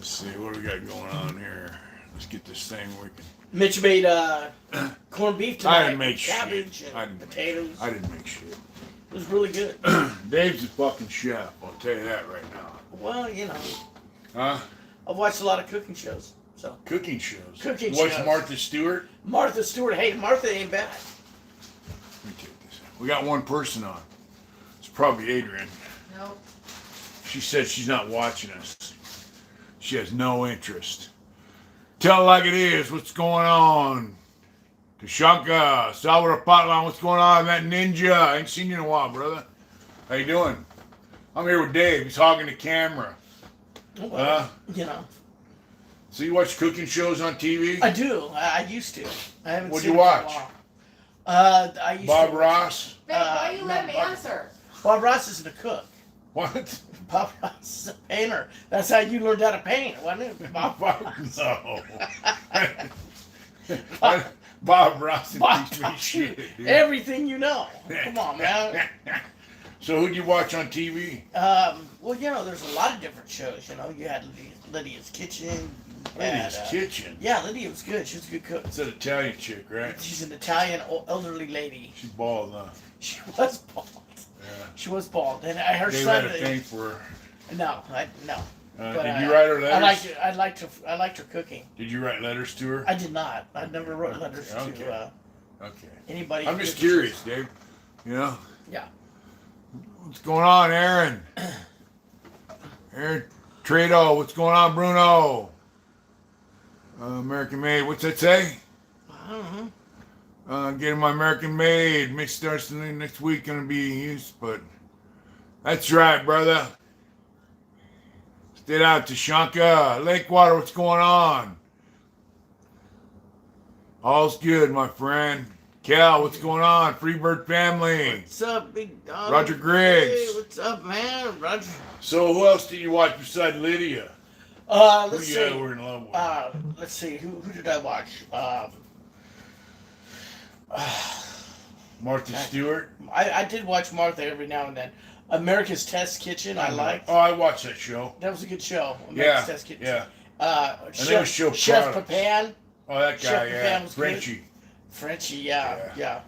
Let's see, what do we got going on here? Let's get this thing working. Mitch made corned beef tonight. I didn't make cabbage shit. and potatoes. I didn't make shit. It was really good. Dave's a fucking chef. I'll tell you that right now. Well, you know. Huh? I've watched a lot of cooking shows. So Cooking shows. Cooking Watch shows. Martha Stewart. Martha Stewart. Hey, Martha ain't bad. Let me take this. We got one person on. It's probably Adrian. Nope. She said she's not watching us. She has no interest. Tell it like it is. What's going on? Tashanka, Salvador Potlan, what's going on? That ninja. I ain't seen you in a while, brother. How you doing? I'm here with Dave. He's hogging the camera. Well, you know. So you watch cooking shows on TV? I do. I used to. I haven't What'd seen you it for a watch? while. I used Bob to. Ross? Babe, why you no, let me Bob- answer? Bob Ross isn't a cook. What? Bob Ross is a painter. That's how you learned how to paint, wasn't it? Bob Ross. No. Bob Ross Bob teach me taught shit. you dude. everything you know. Come on, man. So who'd you watch on TV? Well, you know, there's a lot of different shows. You know, you had Lydia's Kitchen. you Lydia's had, Kitchen. Yeah, Lydia was good. She was a good cook. It's an Italian chick, right? She's an Italian elderly lady. She's bald, huh? She was bald. Yeah. She was bald, and her They son. had a thing for her. No. But, did you write her letters? I liked her cooking. Did you write letters to her? I did not. I never wrote letters Okay. to Okay. anybody. I'm just curious, Dave. You know? Yeah. What's going on, Aaron? Aaron Trado, what's going on, Bruno? American Made, what's that say? I don't know. Getting my American Made. Mixed starts next week, gonna be used, but that's right, brother. Stay out, Tashanka. Lakewater, what's going on? All's good, my friend. Cal, what's going on? Freebird family. What's up, big dog? Roger Griggs. Hey, what's up, man? Roger. So who else did you watch besides Lydia? Let's Who you see. were in love with? Let's see. Who did I watch? Martha Stewart? I did watch Martha every now and then. America's Test Kitchen, I liked. Oh, I watched that show. That was a good show. America's Yeah, Test Kitchen. yeah. Chef, was Show Chef Products. Papan. Oh, that guy, Chef yeah. Papan was Frenchie. Frenchie, yeah.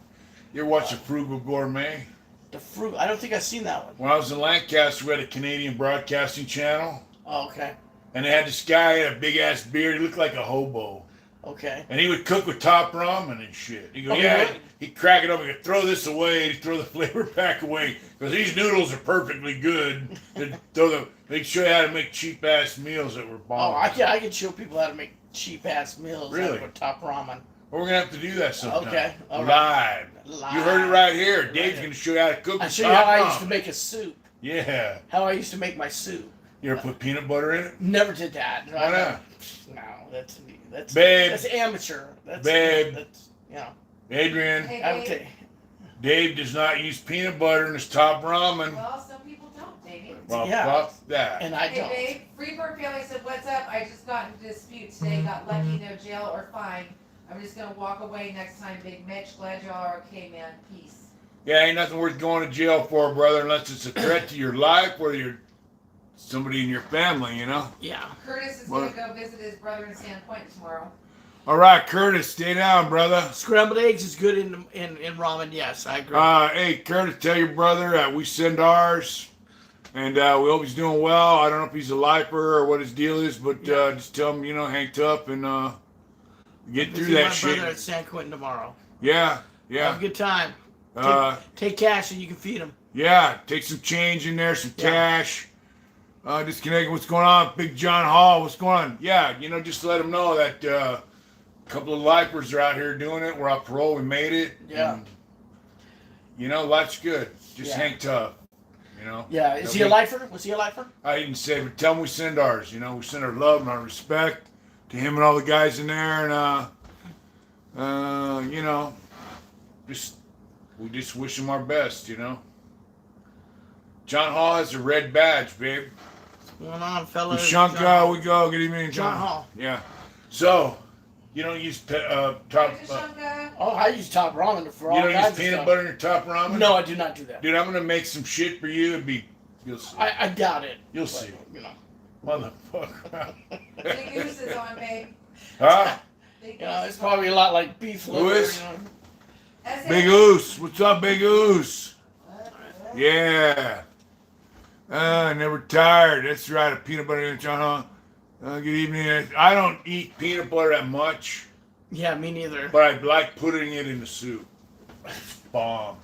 You ever watch The Frugal Gourmet? The fruit. I don't think I've seen that one. When I was in Lancaster, we had a Canadian broadcasting channel, Oh, okay. and they had this guy, he had a big-ass beard. He looked like a hobo. Okay. And he would cook with top ramen and shit. He'd go, Okay. yeah, he'd crack it up. He'd throw this away. He'd throw the flavor pack away. Because these noodles are perfectly good. They'd show you how to make cheap-ass meals that were bomb. Oh, I can show people how to make cheap ass meals. Really? Out of a top ramen. Well, we're going to have to do that sometime. Okay, all right. Live. You heard it right here. Dave's Right. going to show you how to cook I'll with show you how top I used to ramen. make a soup. Yeah. How I used to make my soup. You ever put peanut butter in it? Never did that. Why not? No, that's Babe. That's amateur. Babe. That's you know. Adrian, Hey, I would babe. say, Dave does not use peanut butter in his top ramen. Well, some people don't, Davey. Well, yeah. fuck that. and I Hey, don't. babe. Freebird family said, "What's up? I just got into a dispute today. Got lucky, no jail or fine. I'm just gonna walk away next time, Big Mitch. Glad y'all are okay, man. Peace." Yeah, ain't nothing worth going to jail for, brother, unless it's a threat to your life or you're somebody in your family, you know? Yeah. Curtis is What? gonna go visit his brother in San Quentin tomorrow. All right, Curtis, stay down, brother. Scrambled eggs is good in ramen. Yes, I agree. Hey, Curtis, tell your brother we send ours, and we hope he's doing well. I don't know if he's a lifer or what his deal is, but just tell him, hang tough and get through Visit that my shit. brother at San Quentin tomorrow. Yeah, Have yeah. a good time. Take cash and you can feed him. Yeah, take some change in there, some cash. Disconnecting. What's going on? Big John Hall, what's going on? Yeah, just let them know that a couple of lifers are out here doing it. We're off parole. We made it. Yeah. And, life's good. Just Yeah. hang tough. Yeah. Is he a lifer? Was he a lifer? I didn't say, but tell him we send ours. We send our love and our respect to him and all the guys in there. And, we just wish him our best, John Hall has a red badge, babe. What's going on, fellas? Shanka, we go. Good evening, John Hall. Yeah. So, you don't use top. Shunga. Oh, I use top ramen for all You don't kinds use of peanut stuff. butter in your top ramen. No, I do not do that. Dude, I'm gonna make some shit for you. You'll see. I doubt it. You'll but, see. You know. Motherfucker. Big Goose is on, babe. Huh? Big You know, Goose it's is on. probably a lot like beef liver. Louis? You know? That's Big it. Oos. What's up, Big Oos? Yeah. Never tired. That's right. A peanut butter and John. Good evening. I don't eat peanut butter that much, Yeah, me neither. but I like putting it in the soup. It's bomb.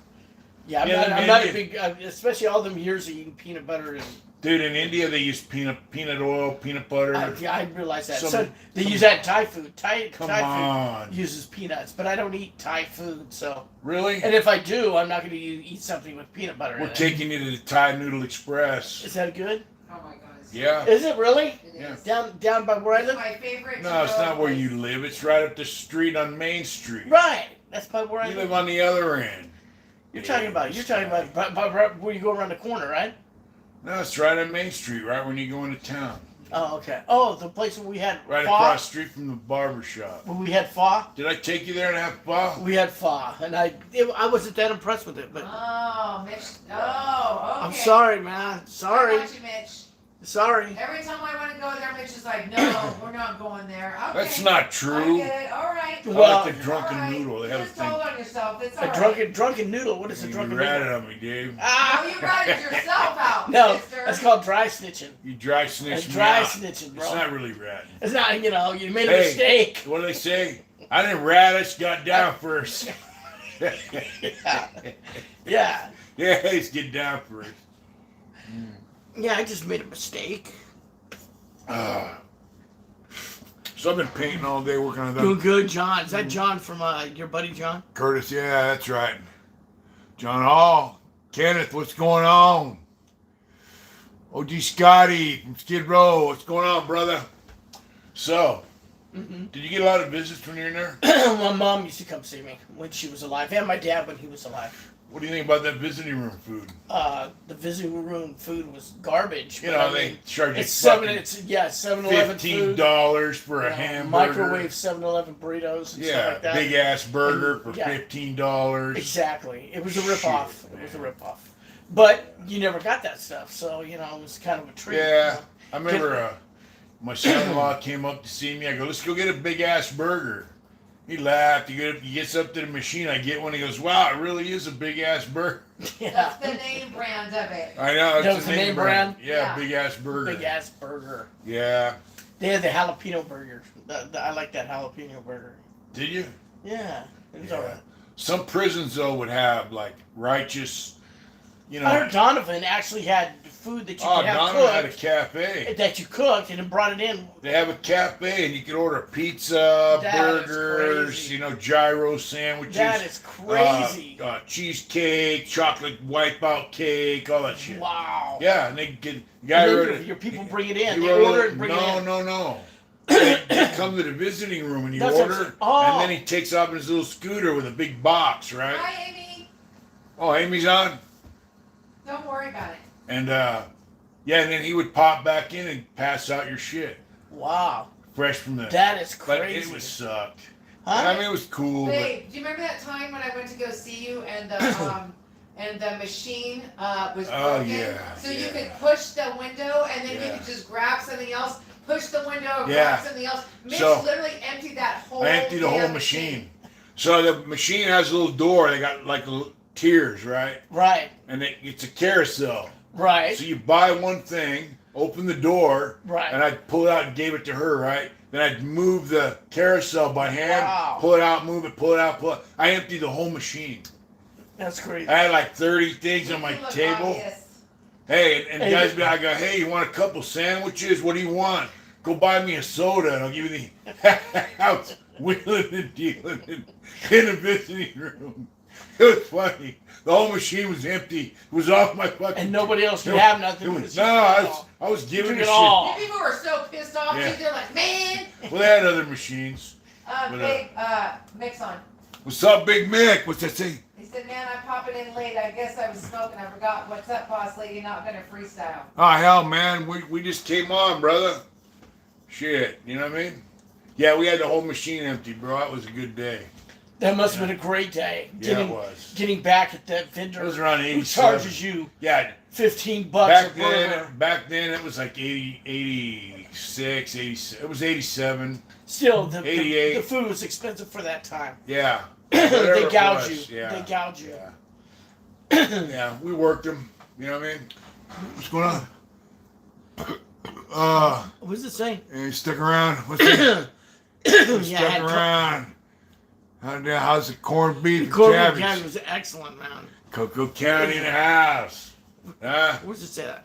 Yeah, I'm Yeah, not, them I'm not a Indian- big, especially all them years of eating peanut butter and. Dude, in India they use peanut oil, peanut butter. Yeah, I realize that. Some- So they come use that in Thai food. Thai Come food on. uses peanuts, but I don't eat Thai food. So, Really? and if I do, I'm not going to eat something with peanut butter We're in it. taking you to the Thai Noodle Express. Is that good? Oh my God. it's Yeah. Is it really? It Yeah. is. Down by where I It's live? my favorite. No, it's to-go not where place. you live. It's right up the street on Main Street. Right. That's by where I You live. live on the other end. You're talking about where you go around the corner, right? No, it's right on Main Street, right when you go into town. Oh, okay. Oh, the place where we had Right pho. across the street from the barber shop. When we had pho. Did I take you there and have pho? We had pho, and I wasn't that impressed with it, but Oh, Mitch. Oh, okay. I'm sorry, man. I Sorry. got you, Mitch. Sorry. Every time I want to go there, Mitch is like, no, we're not going there. Okay. That's not I true. get it. All right. I Well- like the drunken All right. noodle. They You have a just thing. told on yourself. It's all A right. drunken noodle. What is a You drunken ratted noodle? on me, Dave. No, Ah! you ratted yourself out, No, mister. that's called dry snitching. You dry That's snitched me dry out. snitching, bro. It's not really ratting. It's not, you made a Hey. mistake. What do they say? I didn't rat. I just got down first. Yeah. Yeah. Yeah, let's get down first. Yeah, I just made a mistake. So I've been painting all day, working on Doing that. good, John. Is that John from your buddy John? Curtis, yeah, that's right. John Hall. Kenneth, what's going on? OG Scotty from Skid Row, what's going on, brother? So, did you get a lot of visits when you were in there? My mom used to come see me when she was alive, and my dad when he was alive. What do you think about that visiting room food? The visiting room food was garbage. You but know, I they mean, charge you it's 7 fucking 7-Eleven food. $15 for a hamburger. Microwave 7-Eleven burritos and stuff Yeah, like that. big ass burger for Yeah. $15. Exactly. It was a Shit, ripoff. It man. was a ripoff. But you never got that stuff, so it was kind of a treat. Yeah, I remember my son-in-law came up to see me. I go, let's go get a big ass burger. He laughed. He gets up to the machine. I get one. He goes, wow, it really is a big ass burger. Yeah. That's the name brand of it. I know. It's That was the name brand? Yeah, Yeah. big ass burger. Big ass burger. Yeah. They had the jalapeno burger. I like that jalapeno burger. Did you? Yeah, it was Yeah. alright. Some prisons though would have like righteous, you know. I heard Donovan actually had food that you Oh, could have Donovan had a cooked, cafe. that you cooked and then brought it in. They have a cafe, and you can order pizza, That is burgers, crazy. gyro sandwiches. That is crazy. Cheesecake, chocolate wipeout cake, all that shit. Wow. Yeah, and they get And guy then wrote your it. people bring it in. he They wrote order it- it and bring it in. No. They come to the visiting room and you That's what I'm order, saying. Oh. and then he takes off in his little scooter with a big box, right? Hi, Amy. Oh, Amy's on, Don't worry about it. and yeah, and then he would pop back in and pass out your shit, Wow. fresh from the. That is But crazy. it was sucked. Huh? I mean, it was cool, but Babe, do you remember that time when I went to go see you and the machine was broken? Oh, yeah, So you yeah. could push the window and then Yeah. you could just grab something else, push the window, Yeah. grab something else. Mitch So- literally emptied that whole I emptied the whole damn machine. So the machine has a little door. They got like little tiers, right? Right. And it's a carousel. Right. So you buy one thing, open the door, Right. and I'd pull it out and gave it to her, right? Then I'd move the carousel by hand, Wow. pull it out, move it, pull it out, pull it. I emptied the whole machine. That's crazy. I had like 30 things on my You look table. obvious. Hey, and Hey, guys but- be like, I go, hey, you want a couple sandwiches? What do you want? Go buy me a soda, and I'll give you the house wheeling and dealing in the visiting room. It was funny. The whole machine was empty. It was off my fucking. And nobody else could No, have nothing. it was- because no, you I took it was, all. I was giving took the it shit. all. You people were so pissed off. Yeah. They're like, man. Well, they had other machines. But, Babe, mix on. What's up, Big Mick? What's that say? He said, man, I'm popping in late. I guess I was smoking. I forgot. What's up, boss lady? Not gonna freestyle. Oh, hell, man. We just came on, brother. Shit, you know what I mean? Yeah, we had the whole machine empty, bro. That was a good day. That must have been a great day. Yeah, it was. Getting back at that vendor. It was around who 87. charges you Yeah. $15 Back a burger. then it was like 86, 87. It was 87. Still, the 88. the food was expensive for that time. Yeah. They Whatever it gouge was, you. Yeah. They gouge you. Yeah. Yeah, we worked them. You know what I mean? What's going on? What does it say? You stuck around? What's that? Stuck Yeah, around. How's the corned beef and Corbin cabbage? County was excellent, man. Cocoa County in the house. Where does it say that?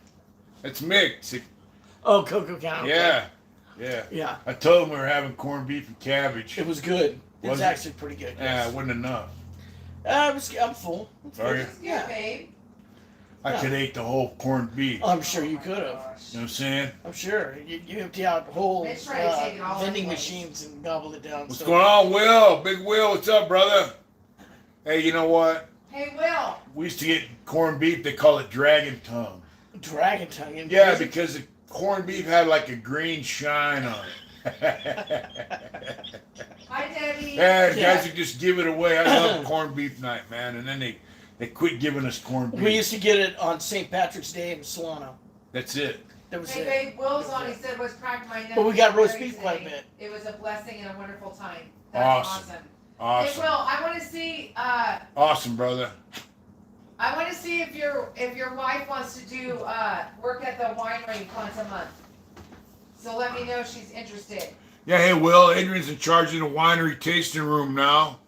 It's mixed. Oh, Cocoa County. Okay. Yeah. Yeah. Yeah. I told them we were having corned beef and cabbage. It was good. It was Was it? actually pretty good. Yeah, Yes. it wasn't enough. I'm full. It's Are good. you? It's good, Yeah. babe. I Yeah. could eat the whole corned beef. I'm sure you could have. You know what I'm saying? I'm sure. You empty out whole They try to take it all vending anyways. machines and gobble it down. What's so. going on, Will? Big Will, what's up, brother? Hey, you know what? Hey, Will. We used to get corned beef. They call it dragon tongue. Dragon tongue. In Yeah, prison? because the corned beef had like a green shine on it. Hi, Debbie. Yeah, Yeah. guys would just give it away. I love corned beef night, man. And then they quit giving us corned beef. We used to get it on St. Patrick's Day in Solano. That's it. That was Hey, it. babe, Will's on. He said, was cracked my neck. But we got roast today. beef quite a bit. It was a blessing and a wonderful time. That's Awesome. awesome. Awesome. Hey, Will, I want to see. Awesome, brother. I want to see if your wife wants to do work at the winery once a month. So let me know if she's interested. Yeah, hey, Will. Adrian's in charge of the winery tasting room now.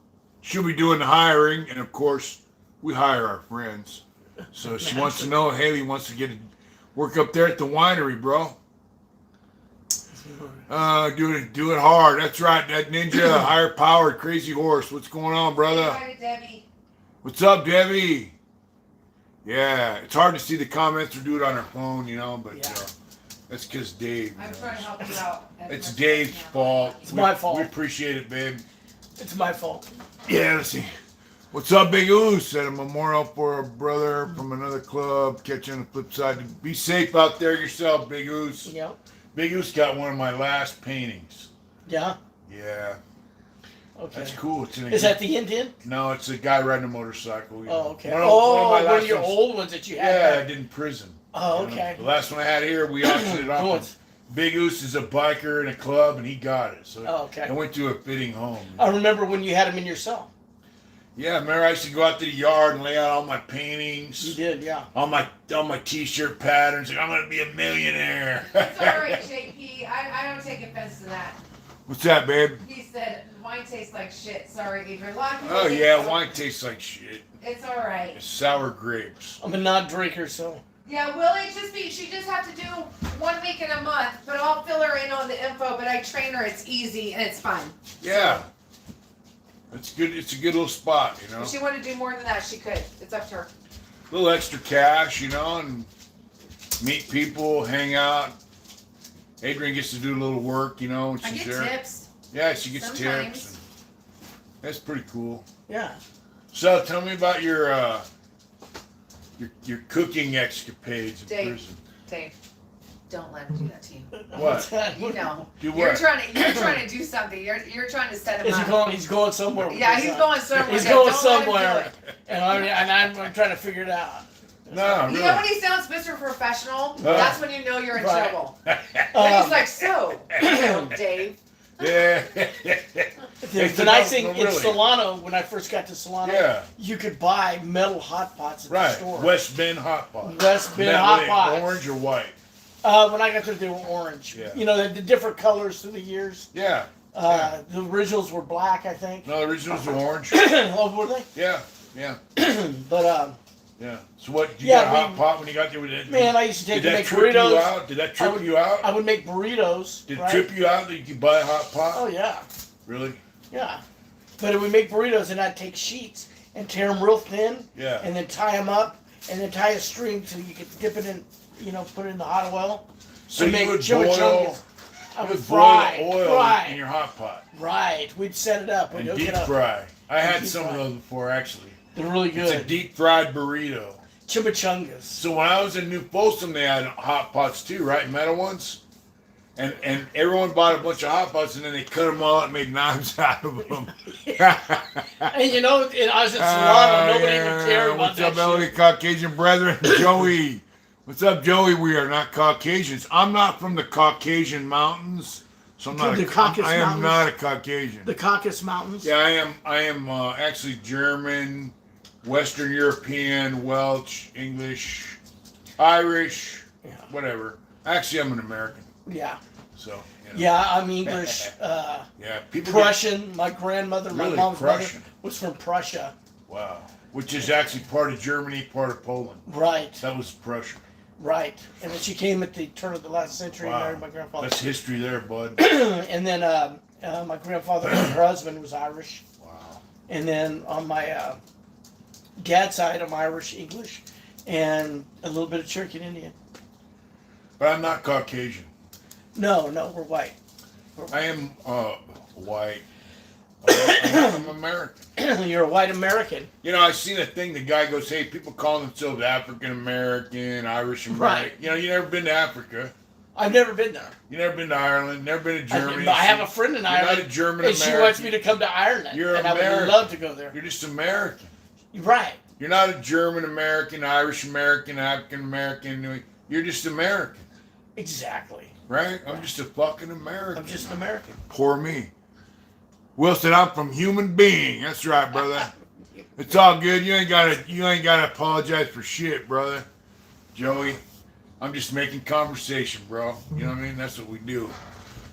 She'll be doing the hiring. And, of course, we hire our friends. So she wants to know, Haley wants to get work up there at the winery, bro. Do it hard. That's right. That ninja, higher powered, crazy horse. What's going on, brother? Hi to Debbie. What's up, Debbie? Yeah, it's hard to see the comments or do it on her phone, you know, but Yeah. that's because Dave. I'm you know. trying to help you out. as It's much as Dave's I can. fault. It's my fault. We appreciate it, babe. It's my fault. Yeah, let's see. What's up, Big Oos? At a memorial for a brother from another club. Catch you on the flip side. Be safe out there yourself, Big Oos. Yeah. Big Oos got one of my last paintings. Yeah. Yeah, Okay. that's cool. It's in a, Is that the Indian? No, it's a guy riding a motorcycle. You know. Oh, okay. One of One my of your last ones. old ones that you had. Yeah, I back. did in prison. Oh, You know, okay. The last one I had here, we auctioned it Cool. off. Big Oos is a biker in a club, and he got it. So Oh, okay. I went to a fitting home. I remember when you had him in your cell. Yeah, remember I used to go out to the yard and lay out all my paintings. You did, yeah. All my T-shirt patterns. Like, I'm gonna be a millionaire. It's all right, JP. I don't take offense to that. What's that, babe? He said wine tastes like shit. Sorry, Adrian. A lot of people Oh think yeah, so. wine tastes like shit. It's all right. It's sour grapes. I'm a non-drinker, so. Yeah, will it just be? She just have to do 1 week in a month, but I'll fill her in on the info. But I train her. It's easy and it's fun. Yeah. It's good. It's a good little spot, you know. If she wanted to do more than that, she could. It's up to her. A little extra cash, you know, and meet people, hang out. Adrian gets to do a little work, you know, when I she's get there. tips. Yeah, she gets Sometimes. tips. And that's pretty cool. Yeah. So tell me about your cooking escapades in Dave. prison. Dave, don't let him do that to you. What? You know. Do You're what? trying to do something. You're trying to set him Is he up. going? He's going somewhere. with Yeah, this, he's huh? going somewhere. He's Yeah, going don't let him do somewhere, it. and I'm trying to figure it out. No, You really. know when he sounds Mr. Professional? That's when you know you're in Right. trouble. When he's like, so, Dave. Yeah. The nice thing in Really. Solano, when I first got to Solano, Yeah. you could buy metal hot pots at the Right. store. West Bend hot pot. West Bend That hot way, pots. Orange or white? When I got there, they were orange. Yeah. You know, the different colors through the years. Yeah. The originals were black, I think. No, the originals are orange. Oh, were they? Yeah. Yeah. But Yeah. So what? You Yeah, got a hot pot when you got there with it? man, I used to Did take to that make trip you burritos. out? Did that trip you out? I would make burritos. Did it right? trip you out that you could buy a hot pot? Oh yeah, Really? yeah. But it would make burritos, and I'd take sheets and tear them real thin, Yeah. and then tie them up, and then tie a string so you could dip it in, you know, put it in the hot oil. So and you make would chimichangas. boil. I You would would boil fry, the oil fry, in your hot pot right. We'd set it up and and hook deep it up. fry. I had Deep some of fry. those before actually. They're really It's a good. deep fried burrito. Chimichangas. So when I was in New Folsom, they had hot pots too, right? Metal ones. And everyone bought a bunch of hot pots, and then they cut them all out and made knives out of them. And you know, I was in Solano, nobody even cared about what's that up, LA shit. Caucasian brethren? Joey. What's up, Joey? We are not Caucasians. I'm not from the Caucasian mountains, so I'm not. The Caucasus I am Mountains? not a Caucasian. The Caucasus Mountains. Yeah, I am actually German, Western European, Welsh, English, Irish, Yeah. whatever. Actually, I'm an American. Yeah. So. You know. Yeah, I'm English. Yeah. People. Prussian. My grandmother, Really? my mom's Prussian? mother, was from Prussia. Wow. Which is actually part of Germany, part of Poland. Right. That was Prussia. Right. And then she came at the turn of the last century and Wow. married my grandfather. That's history there, bud. And then my grandfather, her husband, was Irish. Wow. And then on my dad's side, I'm Irish, English, and a little bit of Cherokee and Indian. But I'm not Caucasian. No, we're white. I am white. I'm American. You're a white American. You know, I seen a thing. The guy goes, "Hey, people call themselves African American, Irish American. Right. You know, you never been to Africa. I've never been there. You never been to Ireland. Never been to Germany. I have a friend in You're Ireland. not a German and American. she wants me to come to Ireland. You're and I American. would love to go there. You're just American. Right. You're not a German American, Irish American, African American. You're just American, Exactly. right? I'm just a fucking American. I'm just an American. Poor me. Wilson, I'm from human being. That's right, brother. It's all good. You ain't gotta apologize for shit, brother. Joey, I'm just making conversation, bro. You know what I mean? That's what we do.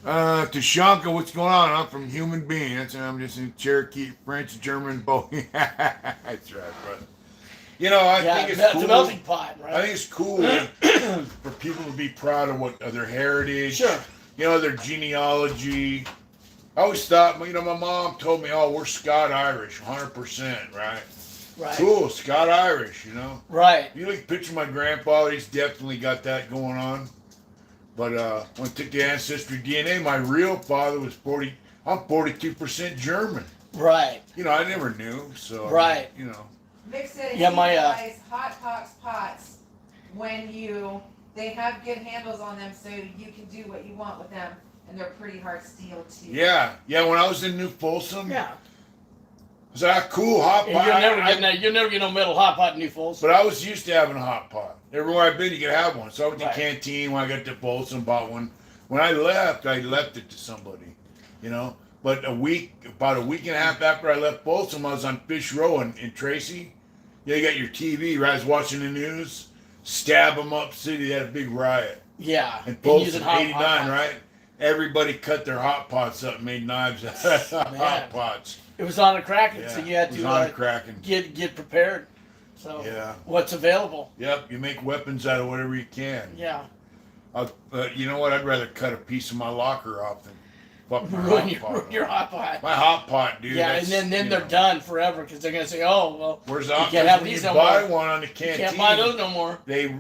Tashanka, what's going on? I'm from human being. I'm just in Cherokee, French, German, both. That's right, brother. You know, I think it's cool. The melting pot, right? I think it's cool for people to be proud of their heritage. Sure. You know, their genealogy. I always thought, you know, my mom told me, oh, we're Scott-Irish, 100%, right? Right. Cool, Scott-Irish, you know? Right. You look at a picture of my grandfather, he's definitely got that going on. But when I took the ancestry DNA, my real father was I'm 42% German. Right. You know, I never knew, so. Right. You know. Vic said Yeah, he my, buys hot box pots when they have good handles on them so you can do what you want with them, and they're pretty hard steel too. Yeah, when I was in New Folsom. Yeah. I was like, cool, hot pot. You'll never get no metal hot pot in New Folsom. But I was used to having a hot pot. Everywhere I've been, you could have one. So I went to Right. Canteen when I got to Folsom, bought one. When I left it to somebody, you know. But about a week and a half after I left Folsom, I was on Fish Row in Tracy. Yeah, you got your TV, right? I was watching the news. Stab 'em up city, they had a big riot. Yeah. In using Folsom, hot 89, pots. right? Everybody cut their hot pots up and made knives out of hot pots. It was on a Kraken, Yeah, so you had it was to on a Kraken. get prepared. So Yeah. what's available? Yep, you make weapons out of whatever you can. Yeah. You know what? I'd rather cut a piece of my locker off than fuck my Ruin hot pot. your hot pot. My hot pot, dude. Yeah, and then they're done forever because they're gonna say, oh well, Where's you the can't have when these you no buy more. one on the You canteen? can't buy those no more. They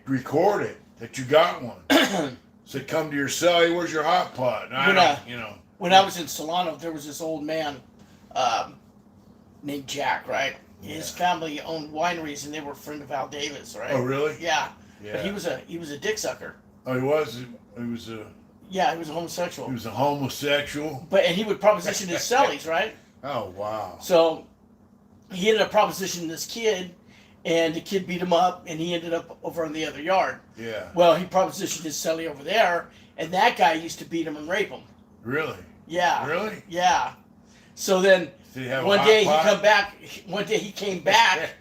record it that you got one. So they come to your cell. Hey, where's your hot pot? And When I was in Solano, there was this old man named Jack, right? His family owned wineries, and they were a friend of Al Davis, right? Oh, really? Yeah. Yeah. But he was a dick sucker. Oh, he was. He was a. Yeah, he was a homosexual. He was a homosexual. And he would proposition his cellies, right? Oh wow. So he ended up propositioning this kid, and the kid beat him up, and he ended up over in the other yard. Yeah. Well, he propositioned his cellie over there, and that guy used to beat him and rape him. Really? Yeah. Really? Yeah. So then Did he have one a hot day pot? One day he came back,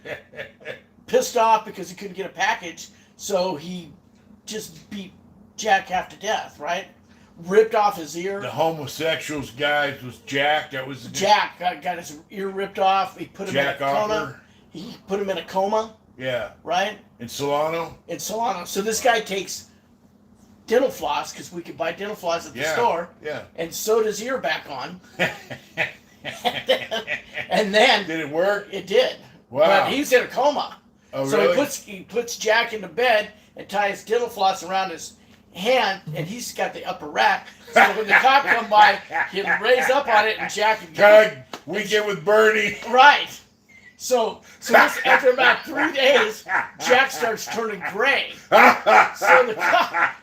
pissed off because he couldn't get a package. So he just beat Jack half to death. Right? Ripped off his ear. The homosexuals guys was Jack. That was Jack got his ear ripped off. He put him in a coma. He put him in a coma. Yeah. Right? In Solano? In Solano. So this guy takes dental floss, because we could buy dental floss at the store. Yeah. And sewed his ear back on. And then Did it work? it did. Wow. But he's in a coma. Oh, So really? he puts Jack into bed and ties dental floss around his hand, and he's got the upper rack. So when the cop come by, he'll raise up on it, and Jack can God, weekend with Bernie. Right. So this, after about 3 days, Jack starts turning gray. So the cop,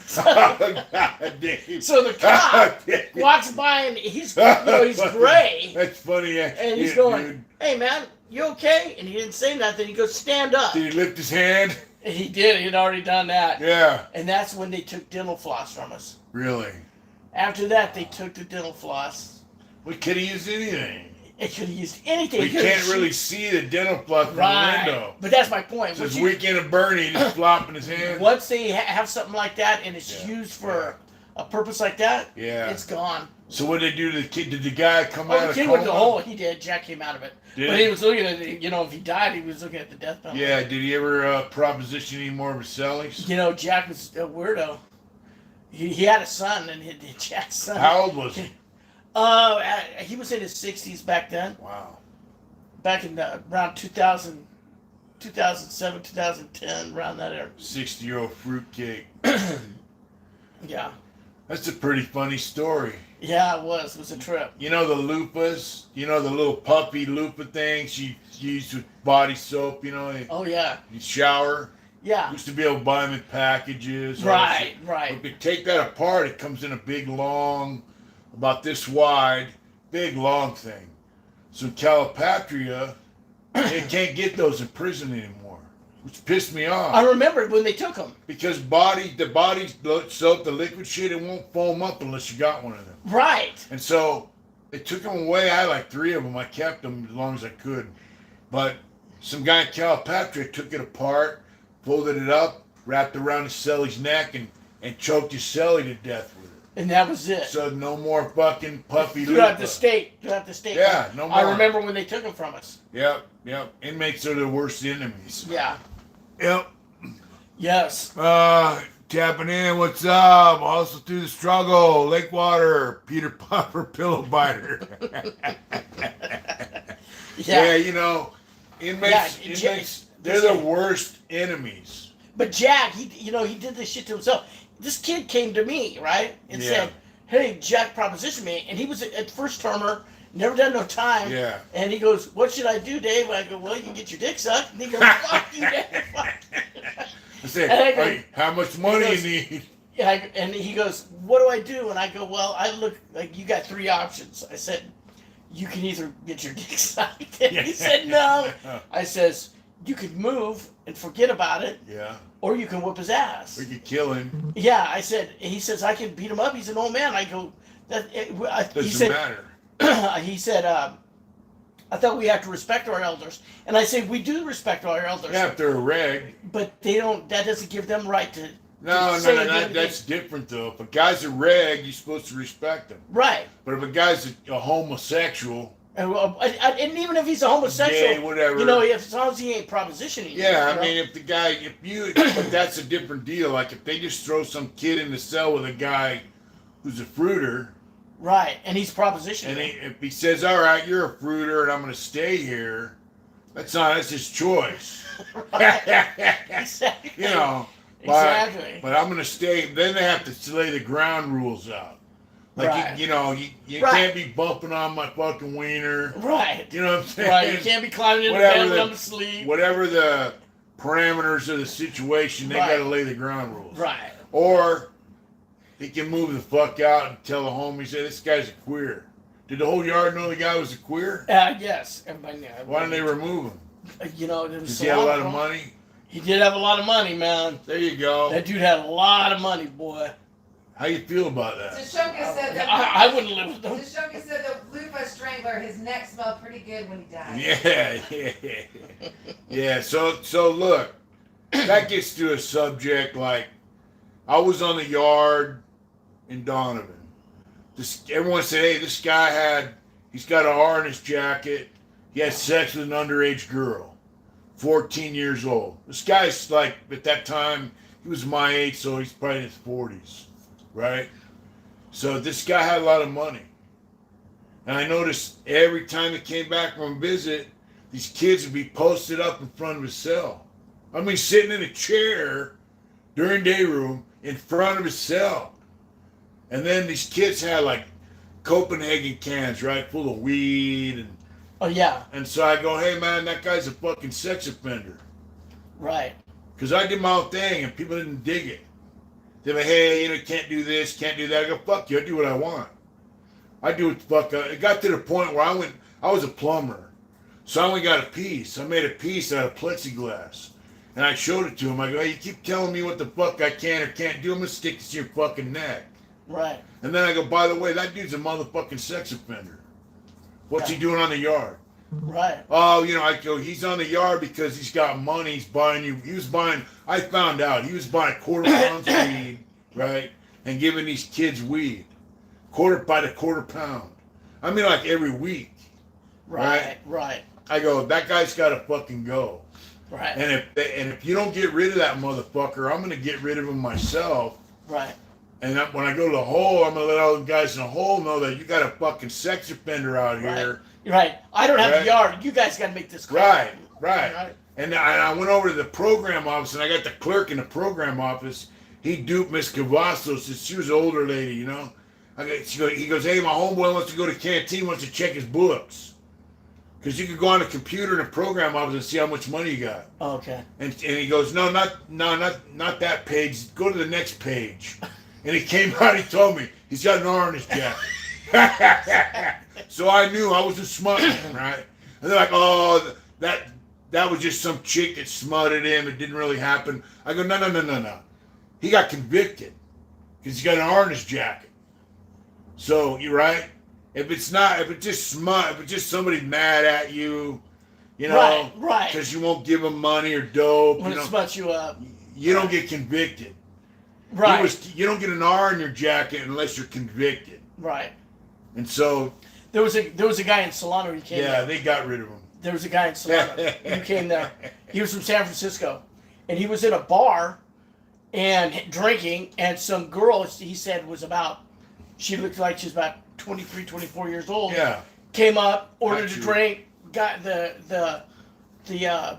So, God damn. so the cop walks by and he's gray. That's funny. And he's Yeah, going, dude. "Hey man, you okay?" And he didn't say nothing. He goes, "Stand up." Did he lift his hand? And he did. He'd already done that. Yeah. And that's when they took dental floss from us. Really? After that, they took the dental floss. We could have used anything. It could have used anything. We It could've can't used- really see the dental floss from right. the window. But that's my point. So Once it's you- weekend of Bernie just flopping his hand. Once they have something like that and it's Yeah. used for a purpose like that, Yeah. it's gone. So what did they do to the kid? Did the guy come Oh, out the of kid coma? went to the hole. He did. Jack came out of it. Did But he? he was looking at it. If he died, he was looking at the death penalty. Yeah. Did he ever proposition any more of his cellies? Jack was a weirdo. He had a son, and Jack's son. How old was he? He was in his 60s back then. Wow. Back in around 2000, 2007, 2010, around that era. 60-year-old fruitcake. Yeah. That's a pretty funny story. Yeah, it was. It was a trip. You know the loofahs? You know the little puppy loofah things she used with body soap, Oh, yeah. you shower? Yeah. Used to be able to buy them in packages. all that shit. Right. If you take that apart, it comes in a big, long, about this wide, big, long thing. So in Calipatria, they can't get those in prison anymore, which pissed me off. I remember when they took him. Because the body soap, the liquid shit, it won't foam up unless you got one of them. Right. And so they took them away. I had like 3 of them. I kept them as long as I could. But some guy in Calipatria took it apart, folded it up, wrapped around his cellie's neck, and choked his cellie to death with it. And that was it. So no more fucking puffy Throughout loofah. the state. Yeah, no more. I remember when they took him from us. Yep. Inmates are the worst enemies. Yeah. Yep. Yes. Tapping in, what's up? Also through the struggle, Lakewater, Peter Popper, pillow biter. Yeah. Inmates, they're the worst enemies. But Jack, he did this shit to himself. This kid came to me, right, and said, "Hey, Jack propositioned me," and he was a first termer, never done no time. Yeah. And he goes, "What should I do, Dave?" I go, "Well, you can get your dick sucked." And he goes, "Fuck you, Dave." Fuck. I said, And I go- "Hey, how much money goes- you need?" Yeah, and he goes, "What do I do?" And I go, "Well, I look like you got 3 options." I said, "You can either get your dick sucked." And he said, "No." I says, "You could move and forget about it, Yeah. or you can whip his ass." We could kill him. Yeah, I said. He says, "I can beat him up." He's an old man. I go, Doesn't he said, matter. he said, "I thought we have to respect our elders," and I say, "We do respect our elders, Yeah, if they're a reg. but they don't. That doesn't give them right to." No, say that's different though. If a guy's a reg, you're supposed to respect him. Right. But if a guy's a homosexual, And even if he's a homosexual, gay, whatever. as long as he ain't propositioning you. Yeah, you know? I mean, but that's a different deal. Like if they just throw some kid in the cell with a guy who's a fruiter, Right, and he's propositioning. and you. if he says, "All right, you're a fruiter, and I'm going to stay here," that's his choice. Exactly. You know. Exactly. But I'm going to stay. Then they have to lay the ground rules out. Like Right. you Right. can't be bumping on my fucking wiener. Right. You know what I'm saying? Right. You can't be climbing in the Whatever bed when the- I'm asleep. Whatever the parameters of the situation, they Right. got to lay the ground rules. Right. Or he can move the fuck out and tell the homies, "Hey, this guy's a queer." Did the whole yard know the guy was a queer? Yes. Everybody knew. Why didn't they remove him? There was Does he have a lot of money? He did have a lot of money, man. There you go. That dude had a lot of money, boy. How you feel about that? Tashunka said that. I wouldn't live with them. Tashunka said that Lupa Strangler, his neck smelled pretty good when he died. Yeah. So look, that gets to a subject like I was on the yard in Donovan. Everyone said, "Hey, this guy he's got an R in his jacket. He had sex with an underage girl, 14 years old." This guy's like, at that time, he was my age, so he's probably in his 40s, right? So this guy had a lot of money. And I noticed every time he came back from a visit, these kids would be posted up in front of his cell. I mean, sitting in a chair during day room in front of his cell. And then these kids had like Copenhagen cans, right, full of weed. Oh, yeah. And so I go, "Hey, man, that guy's a fucking sex offender." Right. Because I did my own thing and people didn't dig it. They're like, hey, you know, can't do this, can't do that. I go, fuck you, I do what I want. I do what the fuck. It got to the point where I was a plumber. So I only got a piece. I made a piece out of plexiglass. And I showed it to him. I go, hey, you keep telling me what the fuck I can or can't do. I'm going to stick this to your fucking neck. Right. And then I go, by the way, that dude's a motherfucking sex offender. What's he doing on the yard? Right. Oh, you know, I go, he's on the yard because he's got money. He's buying you. He was buying, I found out, he was buying quarter pounds of weed, right? And giving these kids weed. Quarter by the quarter pound. I mean, like every week. Right. I go, that guy's got to fucking go. Right. And if you don't get rid of that motherfucker, I'm going to get rid of him myself. Right. And when I go to the hole, I'm going to let all the guys in the hole know that you got a fucking sex offender out here. Right. I don't have a yard. You guys got to make this clear. Right. And I went over to the program office, and I got the clerk in the program office. He duped Miss Cavazos. She was an older lady, you know. He goes, hey, my homeboy wants to go to canteen, wants to check his books. Because you could go on the computer in the program office and see how much money you got. Oh, okay. And he goes, no, not that page. Go to the next page. And he came out, he told me, he's got an R in his jacket. So I knew I was a smut man, right? And they're like, oh, that was just some chick that smutted him. It didn't really happen. I go, no. He got convicted because he's got an R in his jacket. So, you're right. If it's just smut, if it's just somebody mad at you, you know, right, because you won't give them money or dope, when it smuts you up, you don't get convicted. Right. You don't get an R in your jacket unless you're convicted. Right. And so there was a guy in Solano who came there. Yeah, they got rid of him. There was a guy in Solano who came there. He was from San Francisco, and he was in a bar and drinking, and some girl, he said, she looked like she was about 23, 24 years old. Yeah. Came up, ordered a drink, got the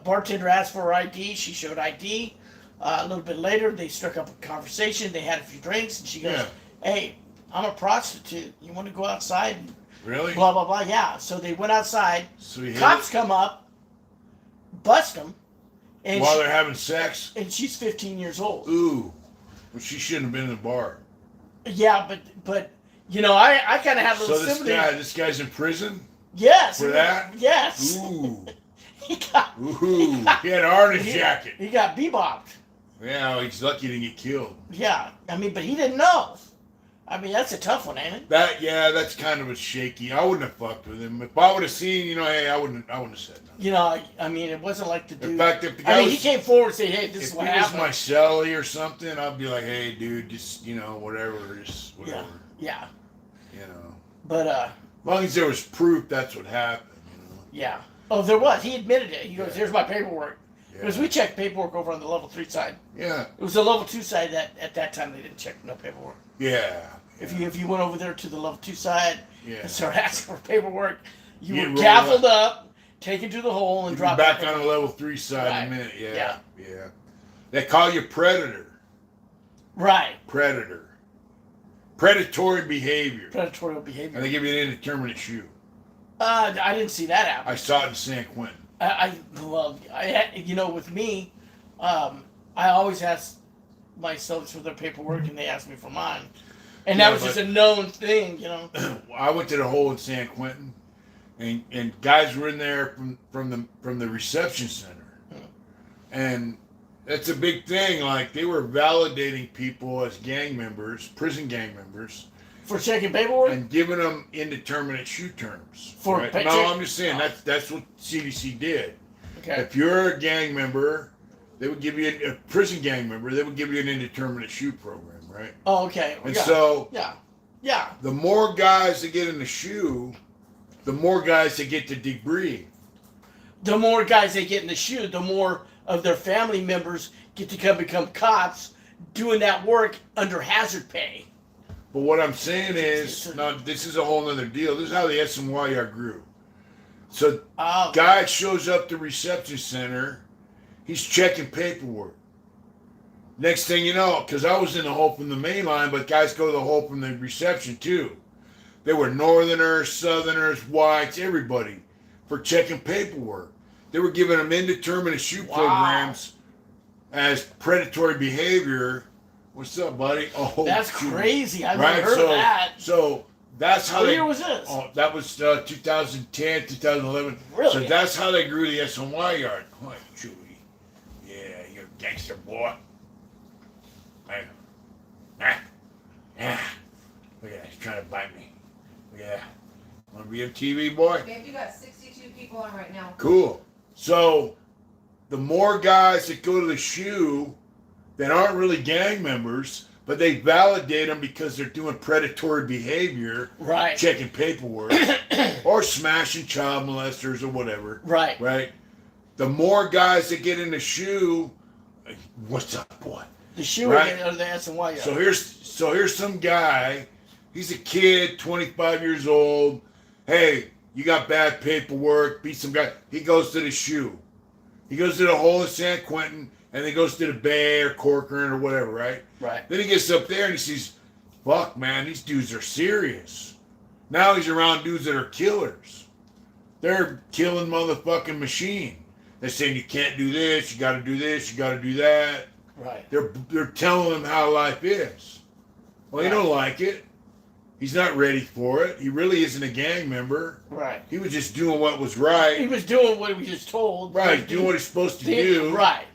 bartender asked for her ID. She showed ID. A little bit later, they struck up a conversation. They had a few drinks, and she goes, hey, I'm a prostitute. You want to go outside? Really? Blah, blah, blah. Yeah. So they went outside. So Cops come up, bust them. And while they're having sex? And she's 15 years old. Ooh. Well, she shouldn't have been in the bar. Yeah, but you know, I kind of have a little sympathy. So this guy's in prison? Yes. For that? Yes. Ooh. He had an R in his jacket. He got bebopped. Yeah, well, he's lucky he didn't get killed. Yeah, I mean, but he didn't know. I mean, that's a tough one, ain't it? That's kind of a shaky. I wouldn't have fucked with him. If I would have seen, you know, hey, I wouldn't have said nothing. You know, I mean, it wasn't like the dude. In fact, if the guy he came forward and said, hey, this is what happened. If he was my cellie or something, I'd be like, hey, dude, just, you know, whatever, just whatever. Yeah. You know. But, as long as there was proof, that's what happened, you know. Yeah. Oh, there was. He admitted it. He goes, here's my paperwork. Yeah. Because we checked paperwork over on the level 3 side. Yeah. It was the level 2 side that at that time they didn't check no paperwork. Yeah. If you went over there to the level 2 side and started asking for paperwork, you were gaffled up, taken to the hole, and dropped back on the level 3 side in a minute. Yeah. They call you predator. Right. Predator. Predatory behavior. Predatory behavior. And they give you an indeterminate shoe. I didn't see that happen. I saw it in San Quentin. You know, with me, I always ask my cellies for their paperwork, and they ask me for mine. And that was just a known thing, you know. I went to the hole in San Quentin, and guys were in there from the reception center, and that's a big thing. Like, they were validating people as gang members, prison gang members, for checking paperwork and giving them indeterminate shoe terms. For right? No, I'm just saying that's what CDC did. Okay. If you're a gang member, they would give you a prison gang member. They would give you an indeterminate shoe program. Right? Oh, okay. And so, yeah. The more guys that get in the shoe, the more guys that get to debrief. The more guys they get in the shoe, the more of their family members get to become cops doing that work under hazard pay. But what I'm saying is, now this is a whole other deal. This is how the SNYR grew. So, guy shows up to reception center, he's checking paperwork. Next thing you know, because I was in the hole from the main line, but guys go to the hole from the reception too. They were northerners, southerners, whites, everybody, for checking paperwork. They were giving them indeterminate shoe programs as predatory behavior What's up, buddy? Oh, That's shoot. crazy. I've Right, never heard of that. So that's how What they. year was this? Oh, that was 2010, 2011. Really? So that's how they grew the SNY yard. Oh, Chewy. Yeah, you're a gangster boy. Hey. Yeah. Look at that. He's trying to bite me. Look at that. Want to be a TV boy? Babe, you got 62 people on right now. Cool. So the more guys that go to the shoe that aren't really gang members, but they validate them because they're doing predatory behavior, Right. checking paperwork, or smashing child molesters or whatever. Right. Right. The more guys that get in the shoe, what's up, boy? The shoe Right. or the SNY yard. So here's some guy. He's a kid, 25 years old. Hey, you got bad paperwork. Beat some guy. He goes to the shoe. He goes to the hole in San Quentin, and then goes to the Bay or Corcoran or whatever, right? Right. Then he gets up there and he sees, fuck, man, these dudes are serious. Now he's around dudes that are killers. They're killing motherfucking machine. They're saying you can't do this, you got to do this, you got to do that. Right. They're telling him how life is. Well, he Right. don't like it. He's not ready for it. He really isn't a gang member. Right. He was just doing what was He right. was doing what he was told. Right, doing what he's supposed to do. Right.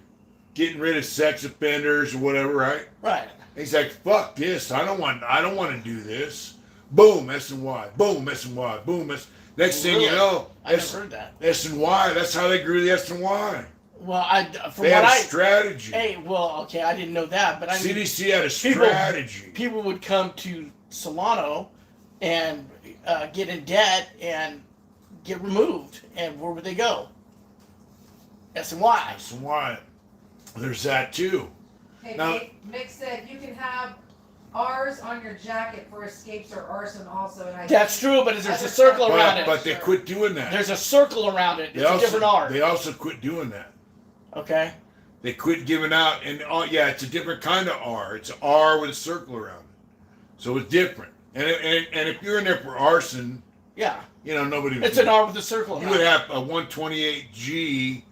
Getting rid of sex offenders or whatever, right? Right. He's like, fuck this. I don't want to do this. Boom, S&Y. Boom, S&Y. Boom, S. Next thing you Really? know, I never heard that. S&Y. That's how they grew the S&Y. Well, from They what had a strategy. Hey, well, okay, I didn't know that, but I mean, CDC had a strategy. people would come to Solano and get in debt and get removed, and where would they go? S&Y. S&Y. There's that too. Hey, Now- Mick said you can have R's on your jacket for escapes or arson also. And I That's think true, but there's a other circle stuff- around it. But they quit doing that. There's a circle around it. It's a different R. They also quit doing that. Okay. They quit giving out, and yeah, it's a different kind of R. It's an R with a circle around it, so it's different. And if you're in there for arson, Yeah. you know nobody. Would It's an R with a circle You around would it. have a 128G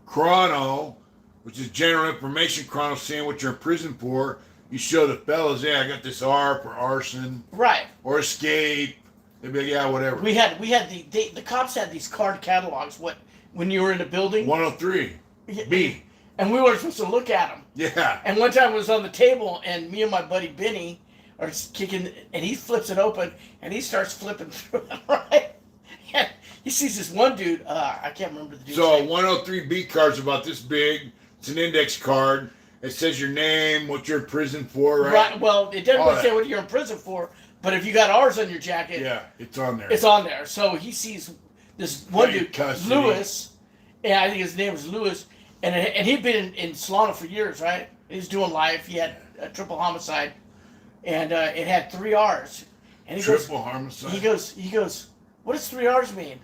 chrono, which is general information chrono, saying what you're in prison for. You show the fellas, yeah, I got this R for arson Right. or escape. They'd be like, yeah, whatever. We had the cops had these card catalogs. When you were in the building, 103 B. and we weren't supposed to look at them. Yeah. And one time it was on the table, and me and my buddy Benny are kicking, and he flips it open, and he starts flipping through it, right? And he sees this one dude, I can't remember the dude's So a name. 103B card's about this big. It's an index card. It says your name, what you're in prison for, right? Well, it doesn't All really say that. what you're in prison for, but if you got ours on your jacket, Yeah, it's on there. it's on there. So he sees this one Right, dude, custody. Lewis, and I think his name was Lewis, and he'd been in Solano for years, right? He was doing life. He had a triple homicide, and it had 3 R's. And he Triple goes, homicide. he goes, what does 3 R's mean?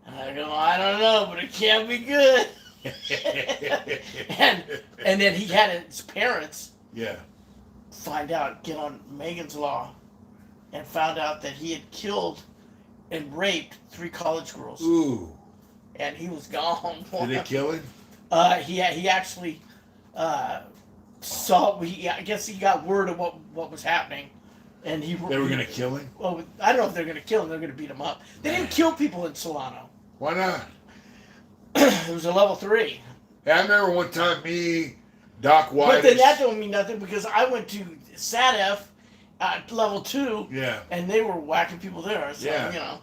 And I go, I don't know, but it can't be good. and then he had his parents Yeah. find out, get on Megan's Law, and found out that he had killed and raped 3 college girls, Ooh. and he was gone. Did they kill him? He actually saw. I guess he got word of what was happening, and They were gonna kill him? Well, I don't know if they're gonna kill him. They're gonna beat him up. They didn't kill people in Solano. Why not? It was a level 3. Hey, I remember one time me, Doc White. But then that don't mean nothing because I went to SADF at level 2, Yeah. and they were whacking people there. So, Yeah. you know.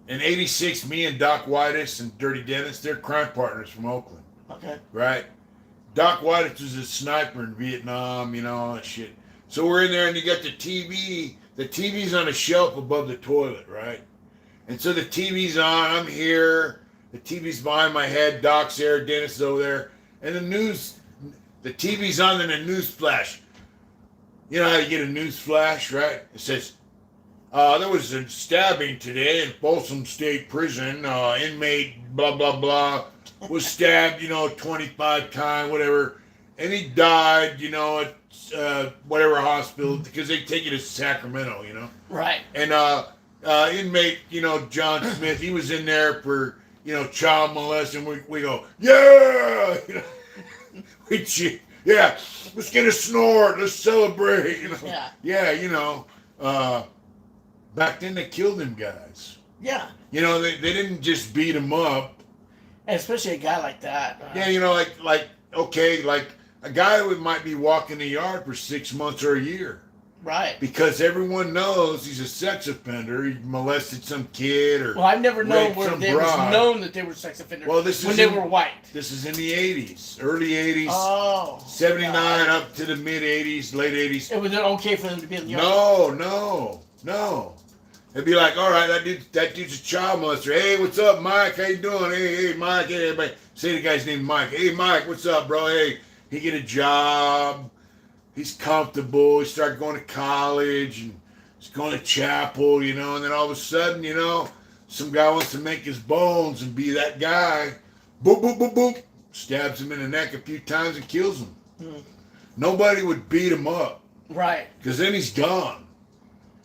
In '86, me and Doc Whitus and Dirty Dennis, they're crime partners from Oakland, Okay. right? Doc Whitus was a sniper in Vietnam, you know, all that shit. So we're in there and you got the TV. The TV's on a shelf above the toilet, right? And so the TV's on, I'm here, the TV's behind my head, Doc's there, Dennis is over there, and the TV's on and a news flash. You know how you get a news flash, right? It says, there was a stabbing today in Folsom State Prison. Inmate blah, blah, blah was stabbed, 25 times, whatever. And he died, at whatever hospital because they take you to Sacramento, Right. And inmate, John Smith, he was in there for, child molesting. We go, yeah! We Yeah, let's get a snort. Let's celebrate. You know? Yeah. Yeah, you know. Back then they killed them guys. Yeah. You know, they didn't just beat them up. And especially a guy like that. Yeah, you know, like okay, like a guy who might be walking the yard for 6 months or a year. Right. Because everyone knows he's a sex offender. He molested some kid or Well, I've never known raped where some it was broad. known that they were sex offenders Well, this is when they in- were white. This is in the 80s, early 80s, Oh. 79 God. up to the mid 80s, late 80s. It was okay for them to be in the yard. No. They'd be like, all right, that dude's a child molester. Hey, what's up, Mike? How you doing? Hey, Mike. Hey, everybody. Say the guy's name, Mike. Hey, Mike, what's up, bro? Hey, he get a job. He's comfortable. He started going to college and he's going to chapel, you know. And then all of a sudden, you know, some guy wants to make his bones and be that guy. Boop, boop, boop, boop. Stabs him in the neck a few times and kills him. Nobody would beat him up Right. because then he's gone.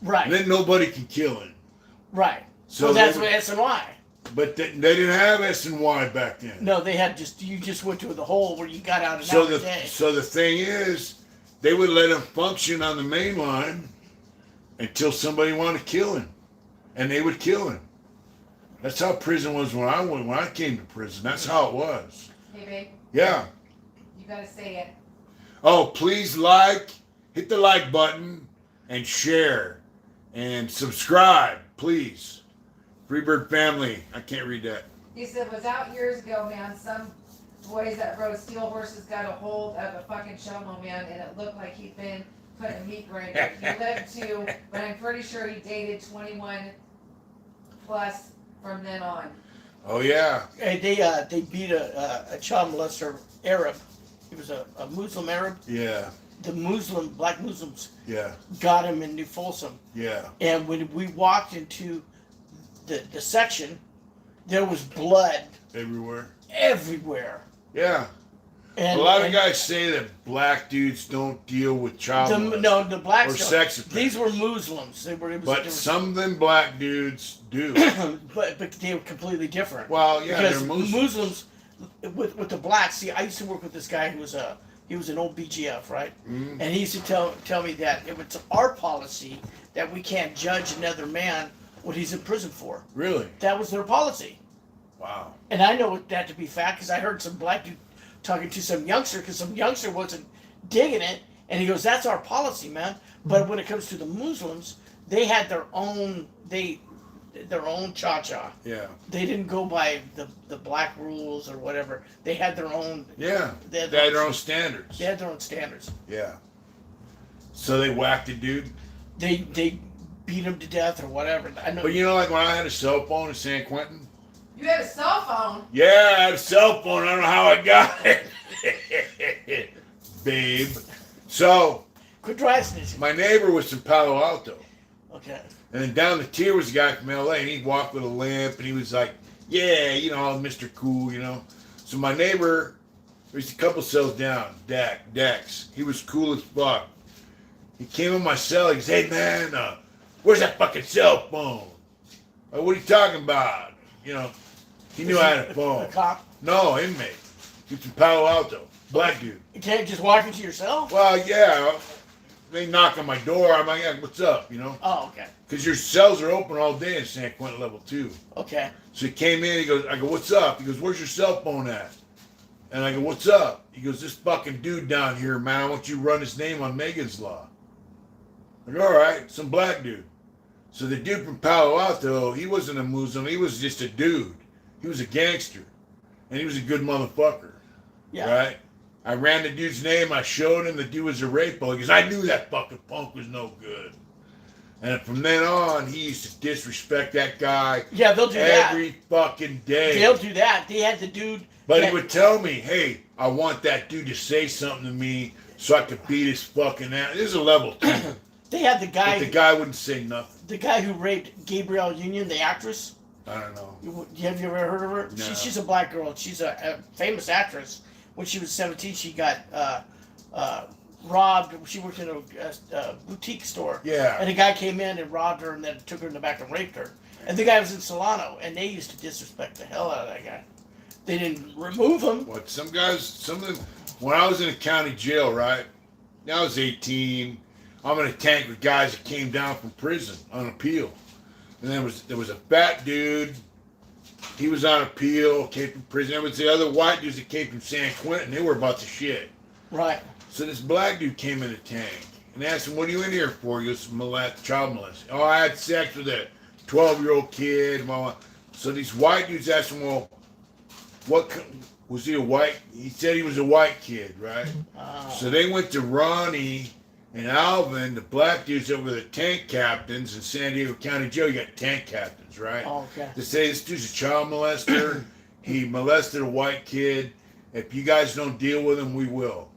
Right. And then nobody can kill him. Right. So So that's they what S&Y. But they didn't have S&Y back then. No, they had you just went to the hole where you got out an So hour a day. so the thing is, they would let him function on the main line until somebody wanted to kill him, and they would kill him. That's how prison was when I came to prison. That's how it was. Hey, babe, Yeah. you gotta say it. Oh, please hit the like button, and share, and subscribe, please. Freebird family. I can't read that. He said it was out years ago, man. Some boys that rode steel horses got a hold of a fucking shovel, man, and it looked like he'd been put in a meat grinder. He lived to, but I'm pretty sure he dated 21 plus from then on. Oh yeah. Hey, they beat a child molester Arab. He was a Muslim Arab. Yeah. The black Muslims Yeah. got him in New Folsom. Yeah. And when we walked into the section, there was blood Everywhere. everywhere. Yeah. And A lot of guys say that black dudes don't deal with child molestation the blacks or don't. sex offenders. These were Muslims. But some of them black dudes do. but they were completely different. Well, yeah, because they're Muslims. Muslims with the blacks. See, I used to work with this guy who was an old BGF, right? Mhm. And he used to tell me that it was our policy that we can't judge another man what he's in prison for. Really? That was their policy. Wow. And I know that to be fact because I heard some black dude talking to some youngster because some youngster wasn't digging it, and he goes, "That's our policy, man." But when it comes to the Muslims, they had their own cha-cha. Yeah. They didn't go by the black rules or whatever. They had their own. Yeah. They They had their own standards. They had their own standards. Yeah. So they whacked the dude. They beat him to death or whatever. I know. But you know, like when I had a cell phone in San Quentin. You had a cell phone. Yeah, I had a cell phone. I don't know how I got it, babe. So Quit dry snitching. my neighbor was from Palo Alto. Okay. And then down the tier was a guy from LA, and he walked with a limp, and he was like, yeah, you know, Mr. Cool, you know. So my neighbor, there's a couple cells down, Dex. He was cool as fuck. He came in my cell, he goes, hey man, where's that fucking cell phone? What are you talking about? You know, he knew I had a phone. A cop. No, inmate. He's from Palo Alto. Black dude. You can't just walk into your cell. Well, yeah. They knock on my door. I'm like, yeah, what's up, you know? Oh, okay. Because your cells are open all day in San Quentin level 2. Okay. So he came in, I go, what's up? He goes, where's your cell phone at? And I go, what's up? He goes, this fucking dude down here, man, I want you to run his name on Megan's Law. I go, all right, some black dude. So the dude from Palo Alto, he wasn't a Muslim, he was just a dude. He was a gangster. And he was a good motherfucker. Yeah. Right? I ran the dude's name, I showed him the dude was a rapo. He goes, I knew that fucking punk was no good. And from then on, he used to disrespect that guy Yeah, they'll do that. every fucking day. They'll do that. They had the dude. But that- he would tell me, hey, I want that dude to say something to me so I could beat his fucking ass. This is a level 2. They had the guy. But the guy wouldn't say nothing. The guy who raped Gabrielle Union, the actress. I don't know. Have you ever heard of her? No. She's a black girl. She's a famous actress. When she was 17, she got robbed. She worked in a boutique store. Yeah. And a guy came in and robbed her and then took her in the back and raped her. And the guy was in Solano, and they used to disrespect the hell out of that guy. They didn't remove him. What, some guys, some of them, when I was in a county jail, right? I was 18. I'm in a tank with guys that came down from prison on appeal. And there was a fat dude. He was on appeal, came from prison. There was the other white dudes that came from San Quentin. They were about to shit. Right. So this black dude came in the tank and asked him, "What are you in here for?" He goes, "Child molestation." "Oh, I had sex with a 12-year-old kid." So these white dudes asked him, "Well, was he a white?" He said he was a white kid, right? Oh. So they went to Ronnie and Alvin, the black dudes that were the tank captains in San Diego County Jail. You got tank captains, right? Oh, okay. They say this dude's a child molester. He molested a white kid. If you guys don't deal with him, we will.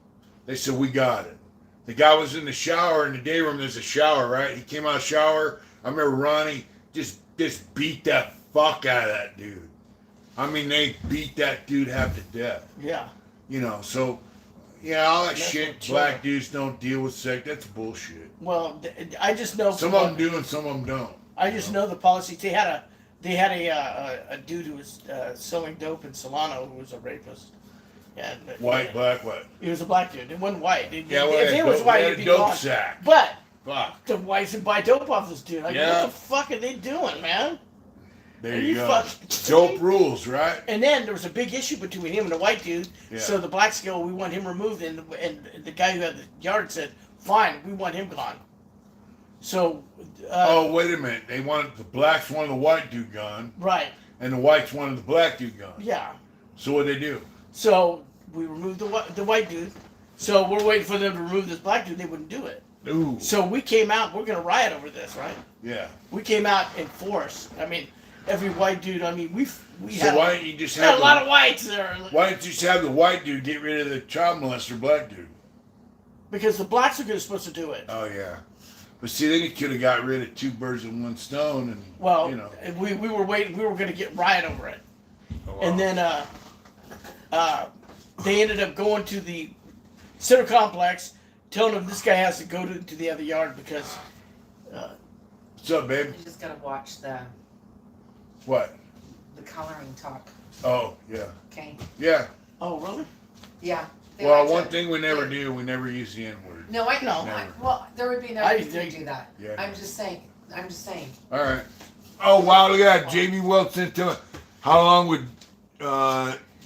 They said, "We got it." The guy was in the shower in the day room. There's a shower, right? He came out of the shower. I remember Ronnie just beat that fuck out of that dude. I mean, they beat that dude half to death. Yeah. You know, so, yeah, all that That's shit, what black dudes don't deal with sex, that's bullshit. Well, I just know Some of them do and some of them don't. I just know the policy. They had a dude who was selling dope in Solano who was a rapist. And White, black, what? He was a black dude. It wasn't white. Yeah, well, if he was white, he'd be dope gone. sack. But Fuck. the whites would buy dope off this dude. Like, Yeah. what the fuck are they doing, man? There And you you go. fuck- Dope rules, right? And then there was a big issue between him and the white dude. Yeah. So the black scale, we want him removed, and the guy who had the yard said, "Fine, we want him gone." So. Oh, wait a minute. The blacks wanted the white dude gone, Right. and the whites wanted the black dude gone. Yeah. So what'd they do? So we removed the white dude. So we're waiting for them to remove this black dude. They wouldn't do it. Ooh. So we came out. We're gonna riot over this, right? Yeah. We came out in force. I mean, every white dude. I mean, we So had, why don't you just had have a lot of whites there. why don't you just have the white dude get rid of the child molester black dude? Because the blacks are supposed to do it. Oh yeah. But see, then you could have got rid of two birds with one stone, and Well, you know. we were waiting. We were gonna get riot over it, Oh, wow. and then they ended up going to the center complex, telling them this guy has to go to the other yard because. What's up, babe? You just gotta watch the What? coloring talk. Oh yeah. Okay. Yeah. Oh really? Yeah. They Well, like one to- thing we never they- do, we never use the N word. No, I know. Never. Well, there would be no I reason to think- do that. Yeah. I'm just saying. I'm just saying. All right. Oh wow, look at that. Jamie Wilson to it. How long would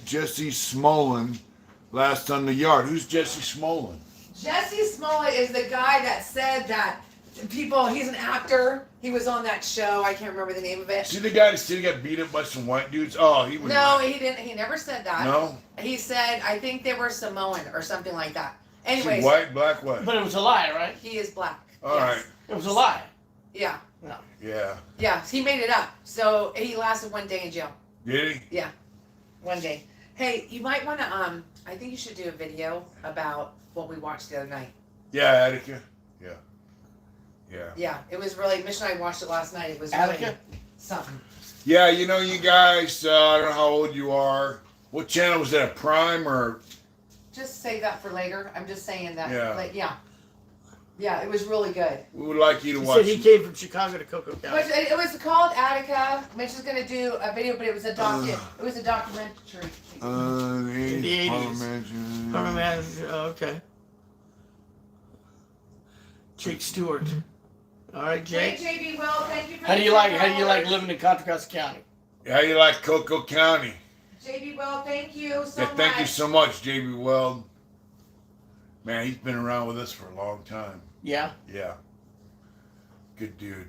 Jesse Smolin last on the yard? Who's Jesse Smolin? Jesse Smollett is the guy that said that he's an actor. He was on that show. I can't remember the name of it. See the guy that said he got beat up by some white dudes? Oh, he was. No, he didn't. He never said that. No. He said, I think they were Samoan or something like that. See, Anyways, white, black, what? But it was a lie, right? he is black. All right. It was a lie. Yeah. Yeah. Yeah. He made it up. So he lasted 1 day in jail. Did he? 1 day. Hey, you might want to, I think you should do a video about what we watched the other night. Yeah, Attica. Yeah. Yeah. Yeah. It was really, Mitch and I watched it last night. It was really Attica? something. Yeah, you know, you guys, I don't know how old you are. What channel was that? Prime or? Just save that for later. I'm just saying that. Yeah. Like, yeah. Yeah, it was really good. We would like you to He watch. said he came from Chicago to Cocoa But County. it was called Attica. Mitch is gonna do a video, but it was a documentary. In the 80s. Oh, man. Okay. Jake Stewart. All right, Hey, Jake. JB Will, thank you for How do the you like $10. living in Contra Costa County? How you like Cocoa County? JB Will, thank you so Yeah, much. thank you so much, JB Weld. Man, he's been around with us for a long time. Yeah. Yeah. Good dude.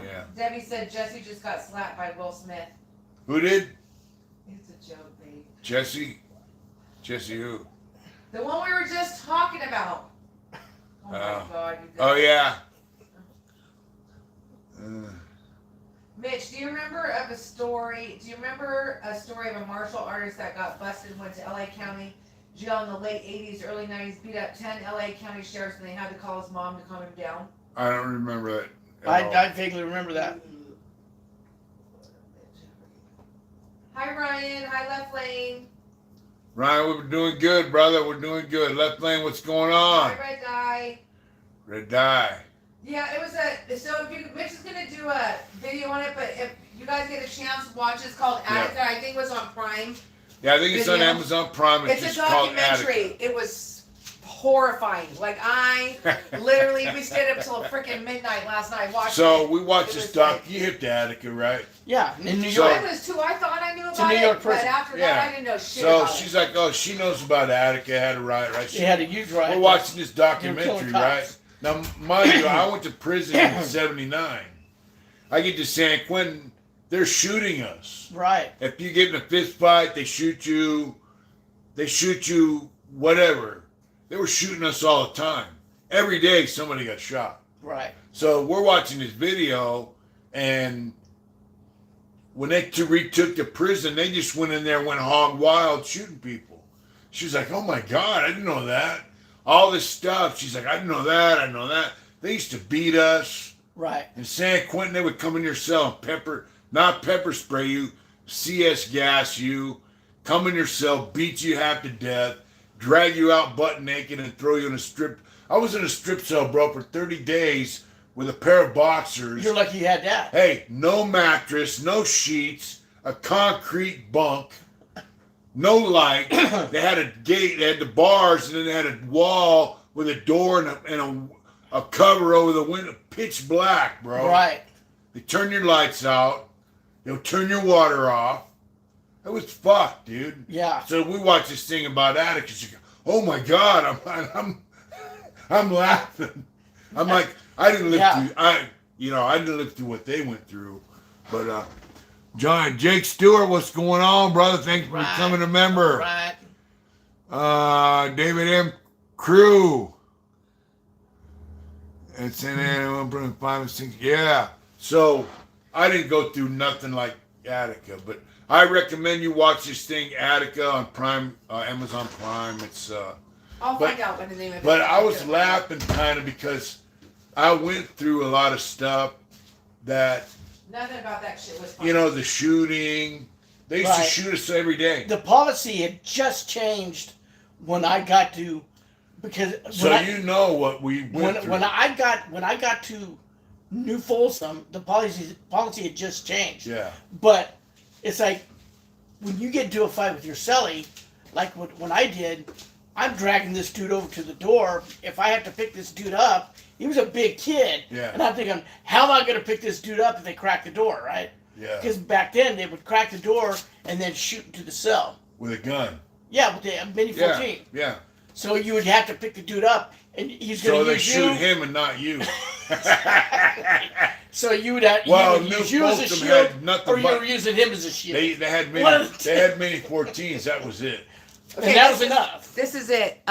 Yeah. Debbie said Jesse just got slapped by Will Smith. Who did? It's a joke, babe. Jesse? Jesse who? The one we were just talking about. Oh my God, you guys. Oh, yeah. Mitch, do you remember of a story? Do you remember a story of a martial artist that got busted, went to LA County jail in the late 80s, early 90s, beat up 10 LA County sheriffs, and they had to call his mom to calm him down? I don't remember that. at all. I vaguely remember that. Hi, Ryan. Hi, Left Lane. Ryan, we're doing good, brother. We're doing good. Left lane, what's going Hi, on? Red Guy. Red die. Yeah, it was so if Mitch is gonna do a video on it, but if you guys get a chance, watch. It's called Attica. I think it was on Prime. Yeah, I think it's on video. Amazon Prime. It's It's a just called documentary. Attica. It was horrifying. Like I literally, we stayed up till freaking midnight last night watching. So it. we watched It this was doc. like- You hit the Attica, right? Yeah, in New So- York. I was too. I thought I knew It's a about New York it, but prison. after Yeah. that, I didn't know shit So about she's it. like, oh, she knows about Attica. Had a riot, right? They had a huge riot. We're watching this They were documentary, killing right? cops. Now, mind you, I went to prison in '79. I get to San Quentin. They're shooting us. Right. If you get in a fist fight, they shoot you. They shoot you. Whatever. They were shooting us all the time. Every day, somebody got shot. Right. So we're watching this video, and when they retook the prison, they just went in there and went hog wild shooting people. She's like, oh my God, I didn't know that. All this stuff. She's like, I didn't know that, I didn't know that. They used to beat us. Right. In San Quentin, they would come in your cell and not pepper spray you, CS gas you, come in your cell, beat you half to death, drag you out butt naked and throw you in a strip. I was in a strip cell, bro, for 30 days with a pair of boxers. You're lucky you had that. Hey, no mattress, no sheets, a concrete bunk, no light. They had a gate, they had the bars, and then they had a wall with a door and a cover over the window, pitch black, bro. Right. They turn your lights out. They'll turn your water off. It was fucked, dude. Yeah. So we watched this thing about Attica. She goes, oh my God, I'm laughing. I'm like, I didn't live through. I didn't live through what they went through, but Jake Stewart, what's going on, brother? Thanks for becoming a member. Right. David M. Crew. It's in there. 5 and 6. Yeah. So I didn't go through nothing like Attica, but I recommend you watch this thing, Attica, on Prime, Amazon Prime. It's I'll find out what the name of it is. but I was laughing kind of because I went through a lot of stuff that, Nothing about that shit was funny. you know, the shooting. They used to shoot us every day. The policy had just changed when I got to, because So you know what we went through. when I got to New Folsom, the policy had just changed. Yeah. But it's like when you get into a fight with your cellie, like when I did, I'm dragging this dude over to the door. If I have to pick this dude up, he was a big kid. Yeah. And I'm thinking, how am I going to pick this dude up if they crack the door, right? Yeah. Because back then, they would crack the door and then shoot into the cell. With a gun. Yeah, with the Mini 14. Yeah. So you would have to pick the dude up, and he's So going to they use shoot you. him and not you. So you would have Well, you New would use you as a Folsom shield, had nothing or you but- were using him as a shield. They had One mini of the they had mini 14s. That was it. Okay, and that was enough. This is it.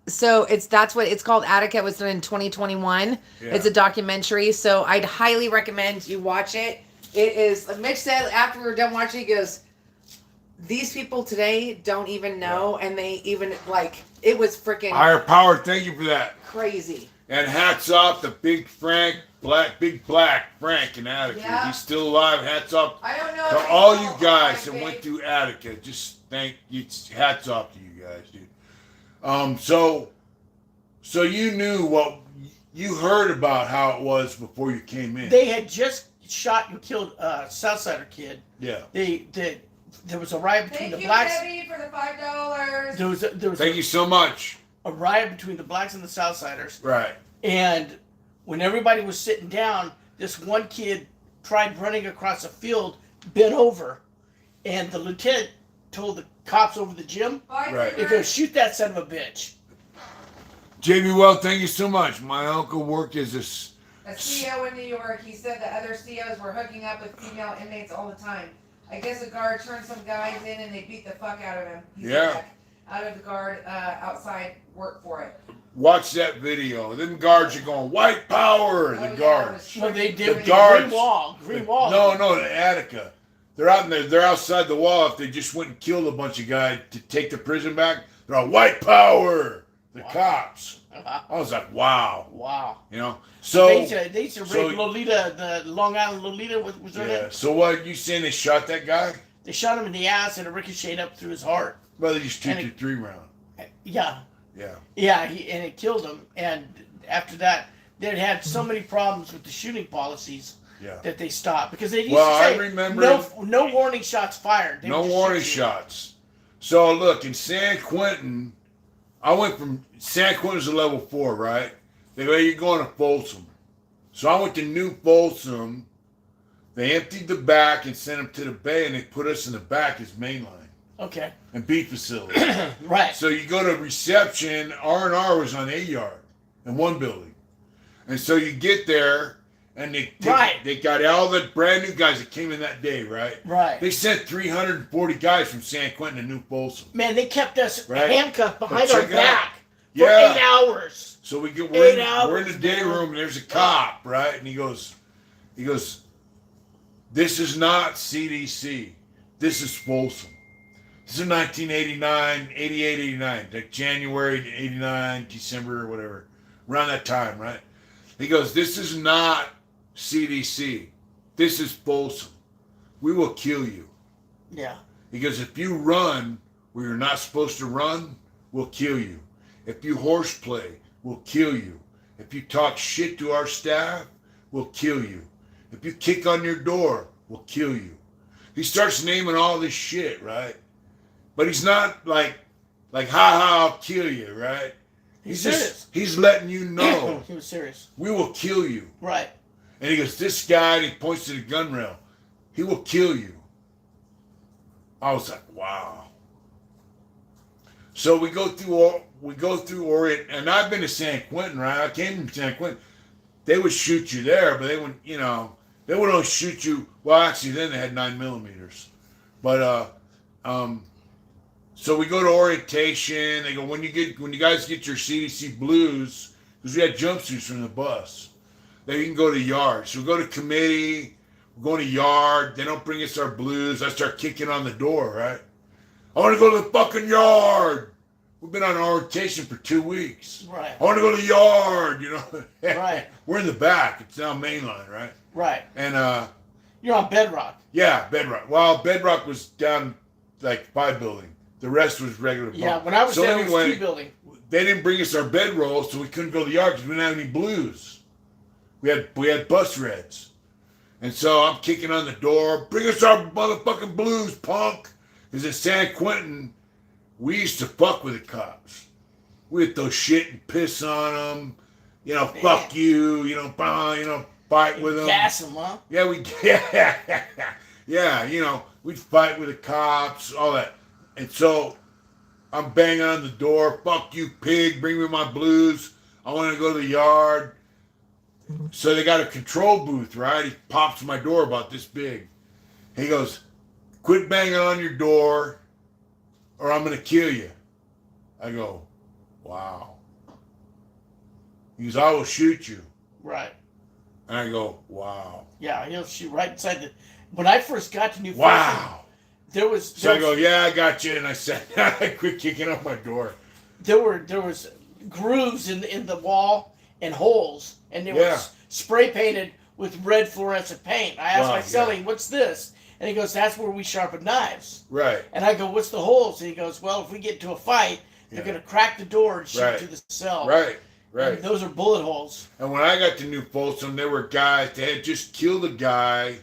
So that's what it's called. Attica. It was done in 2021. Yeah. It's a documentary. So I'd highly recommend you watch it. It is. Like Mitch said after we were done watching, he goes, "These people today don't even know, and they even like it was freaking Higher power. Thank you for that. crazy." And hats off to Big Black Frank in Attica. Yeah. He's still alive. Hats off I don't know. to if all it's you all guys that like went big. through Attica. Just thank you. Hats off to you guys, dude. So you knew what you heard about how it was before you came in. They had just shot and killed a Southsider kid. Yeah. There was a riot between Thank the you, blacks. Debbie, for the $5. There was Thank you so much. a riot between the blacks and the Southsiders. Right. And when everybody was sitting down, this one kid tried running across a field, bent over, and the lieutenant told the cops over the gym, Right. he goes, shoot that son of a bitch. JB Well, thank you so much. My uncle worked as A CO in New York, he said that other COs were hooking up with female inmates all the time. I guess a guard turned some guys in and they beat the fuck out of him. He said Yeah. that out of the guard outside work for it. Watch that video. Them guards are going, white power, Oh, the yeah, guards. Well, they did The the guards- Green Wall. No, the Attica. They're out in there. They're outside the wall. If they just went and killed a bunch of guys to take the prison back, they're all white power. The cops. I was like, wow. Wow. You know. So They used to so- rape Lolita, the Long Island Lolita was her yeah. name. So what you saying? They shot that guy? They shot him in the ass and it ricocheted up through his heart. Well, they just And 223 round. Yeah. Yeah. Yeah, and it killed him. And after that, they'd had so many problems with the shooting policies Yeah. that they stopped because they used Well, to I say remember- no warning shots fired. They No would just warning shoot you. shots. So look, in San Quentin, I went from San Quentin's a level 4, right? They go, you're going to Folsom. So I went to New Folsom. They emptied the back and sent them to the bay, and they put us in the back as mainline. Okay. And B facility. Right. So you go to reception, R&R was on A yard in one building. And so you get there, and they got all the brand new guys that came in that day, right? Right. They sent 340 guys from San Quentin to New Folsom. Man, they kept us Right. handcuffed behind our check it out. back for Yeah. 8 hours. So we're 8 in the hours, day man. room, and there's a cop, right? And he goes, this is not CDC. This is Folsom. This is 1989, 88, 89, like January 89, December, or whatever, around that time, right? He goes, this is not CDC. This is Folsom. We will kill you. Yeah. He goes, if you run where you're not supposed to run, we'll kill you. If you horseplay, we'll kill you. If you talk shit to our staff, we'll kill you. If you kick on your door, we'll kill you. He starts naming all this shit, right? But he's not like, ha, I'll kill you, right? He's serious. He's letting you know. He was serious. We will kill you. Right. And he goes, this guy, and he points to the gun rail. He will kill you. I was like, wow. So we go through Orient, and I've been to San Quentin, right? I came from San Quentin. They would shoot you there, but they wouldn't, they would only shoot you. Well, actually, then they had 9mm. But so we go to orientation. They go, when you guys get your CDC blues, because we had jumpsuits from the bus. Then you can go to yard. So we go to committee. We're going to yard. They don't bring us our blues. I start kicking on the door, right? I want to go to the fucking yard. We've been on orientation for 2 weeks. Right. I want to go to the yard, Right. We're in the back. It's now mainline, right? Right. And you're on Bedrock. yeah, Bedrock. Well, Bedrock was down like 5 building. The rest was regular. Yeah, when I was there, it was 2 building. They didn't bring us our bedrolls, so we couldn't go to the yard because we didn't have any blues. We had bus reds. And so I'm kicking on the door. Bring us our motherfucking blues, punk. Because at San Quentin, we used to fuck with the cops. We'd throw shit and piss on them. Fuck you. Fight with them. Gas them, huh? Yeah, we'd fight with the cops, all that. And so I'm banging on the door. Fuck you, pig. Bring me my blues. I want to go to the yard. So they got a control booth, right? He pops my door about this big. He goes, quit banging on your door or I'm going to kill you. I go, wow. He goes, I will shoot you. Right. And I go, wow. Yeah, he'll shoot right inside the... When I first got to New Folsom, Wow. So I go, yeah, I got you. And I said, I quit kicking up my door. There was grooves in the wall and holes, and they were spray painted with red fluorescent paint. I asked my cellie, what's this? And he goes, that's where we sharpen knives. Right. And I go, what's the holes? And he goes, well, if we get into a fight, they're going to crack the door and shoot to the cell. Right. And those are bullet holes. And when I got to New Folsom, there were guys, they had just killed a guy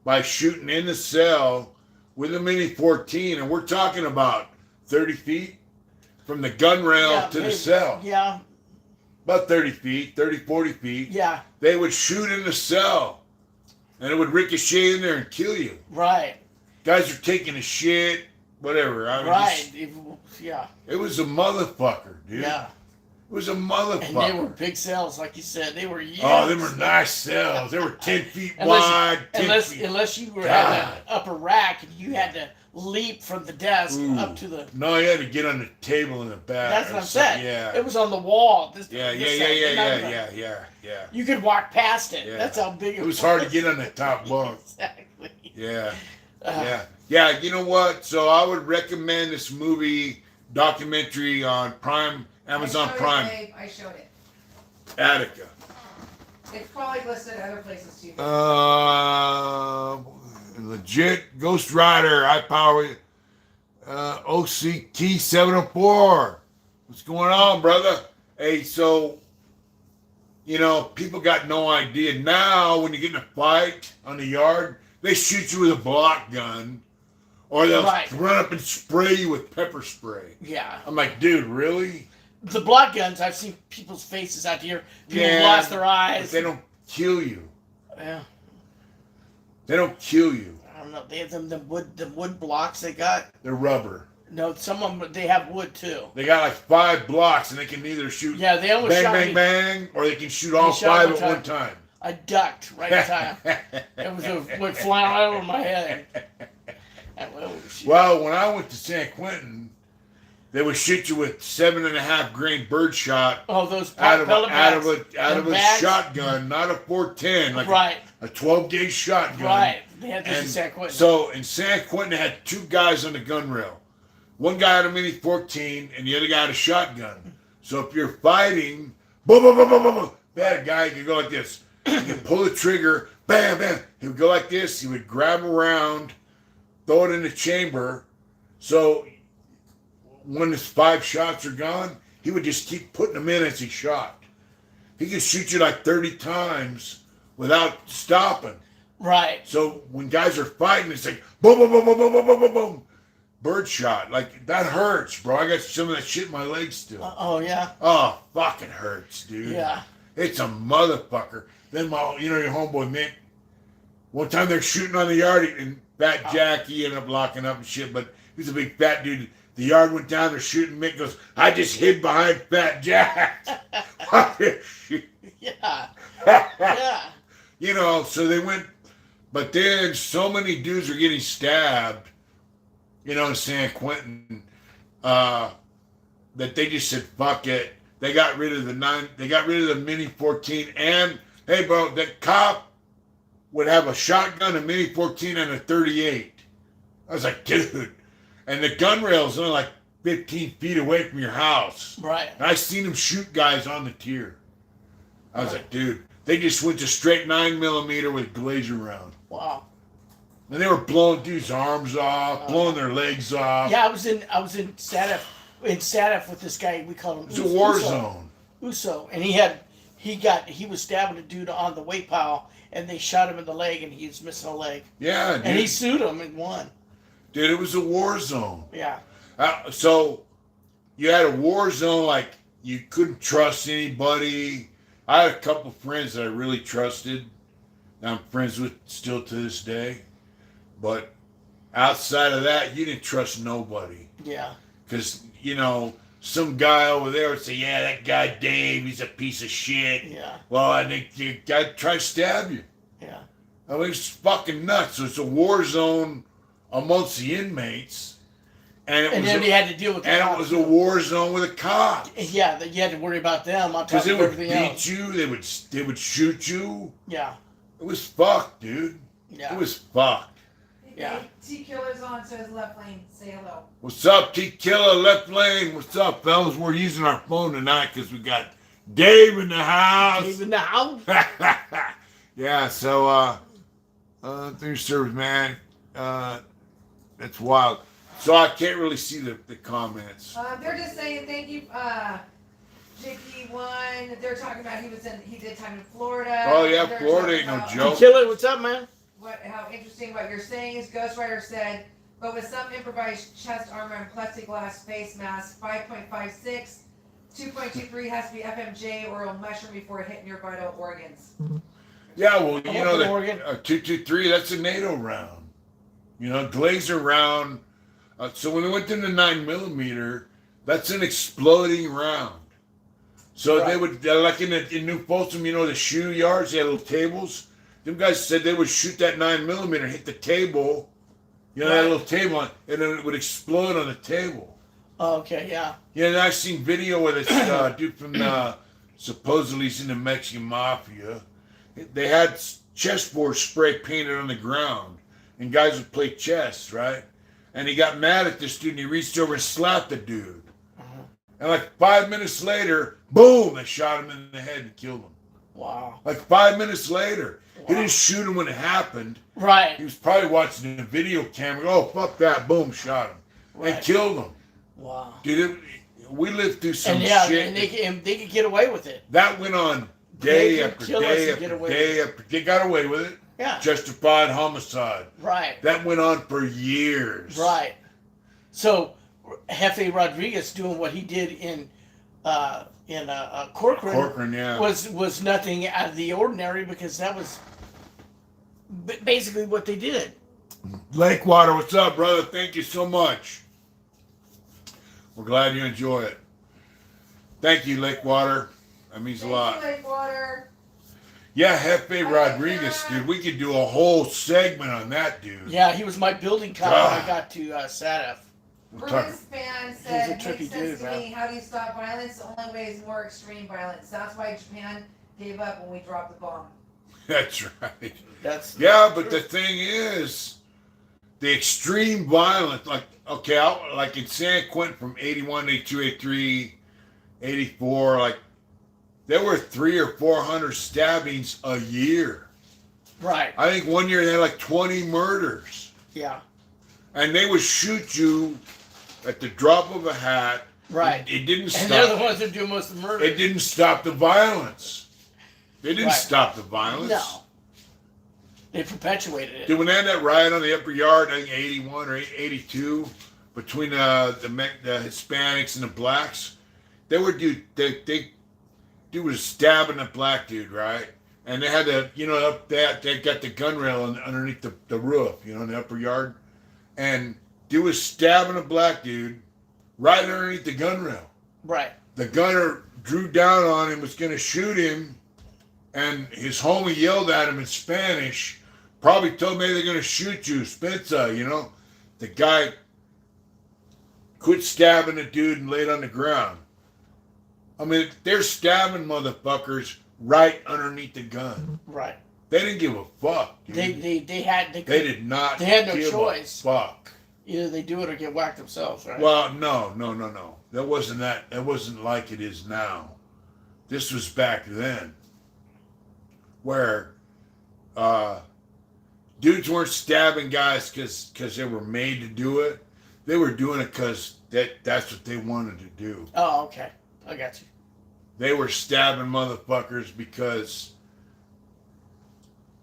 by shooting in the cell with a Mini 14. And we're talking about 30 feet from the gun rail to the cell. Yeah. About 30 feet, 30, 40 feet. Yeah. They would shoot in the cell. And it would ricochet in there and kill you. Right. Guys are taking a shit, whatever. It was a motherfucker, dude. Yeah. It was a motherfucker. And they were big cells, like you said. They were huge. Oh, they were nice cells. They were 10 feet wide. Unless you were at the upper rack and you had to leap from the desk up to the... No, you had to get on the table in the back. That's what I'm saying. Yeah. It was on the wall. Yeah. You could walk past it. Yeah. That's how big it was. It was hard to get on the top bunk. Exactly. Yeah. Yeah, you know what? So I would recommend this movie documentary on Prime, Amazon Prime. I showed it. Attica. It's probably listed other places too. Legit Ghost Rider, high power, OCT 704. What's going on, brother? Hey, so, people got no idea. Now, when you get in a fight on the yard, they shoot you with a block gun Or they'll Right. run up and spray you with pepper spray. Yeah. I'm like, dude, really? The blood guns, I've seen people's faces out here. People lost their But eyes. they don't kill you. Yeah. They don't kill you. I don't know. They have them wood blocks they got. They're rubber. No, some of them, they have wood too. They got like 5 blocks, and they can either shoot Yeah, they almost bang, shot bang, me. bang, or they can shoot all shot 5 at one time. I ducked right in time. It went flying right over my head. Well, when I went to San Quentin, they would shoot you with 7.5 grain birdshot Oh, those out of pellet bags. a bags? shotgun, not a 410, like Right, a 12 gauge shotgun. right. They had this in And San Quentin. so in San Quentin, they had 2 guys on the gun rail. One guy had a mini 14, and the other guy had a shotgun. So if you're fighting, boom, boom, boom, boom, boom, boom, that guy could go like this. He could pull the trigger, bam, bam. He would go like this. He would grab a round, throw it in the chamber. So when his 5 shots are gone, he would just keep putting them in as he shot. He could shoot you like 30 times without stopping. Right. So when guys are fighting, it's like boom, boom, boom, boom, boom, boom, boom, boom, boom. Bird shot. Like, that hurts, bro. I got some of that shit in my legs still. Oh, yeah? Oh, fucking hurts, dude. Yeah. It's a motherfucker. Then your homeboy Mick, one time they're shooting on the yard, and Fat Jack, he ended up locking up and shit, but he was a big fat dude. The yard went down, they're shooting. Mick goes, I just hid behind Fat Jack. Yeah. Yeah. You know, so they went, but then so many dudes are getting stabbed, you know, in San Quentin, that they just said, fuck it. They got rid of the Mini 14, and, hey, bro, that cop would have a shotgun, a Mini 14, and a 38. I was like, dude. And the gun rail's only like 15 feet away from your house. Right. And I seen him shoot guys on the tier. I was like, dude, they just went to straight 9mm with glazer round. Wow. And they were blowing dudes' arms off, blowing their legs off. Yeah, I was in Sadaf with this guy. We called him. It was a war zone. Uso, and he was stabbing a dude on the weight pile, and they shot him in the leg, and he was missing a leg. Yeah, dude. And he sued him and won. Dude, it was a war zone. Yeah. So you had a war zone, like you couldn't trust anybody. I had a couple friends that I really trusted, that I'm friends with still to this day. But outside of that, you didn't trust nobody. Yeah. Because, you know, some guy over there would say, yeah, that guy Dave, he's a piece of shit. Yeah. Well, I think the guy tried to stab you. Yeah. I mean, it's fucking nuts. So it's a war zone amongst the inmates. And then you had to deal with the And cops. it was a war zone with a cop. Yeah, you had to worry about them on top Because of they would everything beat else. you, they would shoot you. Yeah. It was fucked, dude. Yeah. It was fucked. Yeah. T-Killer's on, so his left lane. Say hello. What's up, T-Killer, left lane? What's up, fellas? We're using our phone tonight because we got Dave in the house. Dave in the house. Yeah, so, through service, man. That's wild. So I can't really see the comments. They're just saying thank you, JP1. They're talking about he did time in Florida. Oh, yeah, They're Florida talking ain't no about joke. Killer, what's up, man? How interesting what you're saying is. Ghost Rider said, but with some improvised chest armor and plexiglass face mask, 5.56, 2.23 has to be FMJ or it'll mushroom before hitting your vital organs. Yeah, well, you know, the Oregon. 223, that's a NATO round. You know, Glazer round. So when they went to the 9mm, that's an exploding round. So Right. they would, like in New Folsom, you know, the shoe yards, they had little tables. Them guys said they would shoot that 9mm, hit the table, you know, that Right. little table, and then it would explode on the table. Oh, okay, yeah. Yeah, and I've seen video where this dude from supposedly he's in the Mexican Mafia. They had chessboard spray painted on the ground, and guys would play chess, right? And he got mad at this dude, and he reached over and slapped the dude. And like 5 minutes later, boom, they shot him in the head and killed him. Wow. Like 5 minutes later. He Wow. didn't shoot him when it happened. Right. He was probably watching the video camera. Oh, fuck that. Boom, shot him. Right. And killed him. Wow. Dude, we lived through some And yeah, shit. and they could get away with it. that went on They day could after kill us day and after get away day after. They got away with it. Yeah. Justified homicide. Right. That went on for years. Right. So, Jefe Rodriguez doing what he did in Corcoran, Yeah. was nothing out of the ordinary, because that was basically what they did. Lakewater, what's up, brother? Thank you so much. We're glad you enjoy it. Thank you, Lakewater. That means a lot. Thank you, Lakewater. Yeah, Jefe Rodriguez, dude. We could do a whole segment on that, dude. Yeah, he was my building cop when I got to SATF. Bruce fan said, He's a trippy makes sense dude, to man. me. How do you stop violence? The only way is more extreme violence. That's why Japan gave up when we dropped the bomb. That's right. That's But the thing is, the extreme violence, like in San Quentin from 81, 82, 83, 84, like there were 300 or 400 stabbings a year. right. I think one year they had like 20 murders. Yeah. And they would shoot you at the drop of a hat. Right. It didn't stop. And they're the ones that do most of the murder. It didn't stop the violence. They didn't Right. stop the violence. No. They perpetuated it. Dude, when they had that riot on the upper yard, I think 81 or 82, between the Hispanics and the blacks, they was stabbing a black dude, right? And they had they got the gun rail underneath the roof, in the upper yard. And dude was stabbing a black dude right underneath the gun rail. Right. The gunner drew down on him, was going to shoot him, and his homie yelled at him in Spanish, probably told him, hey, they're going to shoot you, Spencer, The guy quit stabbing the dude and laid on the ground. I mean, they're stabbing motherfuckers right underneath the gun. Right. They didn't give a fuck, dude. They did not They had no give choice. a fuck. Either they do it or get whacked themselves, right? Well, no. That wasn't like it is now. This was back then, where dudes weren't stabbing guys because they were made to do it. They were doing it because that's what they wanted to do. Oh, okay. I got you. They were stabbing motherfuckers because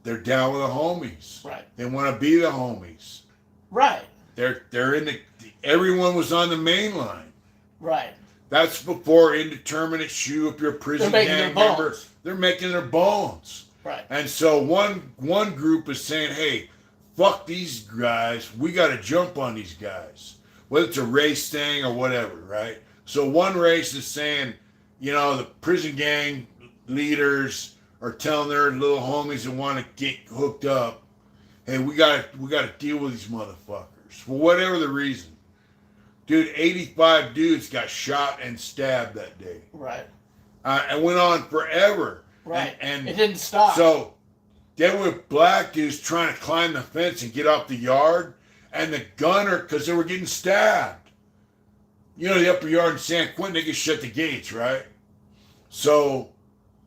they're down with the homies. Right. They want to be the homies. Right. They're in everyone was on the main line. Right. That's before indeterminate shoe. If you're a prison gang member, they're making their bones. Right. And so one group is saying, hey, fuck these guys. We got to jump on these guys. Whether it's a race thing or whatever, right? So one race is saying, the prison gang leaders are telling their little homies that want to get hooked up, hey, we got to deal with these motherfuckers for whatever the reason. Dude, 85 dudes got shot and stabbed that day. Right. And went on forever. Right. And it didn't stop. So there were black dudes trying to climb the fence and get off the yard, and the gunner, because they were getting stabbed. The upper yard in San Quentin, they could shut the gates, right? So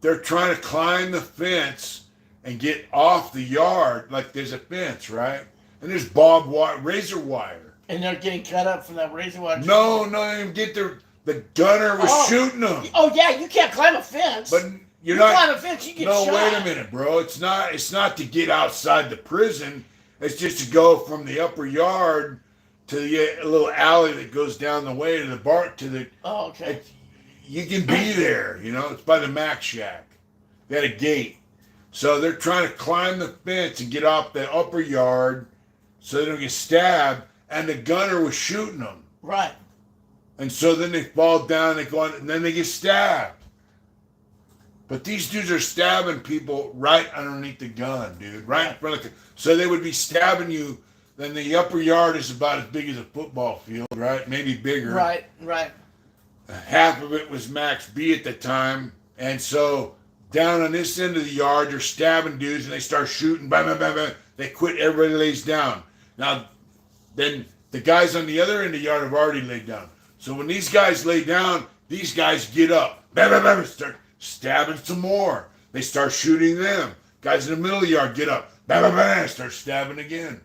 they're trying to climb the fence and get off the yard, like there's a fence, right? And there's razor wire. And they're getting cut up from that razor wire. No, they didn't get the gunner was shooting them. Oh yeah, you can't climb a fence. But you climb a fence, you get shot. No, wait a minute, bro. It's not to get outside the prison. It's just to go from the upper yard to the little alley that goes down the way to the bar Oh, okay. You can be there, It's by the Mac Shack. They had a gate. So they're trying to climb the fence and get off the upper yard so they don't get stabbed, and the gunner was shooting them. Right. And so then they fall down, and then they get stabbed. But these dudes are stabbing people right underneath the gun, dude. Right in front of the... So they would be stabbing you, then the upper yard is about as big as a football field, right? Maybe bigger. Right. Half of it was max B at the time. And so down on this end of the yard, they're stabbing dudes, and they start shooting. Bam, bam, bam, bam. They quit. Everybody lays down. Now, then the guys on the other end of the yard have already laid down. So when these guys lay down, these guys get up. Bam, bam, bam, start stabbing some more. They start shooting them. Guys in the middle of the yard get up. Bam, bam, bam, start stabbing again.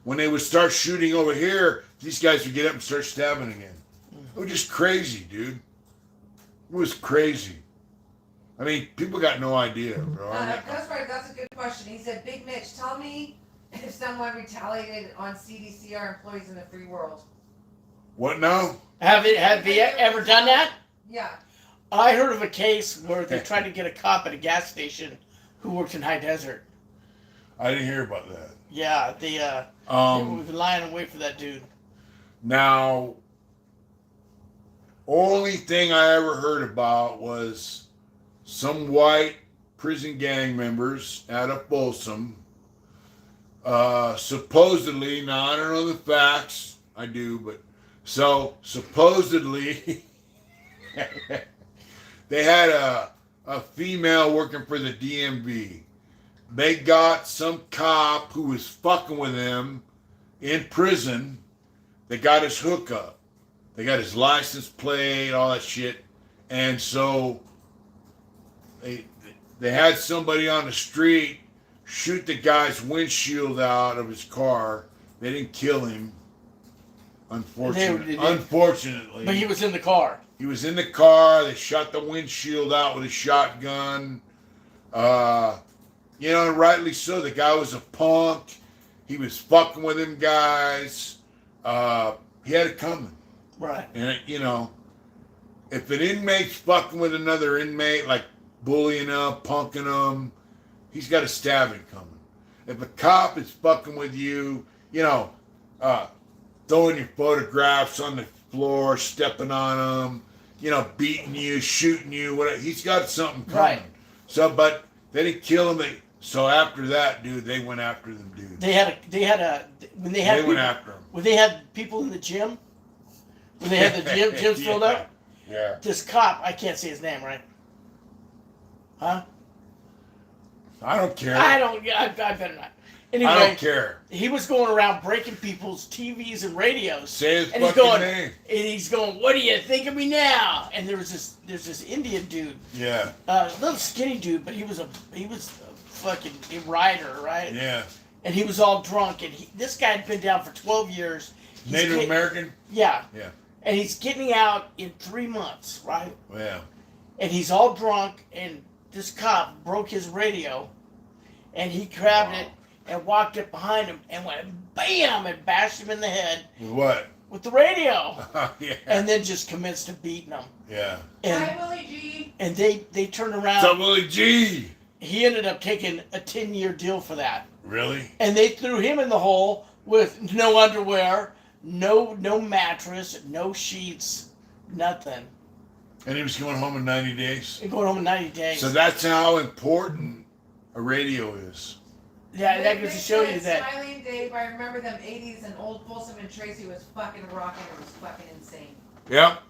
When they would start shooting over here, these guys would get up and start stabbing again. It was just crazy, dude. It was crazy. I mean, people got no idea, bro. That's right. That's a good question. He said, Big Mitch, tell me if someone retaliated on CDCR employees in the free world. What now? Have you ever done that? Yeah. I heard of a case where they tried to get a cop at a gas station who worked in High Desert. I didn't hear about that. Yeah, they were lying in wait for that dude. Now, only thing I ever heard about was some white prison gang members out of Folsom. Supposedly, now I don't know the facts. I do, but so supposedly they had a female working for the DMV. They got some cop who was fucking with them in prison. They got his hookup. They got his license plate, all that shit. And so they had somebody on the street shoot the guy's windshield out of his car. They didn't kill him, unfortunately. But he was in the car. He was in the car. They shot the windshield out with a shotgun. And rightly so. The guy was a punk. He was fucking with them guys. He had it coming. Right. And, if an inmate's fucking with another inmate, like bullying them, punking them, he's got a stabbing coming. If a cop is fucking with you, throwing your photographs on the floor, stepping on them, beating you, shooting you, whatever, he's got something coming. Right. So, but they didn't kill him. So after that, dude, they went after them, dude. They went after him. When they had people in the gym, when they had the gyms filled up, yeah. this cop, I can't say his name, right? Huh? I don't care. I better not. Anyway, I don't care. He was going around breaking people's TVs and radios. Say his and fucking name. And he's going, "What do you think of me now?" And there's this Indian dude. Yeah. Little skinny dude, but he was a fucking rider, right? Yeah. And he was all drunk, and this guy had been down for 12 years. Native American? Yeah. Yeah. And he's getting out in 3 months, right? Yeah. And he's all drunk, and this cop broke his radio, and he grabbed it and walked up behind him and went BAM and bashed him in the head. With what? With the radio. Yeah. And then just commenced to beating him. Yeah. Hi, Willie G. And they turned around. What's up, Willie G? He ended up taking a 10-year deal for that. Really? And they threw him in the hole with no underwear, no mattress, no sheets, nothing. And he was going home in 90 days? And going home in 90 days. So that's how important a radio is. Yeah, that goes to show you that. Smiling Dave, I remember them 80s and old Folsom and Tracy was fucking rocking. It was fucking insane. Yep.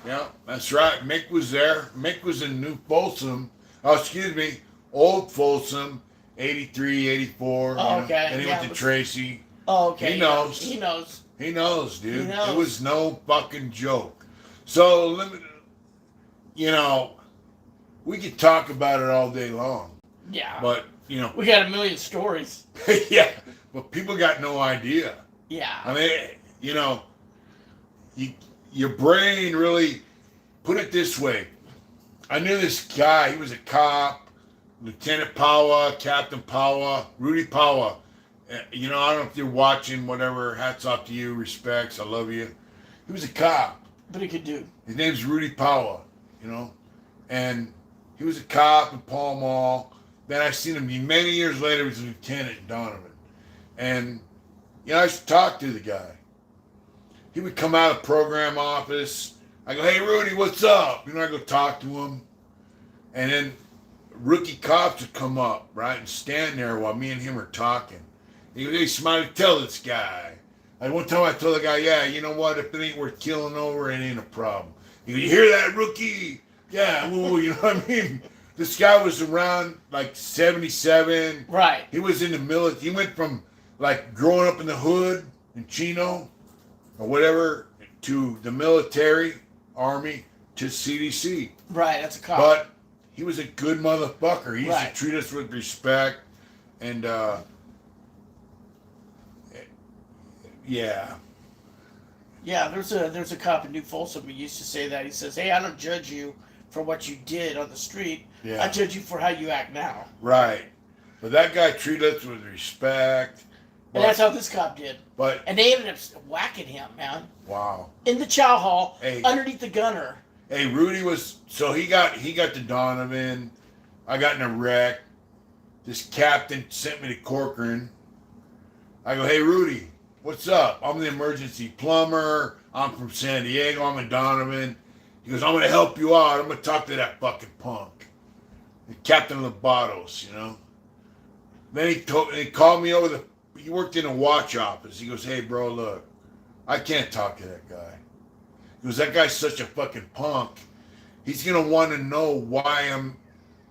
Yep, that's right. Mick was there. Mick was in New Folsom. Oh, excuse me. Old Folsom, 83, 84. Oh, okay. And he went to Tracy. Oh, okay. He knows. He knows. He knows, dude. He knows. It was no fucking joke. So, we could talk about it all day long. Yeah. But, we got a million stories. yeah, but people got no idea. Yeah. I mean, your brain really, put it this way. I knew this guy, he was a cop, Lieutenant Powa, Captain Powa, Rudy Powa. I don't know if you're watching, whatever, hats off to you, respects, I love you. He was a cop. But he could do. His name's Rudy Powa, and he was a cop in Pall Mall. Then I seen him many years later. He was a lieutenant in Donovan. And, I used to talk to the guy. He would come out of the program office. I go, "Hey, Rudy, what's up?" I go talk to him. And then rookie cops would come up, right, and stand there while me and him are talking. He goes, "Hey, Smiley, tell this guy." One time I told the guy, "Yeah, you know what? If it ain't worth killing over, it ain't a problem." He goes, "You hear that, rookie?" Yeah, well, you know what I mean? This guy was around like 77. Right. He was in the military. He went from like growing up in the hood in Chino or whatever to the military, army, to CDC. Right, that's a cop. But he was a good motherfucker. He used Right. to treat us with respect. And, yeah. Yeah, there's a cop in New Folsom who used to say that. He says, "Hey, I don't judge you for what you did on the street. Yeah. I judge you for how you act now." Right. But that guy treated us with respect. And that's how this cop did. But And they ended up whacking him, man. wow. In the chow hall, Hey. underneath the gunner. Hey, Rudy was so he got to Donovan. I got in a wreck. This captain sent me to Corcoran. I go, hey Rudy, what's up? I'm the emergency plumber. I'm from San Diego. I'm in Donovan. He goes, I'm gonna help you out. I'm gonna talk to that fucking punk, Captain Lobatos, you know. Then he called me over he worked in a watch office. He goes, hey bro, look, I can't talk to that guy. He goes, that guy's such a fucking punk. He's going to want to know why I'm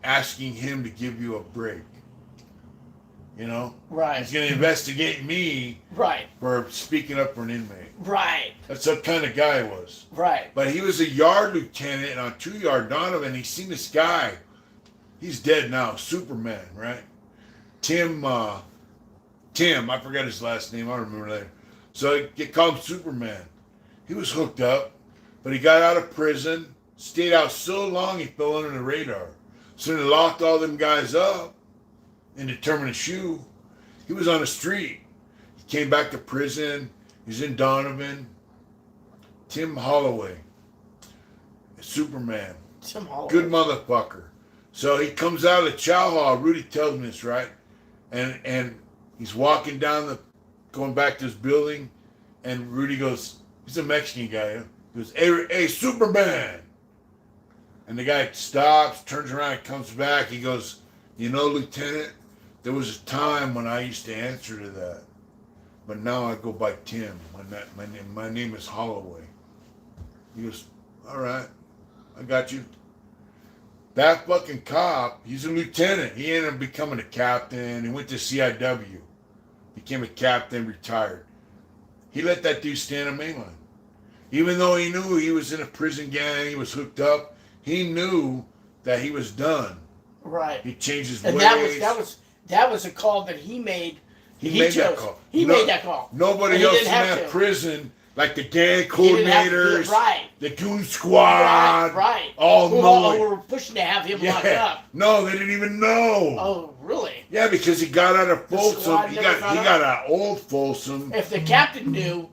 asking him to give you a break. You know? Right. He's going to investigate me Right. for speaking up for an inmate. Right. That's what kind of guy he was. Right. But he was a yard lieutenant on 2-yard Donovan. He seen this guy. He's dead now. Superman, right? Tim, I forgot his last name. I don't remember later. So they called him Superman. He was hooked up, but he got out of prison, stayed out so long he fell under the radar. So they locked all them guys up and determined a shoe. He was on the street. He came back to prison. He's in Donovan. Tim Holloway. Superman. Tim Holloway. Good motherfucker. So he comes out of the chow hall. Rudy tells me this, right? And he's walking down going back to his building, and Rudy goes, he's a Mexican guy. Huh? He goes, hey, Superman. And the guy stops, turns around, comes back. He goes, you know, Lieutenant, there was a time when I used to answer to that, but now I go by Tim. My name is Holloway. He goes, all right, I got you. That fucking cop, he's a lieutenant. He ended up becoming a captain. He went to CIW. Became a captain, retired. He let that dude stand on mainline. Even though he knew he was in a prison gang, he was hooked up, he knew that he was done. Right. He changed his And ways. that was a call that he made. He made that call. He made that call. Nobody else in that prison, like the gang coordinators, right. the goon squad, right. all all know. were pushing to have him locked up. No, they didn't even know. Oh, really? Yeah, because he got out of Folsom. squad He never got found out of old Folsom. If the captain knew,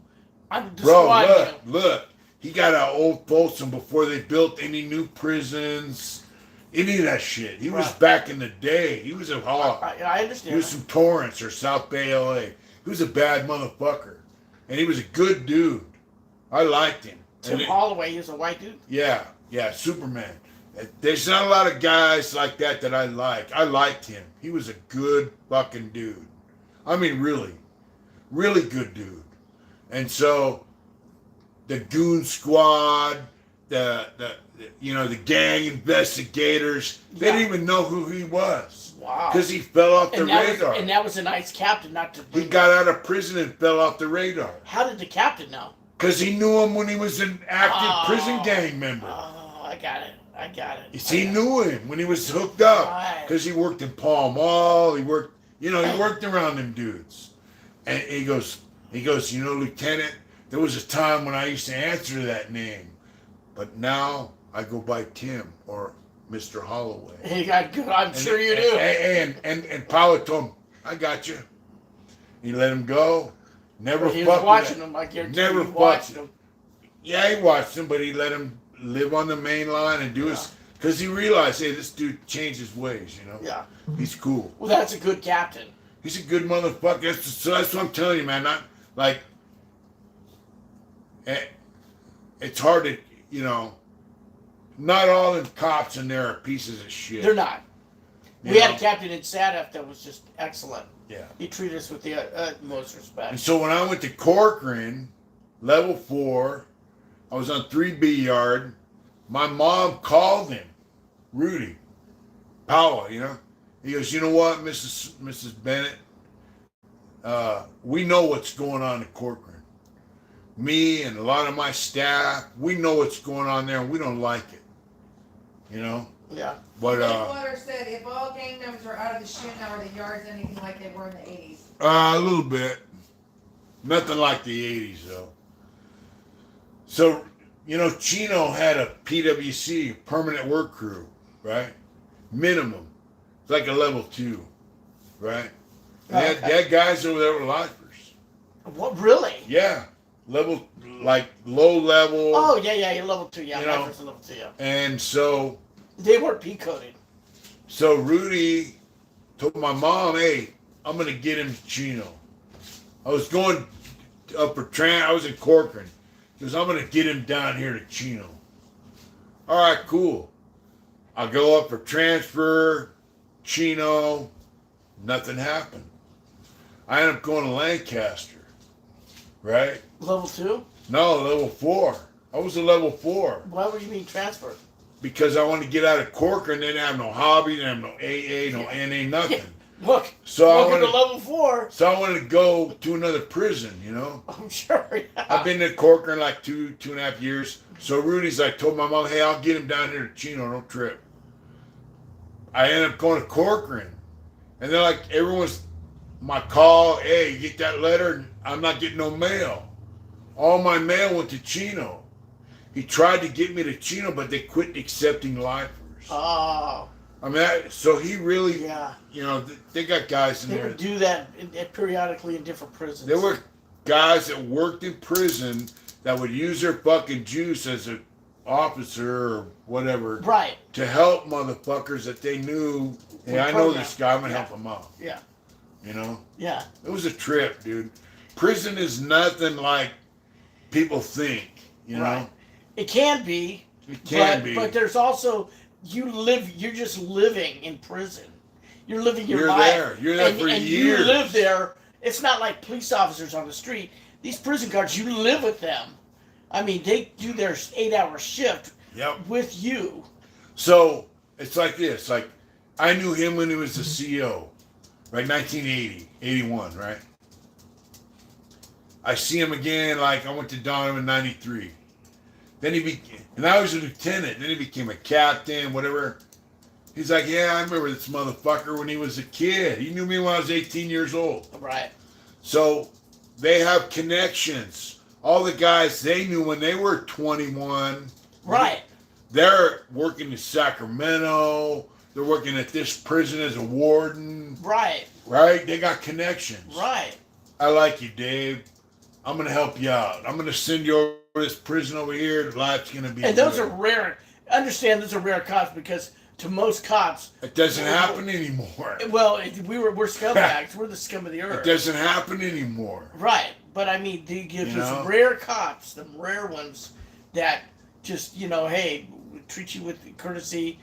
the Bro, squad knew. look. He got out of old Folsom before they built any new prisons, any of that shit. He was Right. back in the day. He was a hog. I understand. He was from Torrance or South Bay, LA. He was a bad motherfucker. And he was a good dude. I liked him. Tim Holloway, he was a white dude. Yeah, Superman. There's not a lot of guys like that I like. I liked him. He was a good fucking dude. I mean, really, really good dude. And so, the goon squad, the gang investigators, they didn't even know who he was. Wow. Because he fell off the radar. And that was a nice captain not to He got out of prison and fell off the radar. How did the captain know? Because he knew him when he was an active prison gang member. Oh, I got it. He knew him when he was hooked up. Right. Because he worked in Pall Mall. He worked around them dudes. And he goes, you know, Lieutenant, there was a time when I used to answer to that name. But now I go by Tim or Mr. Holloway. He got good. I'm sure you do. And Paolo told him, I got you. He let him go. Never He fucked was watching with him. I guarantee Never you watched him. Yeah, he watched him, but he let him live on the main line and do his... Because he realized, hey, this dude changed his ways, you know? Yeah. He's cool. Well, that's a good captain. He's a good motherfucker. So that's what I'm telling you, man. Not, like... It's hard to, you know... Not all the cops in there are pieces of shit. They're not. We had a captain in SADF that was just excellent. Yeah. He treated us with the utmost respect. And so when I went to Corcoran, level 4, I was on 3B yard. My mom called him, Rudy, Paula, you know. He goes, you know what, Mrs. Bennett, we know what's going on at Corcoran. Me and a lot of my staff, we know what's going on there, and we don't like it. You know? Yeah. But Water said if all gang members were out of the shit now, are the yards anything like they were in the 80s? A little bit. Nothing like the 80s, though. So, you know, Chino had a PWC, permanent work crew, right? Minimum. It's like a level 2. right? Oh, And they had guys over there with lifers. What, really? Yeah, level, like low level. Oh, yeah, you're level 2. Yeah, You my know. first level 2, yeah. And so They weren't P-coded. Rudy told my mom, hey, I'm going to get him Chino. I was going up for I was in Corcoran. He goes, I'm going to get him down here to Chino. All right, cool. I go up for transfer, Chino, nothing happened. I end up going to Lancaster, right? Level 2? No, level 4. I was a level 4. Why would you mean transfer? Because I wanted to get out of Corcoran. They didn't have no hobby, they didn't have no AA, no NA, nothing. Look, So welcome to level 4. So I wanted to go to another prison, you know? I'm sure, yeah. I've been in Corcoran like 2.5 years. So Rudy's like, told my mom, hey, I'll get him down here to Chino, don't trip. I ended up going to Corcoran. And they're like, everyone's, my call, hey, you get that letter? I'm not getting no mail. All my mail went to Chino. He tried to get me to Chino, but they quit accepting lifers. Oh. I mean, so he really, Yeah. you know, they got guys in They there. would do that periodically in different prisons. There were guys that worked in prison that would use their fucking juice as an officer or whatever Right. to help motherfuckers that they knew, hey, I know this guy, I'm going to help him out. Yeah. You know? Yeah. It was a trip, dude. Prison is nothing like people think, you know? Right. It can be. It can be. But there's also, you're just living in prison. You're living your You're life. there. You're there for and years. You live there. It's not like police officers on the street. These prison guards, you live with them. I mean, they do their 8-hour shift with you. So it's like this. Like, I knew him when he was the CEO, right? 1980, 81, right? I see him again, like I went to Donham in 93. Then and I was a lieutenant. Then he became a captain, whatever. He's like, yeah, I remember this motherfucker when he was a kid. He knew me when I was 18 years old. Right. So they have connections. All the guys they knew when they were 21. Right. They're working in Sacramento. They're working at this prison as a warden. Right. Right? They got connections. Right. I like you, Dave. I'm going to help you out. I'm going to send you over to this prison over here. Life's going to be And those good. are rare. Understand those are rare cops because to most cops, It doesn't happen anymore. well, we're scumbags. We're the scum of the It earth. doesn't happen anymore. Right. But I mean, they give You us know? rare cops, the rare ones that just, hey, treat you with courtesy.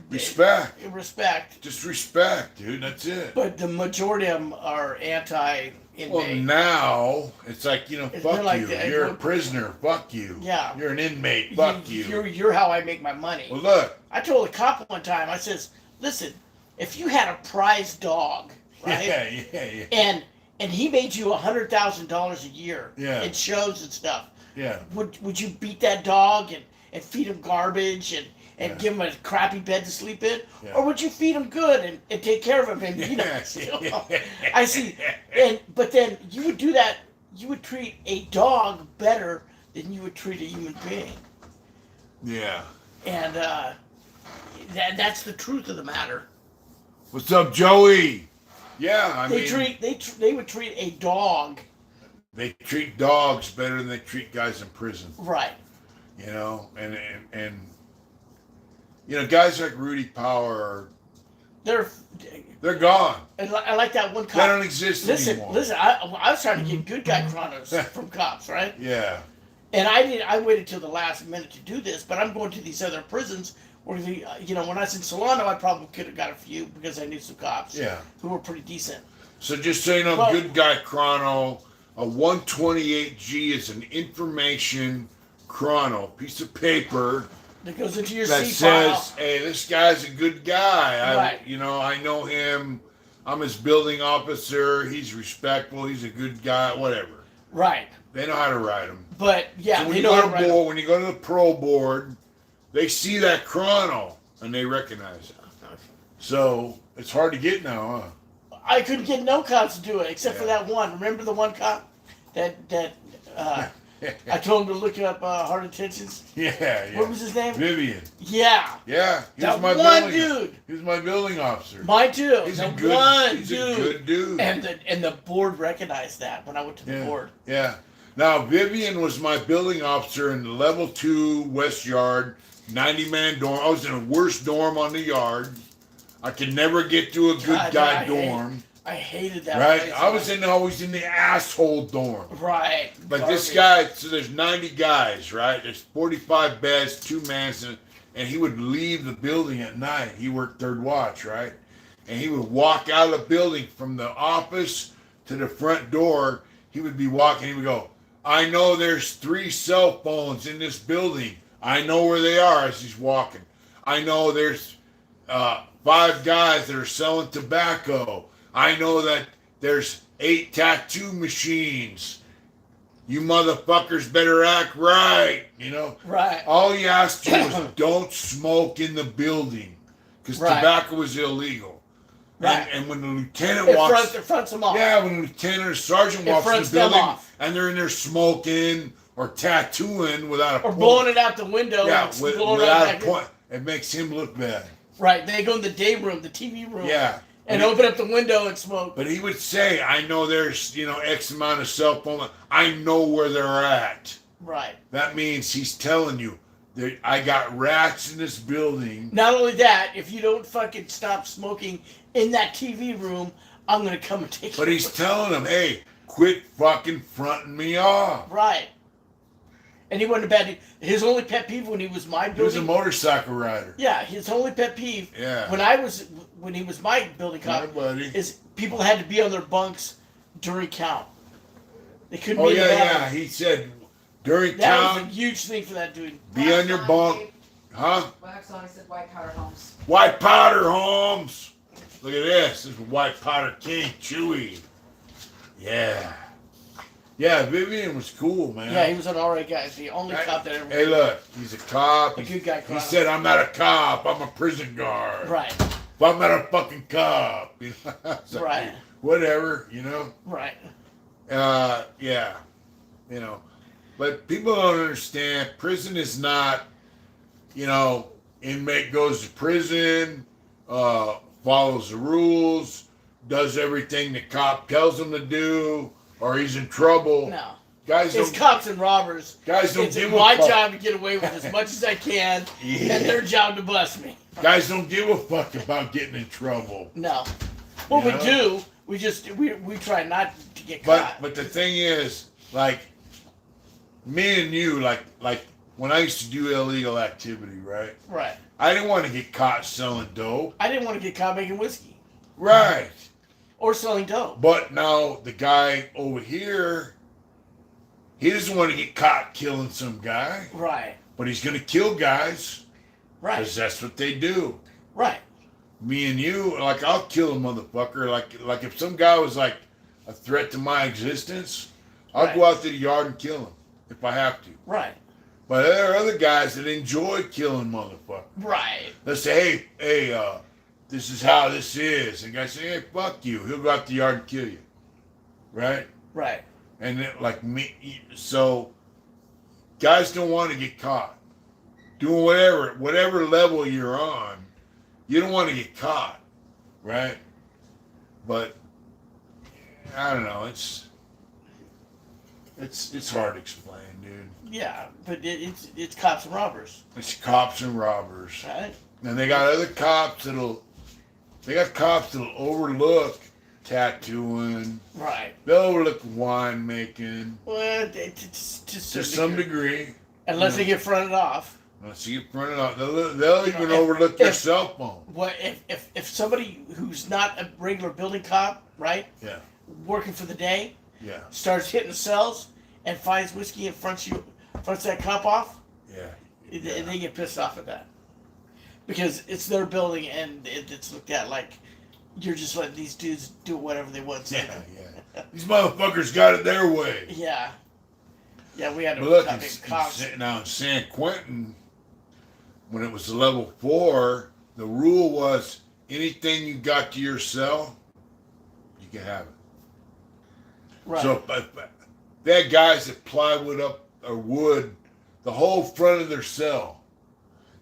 Respect. Respect. Just respect, dude. That's it. But the majority of them are anti-inmate. Well, now it's like, It's fuck been like you. that. You're a prisoner. Fuck you. Yeah. You're an inmate. Fuck you. You're how I make my money. Well, look. I told a cop one time, I says, listen, if you had a prize dog, right? Yeah. And he made you $100,000 a year in shows and stuff. Yeah. Would you beat that dog and feed him garbage and give him a crappy bed to sleep in? Yeah. Or would you feed him good and take care of him and still, I see. But then you would do that, you would treat a dog better than you would treat a human being. Yeah. And that's the truth of the matter. What's up, Joey? Yeah, They would treat a dog. They treat dogs better than they treat guys in prison. Right. And guys like Rudy Power, They're gone. I like that one cop. They don't exist anymore. Listen. I was trying to get good guy chronos from cops, right? Yeah. And I waited till the last minute to do this, but I'm going to these other prisons where when I was in Solano, I probably could have got a few because I knew some cops. Yeah. Who were pretty decent. So just so you know, Well, good guy chrono, a 128G is an information chrono, piece of paper That goes into your that C file. says, hey, this guy's a good guy. Right. I know him. I'm his building officer. He's respectful. He's a good guy. Whatever. Right. They know how to write them. But yeah, So when they you know go how to to write 'em. board, when you go to the pro board, they see that chrono and they recognize it. So it's hard to get now, huh? I couldn't get no cops to do it except for Yeah. that one. Remember the one cop that Yeah, I told him to look up Heart Intentions. Yeah. What was his name? Vivian. Yeah. Yeah. He was That my one building, dude. He was my building officer. Mine too. He's That a good, one he's dude. a good dude. And the board recognized that when I went to the board. Yeah. Now, Vivian was my building officer in the level 2 West Yard, 90-man dorm. I was in the worst dorm on the yard. I could never get to a good guy dorm. I hated that. Right? place. I was always in the asshole dorm. Right. But this guy, so there's 90 guys, right? There's 45 beds, 2 mans, and he would leave the building at night. He worked third watch, right? And he would walk out of the building from the office to the front door. He would be walking. He would go, I know there's 3 cell phones in this building. I know where they are as he's walking. I know there's 5 guys that are selling tobacco. I know that there's 8 tattoo machines. You motherfuckers better act right, you know? Right. All he asked you was don't smoke in the building because tobacco was illegal. Right. And when the lieutenant walks... It fronts them off. Yeah, when the lieutenant or sergeant walks in the building and they're in there smoking or tattooing without a or point. blowing it out the window. Yeah, without a in. point. It makes him look bad. Right. They go in the day room, the TV room. Yeah. And open up the window and smoke. But he would say, I know there's, X amount of cell phone. I know where they're at. Right. That means he's telling you, I got rats in this building. Not only that, if you don't fucking stop smoking in that TV room, I'm going to come and take you. But he's telling them, hey, quit fucking fronting me off. Right. And he wasn't a bad dude. His only pet peeve when he was my building... He was a motorcycle rider. Yeah, his only pet peeve when he was my building cop is people had to be on their bunks during count. They couldn't be in the bathroom. Yeah. He said during count... That was a huge thing for that dude. Be on your bunk. Huh? Wax on, he said white powder homes. White powder homes. Look at this. This is White Powder King, Chewy. Yeah. Yeah, Vivian was cool, man. Yeah, he was an alright guy. He's the only cop that ever... Hey, look, he's a cop. A good guy cop. He said, I'm not a cop. I'm a prison guard. Right. But I'm not a fucking cop. So, right. Whatever, Right. Yeah. But people don't understand. Prison is not, inmate goes to prison, follows the rules, does everything the cop tells him to do, or he's in trouble. No. Guys it's cops and robbers. Guys don't it's give a my fuck. job to get away with as much as I can, and their job to bust me. Guys don't give a fuck about getting in trouble. No. Well, we do. We just we try not to get caught. But the thing is, like me and you, like when I used to do illegal activity, right? Right. I didn't want to get caught selling dope. I didn't want to get caught making whiskey. Right. Or selling dope. But now the guy over here, he doesn't want to get caught killing some guy. Right. But he's going to kill guys. Right. Because that's what they do. Right. Me and you, like, I'll kill a motherfucker. Like if some guy was like a threat to my existence, I'll go out to the yard and kill him if I have to. Right. But there are other guys that enjoy killing motherfuckers. Right. They'll say, hey, this is how this is. And guys say, hey, fuck you. He'll go out the yard and kill you. Right? Right. And then, like me, so guys don't want to get caught. Doing whatever level you're on, you don't want to get caught. Right? But, I don't know, it's hard to explain, dude. Yeah, but it's cops and robbers. It's cops and robbers. Right. And they got other cops that'll overlook tattooing. Right. They'll overlook wine making. Well, to some degree. Unless they get fronted off. Unless you get fronted off. They'll even overlook their cell phone. Well, if somebody who's not a regular building cop, right? Yeah. Working for the day. Yeah. Starts hitting the cells and finds whiskey and fronts that cop off. Yeah. They get pissed off at that. Because it's their building and it's looked at like you're just letting these dudes do whatever they want. Yeah. These motherfuckers got it their way. Yeah. Yeah, we had cops. Now in San Quentin, when it was level 4, the rule was anything you got to your cell, you can have it. Right. So they had guys that plywood up or wood the whole front of their cell.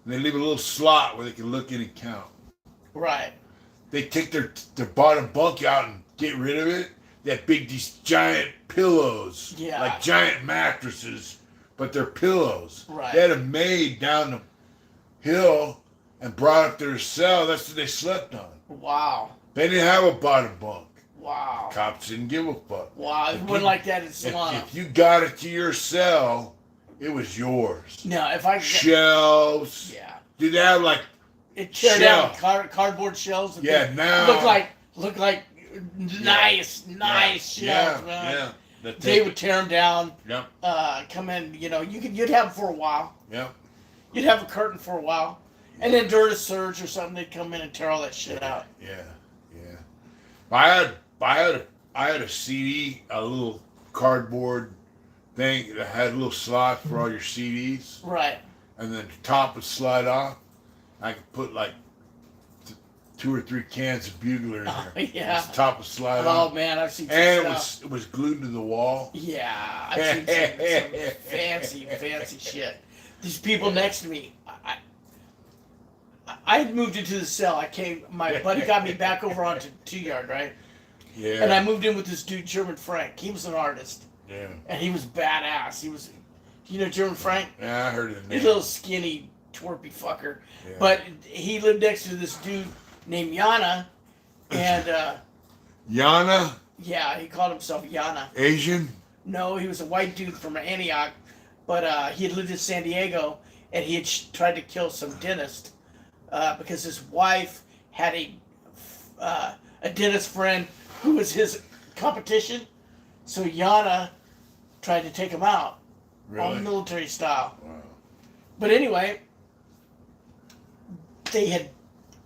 And they leave a little slot where they can look in and count. Right. They take their bottom bunk out and get rid of it. They have these giant pillows, Yeah. like giant mattresses, but they're pillows. Right. They had them made down the hill and brought up their cell. That's what they slept on. Wow. They didn't have a bottom bunk. Wow. Cops didn't give a fuck. Wow. It wasn't like that in Solano. If you got it to your cell, it was yours. No, if I Shelves. Yeah. Did they have like it tear Shell. down cardboard shells. And Yeah, they now look like nice shells, man. Yeah. They would tear them down. Yep. Come in. You know, you'd have them for a while. Yep. You'd have a curtain for a while, and then during a surge or something, they'd come in and tear all that shit out. Yeah. I had a CD, a little cardboard thing that had little slots for all your CDs, Right. and then the top would slide off. I could put like 2 or 3 cans of Bugler in there. Yeah. The top would slide Oh off. man, I've seen some And stuff. it was glued to the wall. Yeah, I've seen some fancy shit. These people next to me, I moved into the cell. My buddy got me back over onto 2 Yard, right? Yeah. And I moved in with this dude, German Frank. He was an artist. Yeah. And he was badass. You know German Frank? Yeah, I heard his name. He's a little skinny, twerpy fucker. Yeah. But he lived next to this dude named Yana. And, Yana? yeah, he called himself Yana. Asian? No, he was a white dude from Antioch. But he had lived in San Diego. And he had tried to kill some dentist. Because his wife had a dentist friend who was his competition. So Yana tried to take him out. Really? All military style. Wow. But anyway, they had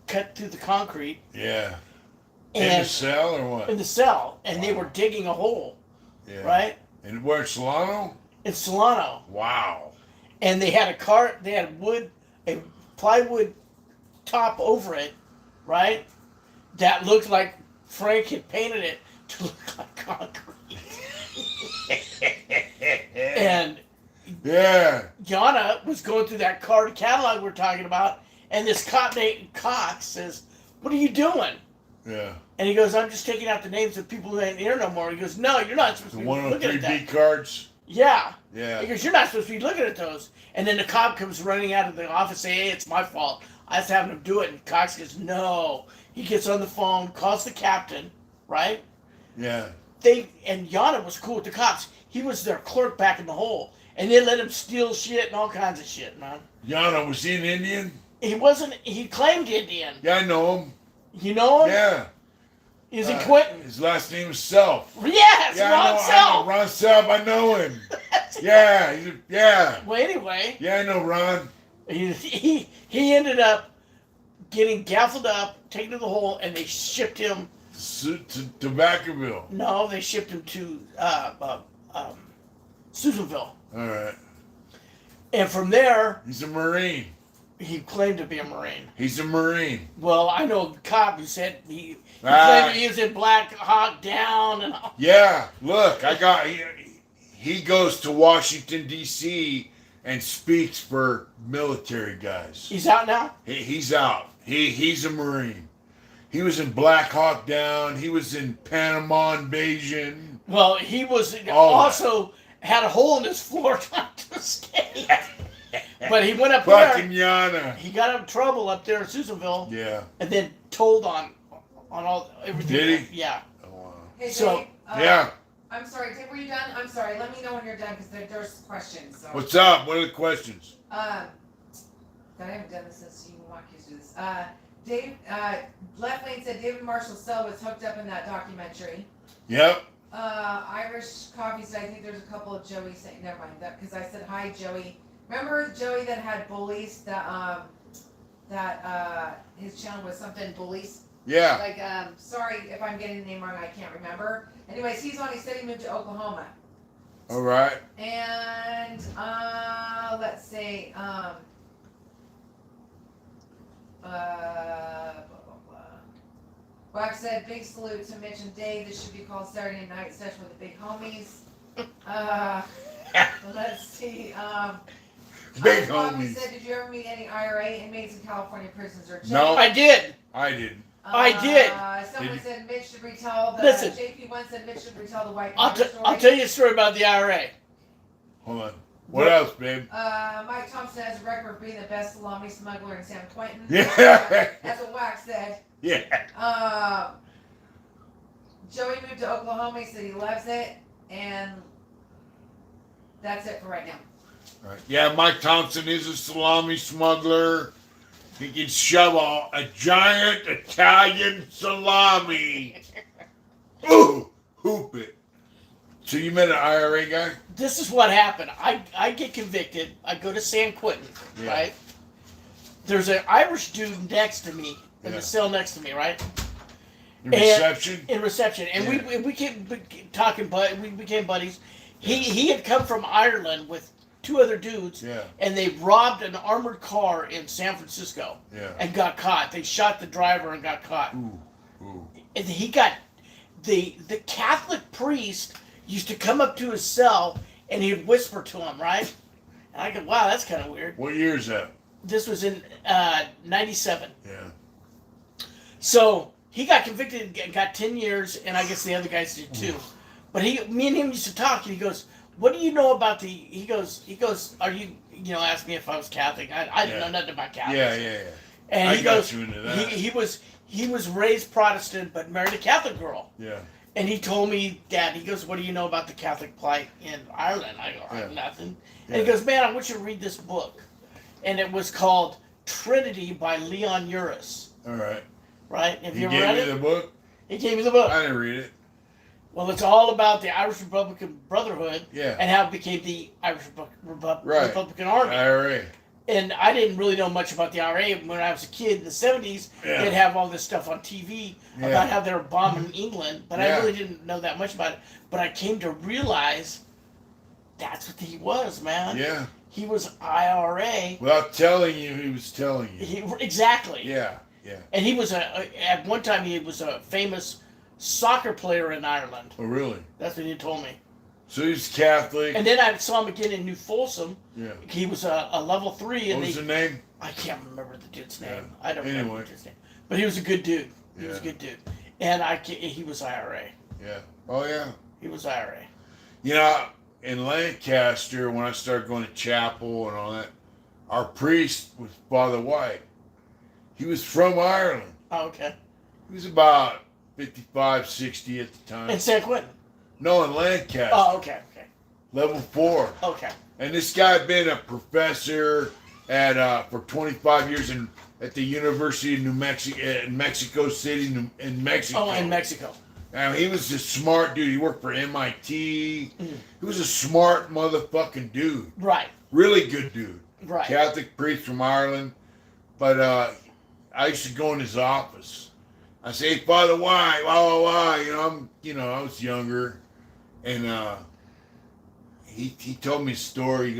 cut through the concrete. Yeah. And In the cell or what? in the cell. And they were digging a hole. Yeah. Right? And where, Solano? In Solano. Wow. And they had a plywood top over it, right? That looked like Frank had painted it to look like concrete. And Yeah. Yana was going through that card catalog we're talking about, and this cop named Cox says, "What are you doing?" Yeah. And he goes, "I'm just taking out the names of people who ain't here no more." He goes, "No, you're not supposed The to be looking at that." 103B cards? Yeah. Yeah. He goes, "You're not supposed to be looking at those." And then the cop comes running out of the office saying, "Hey, it's my fault. I was having him do it." And Cox goes, "No." He gets on the phone, calls the captain, right? Yeah. And Yana was cool with the cops. He was their clerk back in the hole. And they let him steal shit and all kinds of shit, man. Yana, was he an Indian? He claimed Indian. Yeah, I know him. You know him? Yeah. Is he Quentin? His last name is Self. Yes, Yeah, Ron I Self. know Ron Self. I know him. Yeah. Yeah. Well, anyway, Yeah, I know Ron. he ended up getting gaffled up, taken to the hole, and they shipped him. To Vacaville. No, they shipped him to Susanville. All right. And from there, He's a Marine. he claimed to be a Marine. He's a Marine. Well, I know a cop who said he Ah. claimed he was in Black Hawk Down and all. Yeah. Look, he goes to Washington, D.C. and speaks for military guys. He's out now? He's out. He's a Marine. He was in Black Hawk Down. He was in Panama Invasion. Well, he was All also had a hole in his floor trying to escape. But he went up Fucking there. Yana. He got in trouble up there in Susanville. Yeah. And then told on everything. Did he? Yeah. Oh, wow. Hey, So, Dave, Yeah. I'm sorry, Dave, were you done? I'm sorry, let me know when you're done, because there's questions, so. What's up? What are the questions? I haven't done this since you walked us through this. Dave, Left Lane said David Marshall's cell was hooked up in that documentary. Yep. Irish Coffee said, I think there's a couple of Joey saying, never mind that, because I said, hi, Joey. Remember Joey that had bullies, that his channel was something bullies? Yeah. Like, sorry if I'm getting the name wrong, I can't remember. Anyways, he's on, he said he moved to Oklahoma. All right. And, let's see, blah, blah, blah. Wax said, big salute to Mitch and Dave. This should be called Saturday Night Session with the Big Homies. Let's see. Big Bobby homie. said, did you ever meet any IRA inmates in California prisons or jails? No. I did. I didn't. I did. Someone Did said Mitch should retell the. Listen. JP once said Mitch should retell the white I'll power story. tell you a story about the IRA. Hold on. What else, babe? Mike Thompson has a record of being the best salami smuggler in San Quentin. Yeah. That's what Wax said. Yeah. Joey moved to Oklahoma. He said he loves it, and that's it for right now. Right. Yeah, Mike Thompson is a salami smuggler. He can shove a giant Italian salami. Ooh, hoop it. So you met an IRA guy? This is what happened. I get convicted. I go to San Quentin, Yeah. right? There's an Irish dude next to me, in Yeah. the cell next to me, right? In reception? In reception. And Yeah. we came talking, but we became buddies. He had come from Ireland with two other dudes, Yeah. and they robbed an armored car in San Francisco Yeah. and got caught. They shot the driver and got caught. Ooh. And he got the Catholic priest used to come up to his cell and he'd whisper to him, right? And I go, wow, that's kind of weird. What year is that? This was in 97. Yeah. So he got convicted and got 10 years, and I guess the other guys did too. But me and him used to talk, and he goes, what do you know about the, he goes, are you, asked me if I was Catholic. I didn't know nothing about Catholics. Yeah. And I he got goes, you into that. he was raised Protestant, but married a Catholic girl. Yeah. And he told me, Dad, he goes, what do you know about the Catholic plight in Ireland? I go, I have nothing. And he goes, man, I want you to read this book. And it was called Trinity by Leon Uris. All right. Right? Have you He ever read gave it? me the book? He gave me the book. I didn't read it. Well, it's all about the Irish Republican Brotherhood Yeah. and how it became the Irish Right. Republican Army. IRA. And I didn't really know much about the IRA when I was a kid in the 70s. Yeah. They'd have all this stuff on TV Yeah. about how they were bombing England, but Yeah. I really didn't know that much about it. But I came to realize that's what he was, man. Yeah. He was IRA. Without telling you, he was telling you. Exactly. Yeah. And he was at one time he was a famous soccer player in Ireland. Oh, really? That's what he told me. So he's Catholic. And then I saw him again in New Folsom. Yeah. He was a level 3. And What was the name? I can't remember the dude's name. Yeah. I don't remember Anyway. the dude's name. But he was a good dude. He was a Yeah. good dude. And he was IRA. Yeah. Oh, yeah. He was IRA. You know, in Lancaster, when I started going to chapel and all that, our priest was Father White. He was from Ireland. Oh, okay. He was about 55, 60 at the time. In San Quentin. No, in Lancaster. Oh, okay. Level 4. Okay. And this guy had been a professor for 25 years at the University of New Mexico, in Mexico City, in Mexico. Oh, in Mexico. Now, he was a smart dude. He worked for MIT. He was a smart motherfucking dude. Right. Really good dude. Right. Catholic priest from Ireland. But I used to go in his office. I say, hey, Father, why? I was younger. And he told me a story. He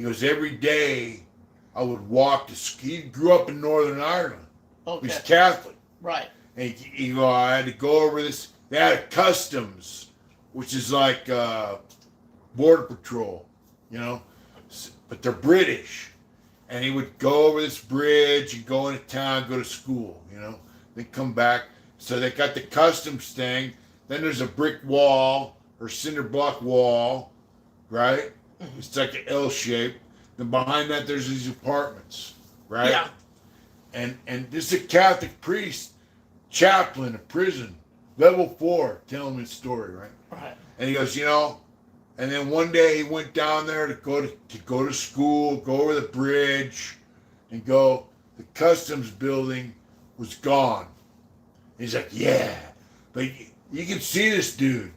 goes, every day I would walk to school. He grew up in Northern Ireland. Okay. He's Catholic. Right. And I had to go over this. They had a customs, which is like border patrol, but they're British. And he would go over this bridge and go into town, go to school, then come back. So they got the customs thing. Then there's a brick wall or cinder block wall, right? Mm-hmm. It's like an L shape. Then behind that, there's these apartments, right? Yeah. And this is a Catholic priest, chaplain, a prison, level 4, telling me the story, right? Right. And he goes, and then one day he went down there to go to school, go over the bridge, and go. The customs building was gone. He's like, yeah, but you can see this dude.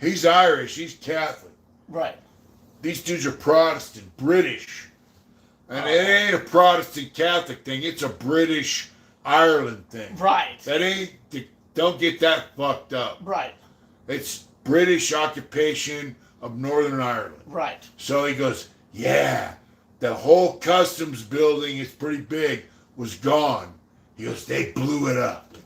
He's Irish. He's Catholic. Right. These dudes are Protestant, British, and it ain't a Protestant Catholic thing. It's a British Ireland thing. Right. That ain't. Don't get that fucked up. Right. It's British occupation of Northern Ireland. Right. So he goes, yeah, the whole customs building is pretty big, was gone. He goes, they blew it up.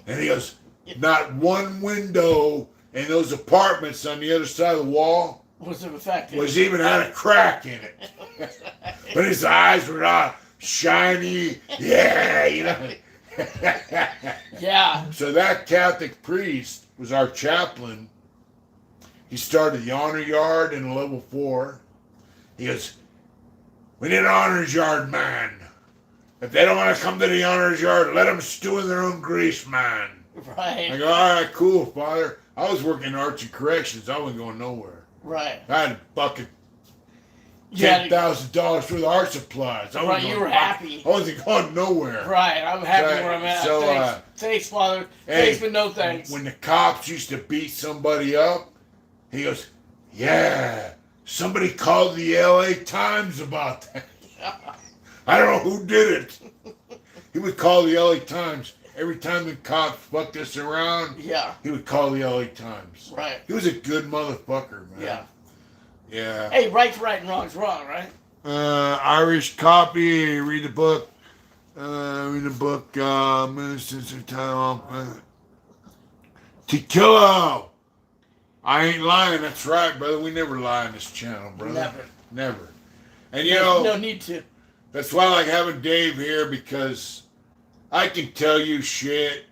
And he goes, not one window and those apartments on the other side of the wall Was it effective? was even had a crack in it. But his eyes were all shiny. Yeah, you know. Yeah. So that Catholic priest was our chaplain. He started the honor yard in level 4. He goes, "We need an honors yard man. If they don't want to come to the honors yard, let them stew in their own grease, man." I Right. go, "All right, cool, Father." I was working Arts and Corrections. I wasn't going nowhere. Right. I had a bucket You had to- $10,000 worth of art supplies. Right, you were happy. I wasn't going nowhere. Right. I'm happy So- where I'm at. so, thanks. Thanks, Father. Hey, Thanks, but no thanks. When the cops used to beat somebody up, he goes, "Yeah, somebody called the LA Times about that." I don't know who did it. He would call the LA Times. Every time the cops fucked us around, Yeah. he would call the LA Times. Right. He was a good motherfucker, man. Yeah. Yeah. Hey, right's right and wrong's wrong, right? Irish copy. Read the book. Read the book. Ministers of Time. Tequila. I ain't lying. That's right, brother. We never lie on this channel, brother. Never. Never. And you know, No need to. that's why I like having Dave here, because I can tell you shit,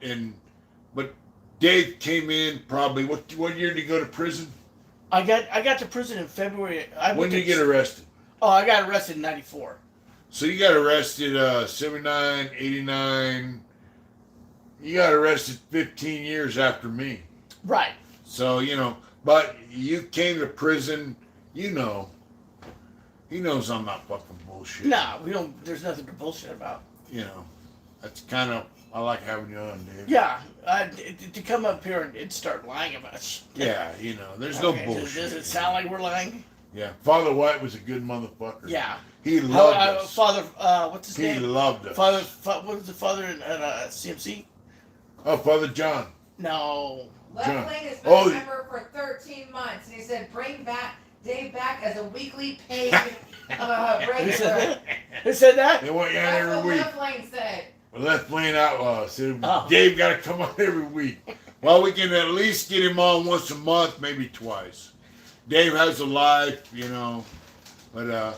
but Dave came in probably what year did he go to prison? I got to prison in February. When did you get arrested? Oh, I got arrested in '94. So you got arrested 79, 89. You got arrested 15 years after me. Right. So, you know, but you came to prison, you know. He knows I'm not fucking bullshit. Nah, we don't. There's nothing to bullshit about. You know, that's kind of, I like having you on, Dave. Yeah, to come up here and start lying about shit. Yeah, you know, there's Okay, no bullshit. Does it sound like we're lying? Yeah, Father White was a good motherfucker. Yeah. He loved us. Father, what's his He name? loved us. What was the father at CMC? Oh, Father John. No. Left Lane has been a member for 13 months, and he said, "Bring back Dave back as a weekly paid regular." Who said that? They want you on That's every what week. Left Lane said. Well, Left Lane Outlaw said, Oh. Dave got to come on every week. Well, we can at least get him on once a month, maybe twice. Dave has a life, you know. But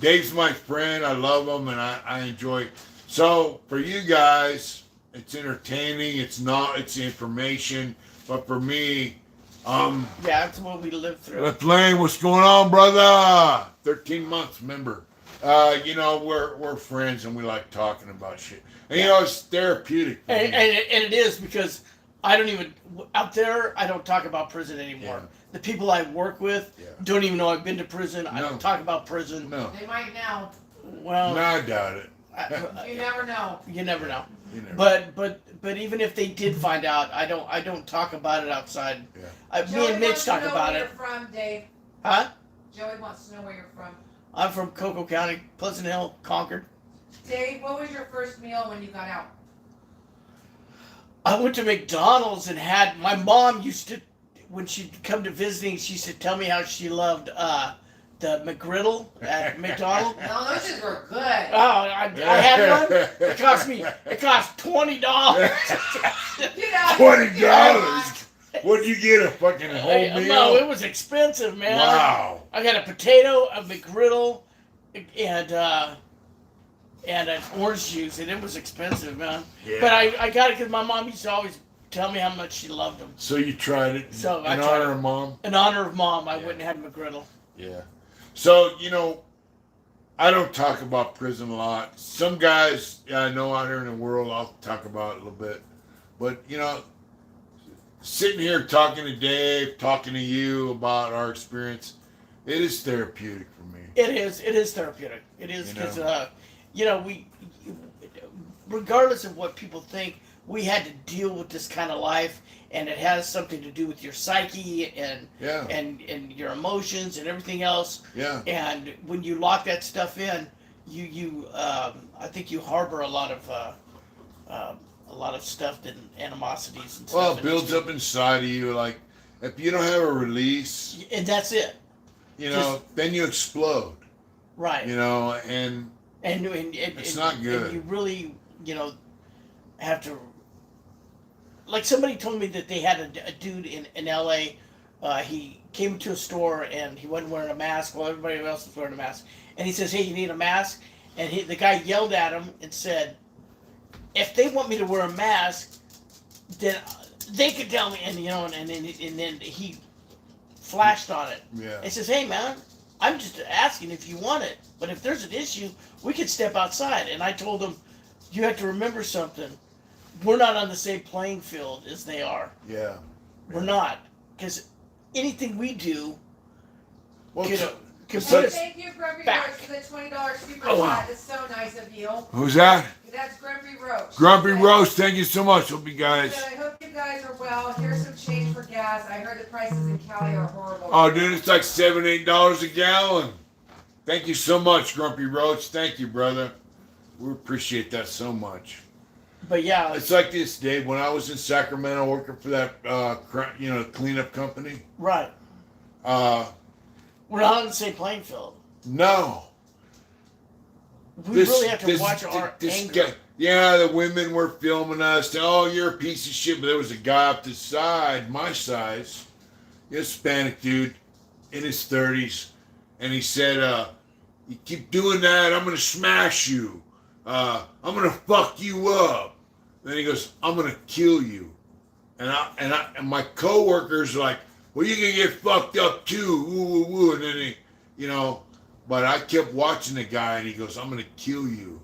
Dave's my friend. I love him, and I enjoy it. So, for you guys, it's entertaining. It's information. But for me, Yeah, that's what we lived through. Left Lane, what's going on, brother? 13 months, remember. You know, we're friends, and we like talking about shit. And, you know, it's therapeutic. for And me. it is, because I don't even, out there, I don't talk about prison anymore. Yeah. The people I work with Yeah. don't even know I've been to prison. I No. don't talk about prison. No. They might now. Well, No, I doubt it. You never know. you never know. You never. But even if they did find out, I don't talk about it outside. Yeah. Me Joey and Mitch wants to talk know about where it. You're from, Dave. Huh? Joey wants to know where you're from. I'm from Cocoa County, Pleasant Hill, Concord. Dave, what was your first meal when you got out? I went to McDonald's and had, my mom used to, when she'd come to visiting, she used to tell me how she loved the McGriddle at McDonald's. No, those shits were good. Oh, I had one. It cost $20. Get out $20. What did you get? A fucking whole meal? No, it was expensive, man. Wow. I got a potato, a McGriddle, and an orange juice, and it was expensive, man. Yeah. But I got it because my mom used to always tell me how much she loved them. So you tried it So I in tried honor it. of Mom? In honor of Mom, I Yeah. went and had McGriddle. Yeah. So, you know, I don't talk about prison a lot. Some guys I know out here in the world, I'll talk about it a little bit. But, you know, sitting here talking to Dave, talking to you about our experience, it is therapeutic for me. It is therapeutic. It is You because, know. we, regardless of what people think, we had to deal with this kind of life, and it has something to do with your psyche and Yeah. and your emotions and everything else. Yeah. And when you lock that stuff in, I think you harbor a lot of stuff and animosities and stuff. Well, it builds up inside of you. Like, if you don't have a release, and that's it, you know, then you explode. right? You know, and And It's not good. And you really, have to like somebody told me that they had a dude in L.A. He came to a store and he wasn't wearing a mask while everybody else was wearing a mask. And he says, "Hey, you need a mask?" And the guy yelled at him and said, "If they want me to wear a mask, then they could tell me." And then he flashed on it. Yeah. He says, "Hey, man, I'm just asking if you want it. But if there's an issue, we could step outside." And I told him, "You have to remember something. We're not on the same playing field as they are. Yeah. We're not. Because anything we do Well, could Hey, put us thank you, Grumpy back. Roach, for the $20 super Oh, wow. chat. It's so nice of you. who's that? That's Grumpy Roach. Grumpy Okay. Roast. Thank you so much. Hope you guys. So I hope you guys are well. Here's some change for gas. I heard the prices in Cali are horrible. Oh, dude, it's like $7-8 a gallon. Thank you so much, Grumpy Roach. Thank you, brother. We appreciate that so much. But yeah, It's like this, Dave. When I was in Sacramento working for that, cleanup company. right. We're not on the same playing field. No. We really have to watch our anger. Yeah, the women were filming us. Oh, you're a piece of shit. But there was a guy up the side, my size, a Hispanic dude in his 30s. And he said, "You keep doing that, I'm going to smash you. I'm going to fuck you up." Then he goes, "I'm going to kill you." And my coworkers are like, "Well, you're going to get fucked up too." Woo, woo, woo. And then but I kept watching the guy and he goes, "I'm going to kill you.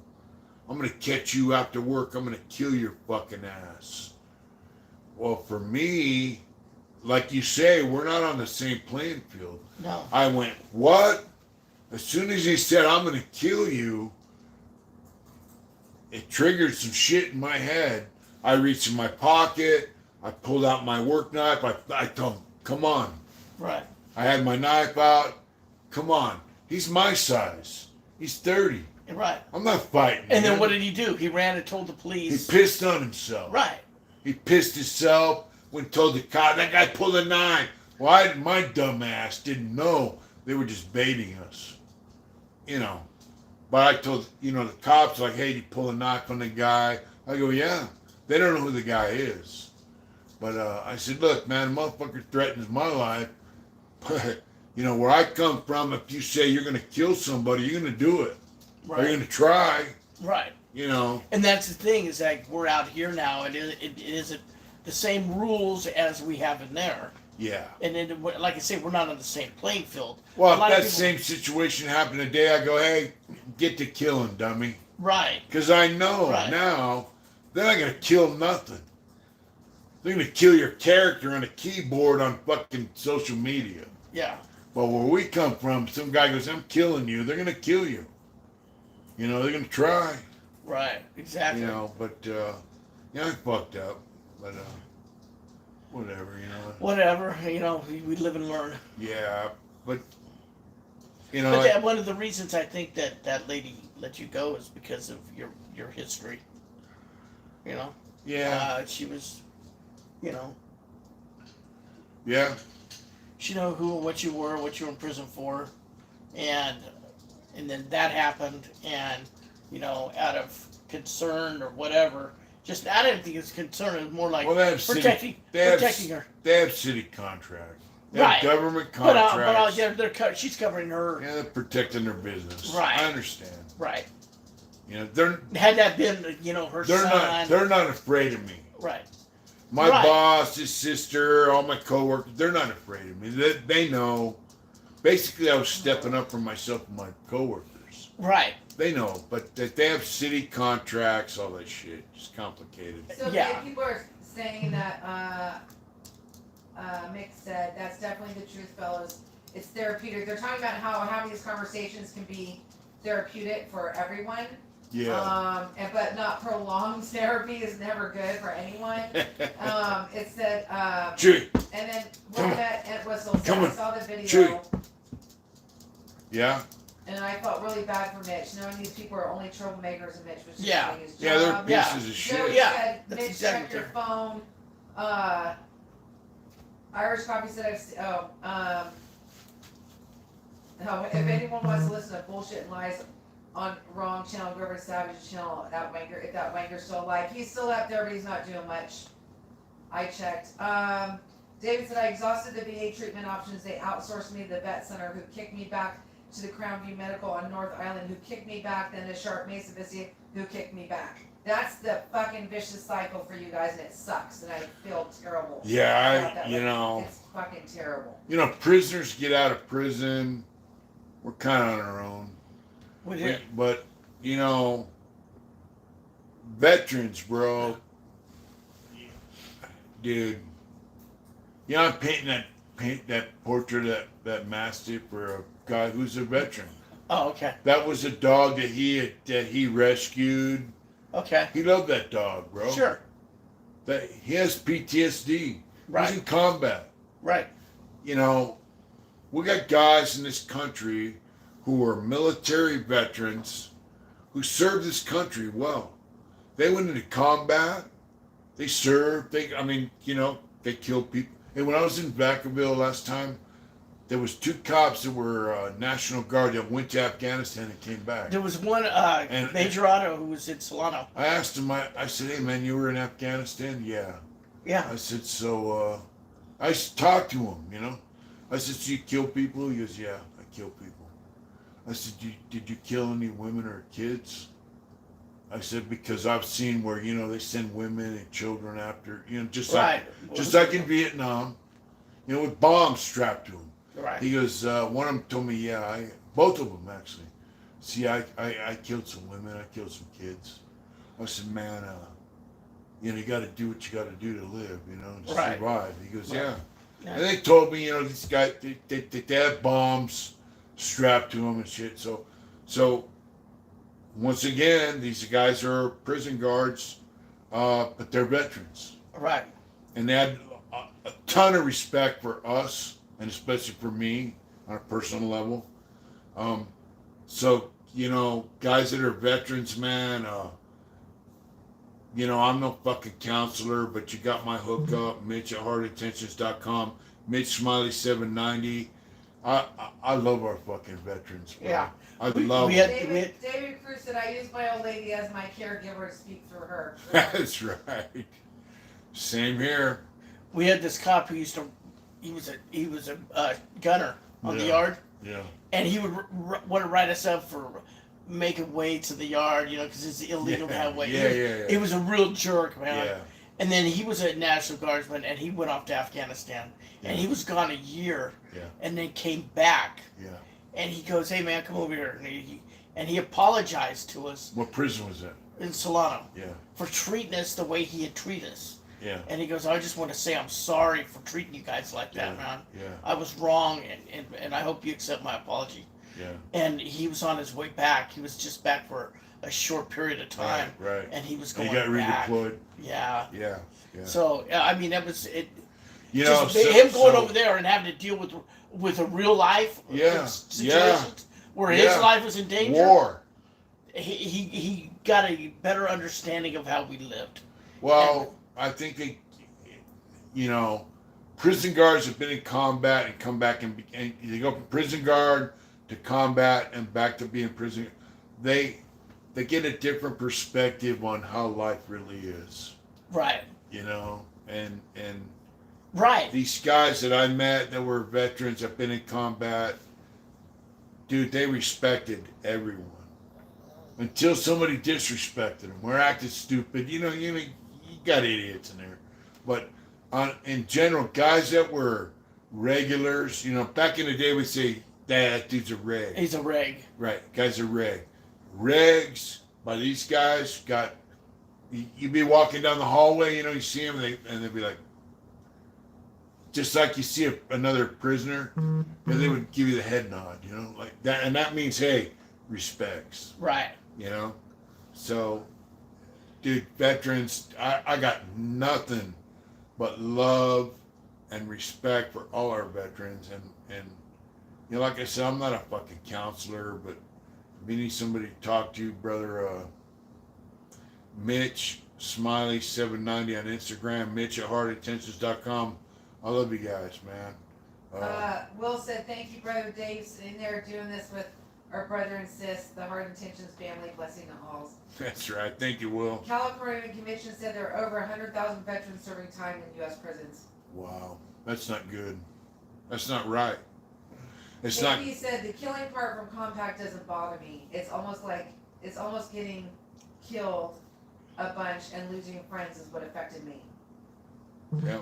I'm going to catch you after work. I'm going to kill your fucking ass." Well, for me, like you say, we're not on the same playing field. No. I went, "What?" As soon as he said, "I'm going to kill you," it triggered some shit in my head. I reached in my pocket. I pulled out my work knife. I told him, "Come on." Right. I had my knife out. "Come on." He's my size. He's 30. Right. I'm not fighting. And then him. what did he do? He ran and told the He police. pissed on himself. Right. He pissed himself. Went and told the cop, "That guy pulled a knife." Well, my dumb ass didn't know they were just baiting us. But I told, the cops, like, "Hey, did you pull a knife on the guy?" I go, "Yeah." They don't know who the guy is. But I said, "Look, man, the motherfucker threatens my life. But, where I come from, if you say you're going to kill somebody, you're going to do it. Right. Or you're going to try, Right. And that's the thing, is like we're out here now, and it isn't the same rules as we have in there. Yeah. And then, like I say, we're not on the same playing field. Well, A if lot of that people- same situation happened today, I go, "Hey, get to killing, dummy." Right. Because I know Right. now they're not going to kill nothing. They're going to kill your character on a keyboard on fucking social media. Yeah. But where we come from, some guy goes, "I'm killing you." They're going to kill you. They're going to try. Right. Exactly. But, I fucked up. But, whatever, Whatever. We live and learn. Yeah, but, But one of the reasons I think that lady let you go is because of your history. yeah, She was, yeah, she knew who and what you were in prison for, and then that happened, and out of concern or whatever, just I didn't think it was concern. It was more like well, they have protecting her. They have city contracts. They Right. have government But contracts. she's covering her. Yeah, they're protecting their business. Right. I understand. Right. They're Had that been her son. they're not afraid of me. Right. My Right. boss, his sister, all my coworkers, they're not afraid of me. They know. Basically, I was stepping up for myself and my coworkers. Right. They know, but that they have city contracts, all that shit. It's complicated. So Yeah. people are saying that Mick said that's definitely the truth, fellas. It's therapeutic. They're talking about how having these conversations can be therapeutic for everyone. Yeah. But not prolonged therapy is never good for anyone. It said, Chewy. and then Come what on. that Ed Whistle said, Come I on. saw the video, Chewy. Yeah. and I felt really bad for Mitch, knowing these people are only troublemakers and Mitch was just Yeah. doing his Yeah, they're job. Yeah. pieces of Joey shit. Yeah, said, that's Mitch, exactly check your true. phone. Irish Coffee said, if anyone wants to listen to bullshit and lies on wrong channel, go over to Savage's channel, if that wanker's still alive. He's still up there, but he's not doing much. I checked. David said, I exhausted the VA treatment options. They outsourced me to the vet center, who kicked me back to the Crown View Medical on North Island, who kicked me back, then to Sharp Mesa Vicia, who kicked me back. That's the fucking vicious cycle for you guys, and it sucks, and I feel terrible. Yeah, It's fucking terrible. Prisoners get out of prison. We're kind of on our own. But, veterans, bro. Dude. I'm paint that portrait of that Mastiff for a guy who's a veteran. Oh, okay. That was a dog that he rescued. Okay. He loved that dog, bro. Sure. That he has PTSD. Right. He's in combat. Right. We got guys in this country who are military veterans who served this country well. They went into combat. They served. They killed people. And when I was in Vacaville last time, there was 2 cops that were National Guard that went to Afghanistan and came back. There was one Major Otto who was in Solano. I asked him, I said, hey, man, you were in Afghanistan? Yeah. Yeah. I said, so, I talked to him, I said, so you kill people? He goes, yeah, I kill people. I said, did you kill any women or kids? I said, because I've seen where, they send women and children after, just like in Vietnam, with bombs strapped to them. Right. He goes, one of them told me, yeah, both of them actually. See, I killed some women, I killed some kids. I said, man, you got to do what you got to do to live, to survive. He goes, yeah. And they told me, these guys, they had bombs strapped to them and shit. So once again, these guys are prison guards, but they're veterans. Right. And they had a ton of respect for us, and especially for me on a personal level. So, guys that are veterans, man, I'm no fucking counselor, but you got my hookup, Mitch at heartintentions.com, Mitch Smiley 790. I love our fucking veterans, bro. Yeah. I love David Cruz said, I use my old lady as my caregiver to speak through her. That's right. Same here. We had this cop who he was a gunner on the yard. Yeah. And he would want to write us up for making weights in the yard, because it's illegal to have weights. Yeah. He was a real jerk, man. Yeah. And then he was a National Guardsman, and he went off to Afghanistan. Yeah. And he was gone a year. Yeah. And then came back. Yeah. And he goes, hey, man, come over here. And he apologized to us. What prison was that? In Solano. Yeah. For treating us the way he had treated us. Yeah. And he goes, I just want to say I'm sorry for treating you guys like that, man. Yeah. I was wrong, and I hope you accept my apology. Yeah. And he was on his way back. He was just back for a short period of time. Right. And he was going back. He got redeployed. Yeah. Yeah. So, I mean, that was it. Him going over there and having to deal with a real life situation where his life was in danger. War. He got a better understanding of how we lived. Well, I think prison guards have been in combat and come back and they go from prison guard to combat and back to being prison. They get a different perspective on how life really is. Right. And right. These guys that I met that were veterans, have been in combat, dude, they respected everyone. Until somebody disrespected them. We're acting stupid. You got idiots in there. But in general, guys that were regulars, back in the day we'd say, that dude's a reg. He's a reg. Right, guys are reg. Regs, by these guys, you'd be walking down the hallway, you see them, and they'd be like, just like you see another prisoner, and they would give you the head nod, like that. And that means, hey, respects. Right. So, dude, veterans, I got nothing but love and respect for all our veterans. And like I said, I'm not a fucking counselor, but if you need somebody to talk to, brother, Mitch Smiley 790 on Instagram, Mitch at heartintentions.com. I love you guys, man. Will said, thank you, Brother Dave, sitting there doing this with our brother and sis, the Hard Intentions family, blessing to all. That's right. I think it will. California Convention said there are over 100,000 veterans serving time in U.S. prisons. Wow. That's not good. That's not right. It's Maybe not. he said the killing part from Compact doesn't bother me. It's almost getting killed a bunch and losing friends is what affected me. Yeah.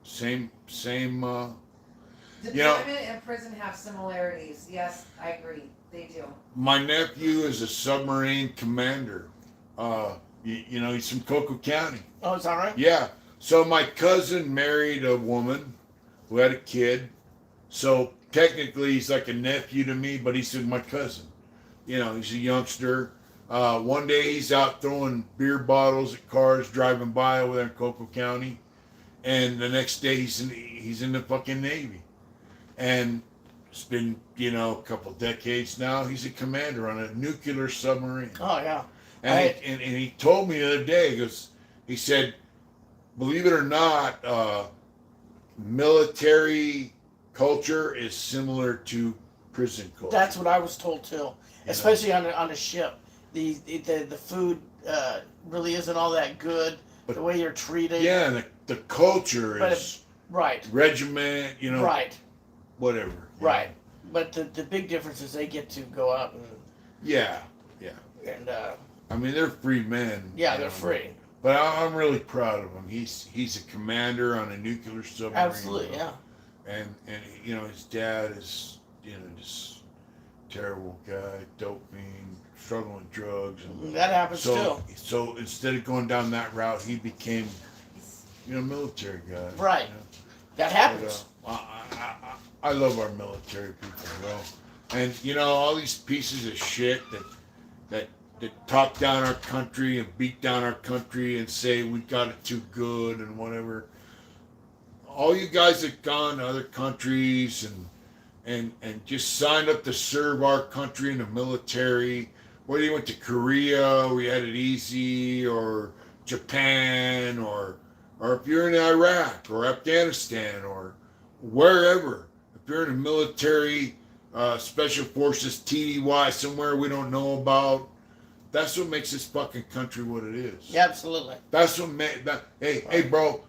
Same. Deployment and prison have similarities. Yes, I agree. They do. My nephew is a submarine commander. He's from Cocoa County. Oh, is that right? Yeah. So my cousin married a woman who had a kid. So technically he's like a nephew to me, but he's my cousin. He's a youngster. One day he's out throwing beer bottles at cars driving by over there in Cocoa County. And the next day he's in the fucking Navy. And it's been, a couple decades now. He's a commander on a nuclear submarine. Oh, yeah. And he told me the other day, he said, believe it or not, military culture is similar to prison culture. That's what I was told too, especially on a ship. The food really isn't all that good. But the way you're treated. Yeah, and the culture is right. Regiment, right. Whatever. Right. But the big difference is they get to go out and yeah. And I mean, they're free men. Yeah, they're free. But I'm really proud of him. He's a commander on a nuclear submarine. Absolutely, yeah. And his dad is just terrible guy, dope fiend, struggling with drugs. And that happens too. So instead of going down that route, he became military guy. Right. That happens. But, I love our military people, and all these pieces of shit that talk down our country and beat down our country and say we got it too good and whatever. All you guys that gone to other countries and just signed up to serve our country in the military, whether you went to Korea, we had it easy, or Japan, or if you're in Iraq or Afghanistan or wherever, if you're in the military, special forces, TDY, somewhere we don't know about, that's what makes this fucking country what it is. Yeah, absolutely. That's what made that. Hey, bro,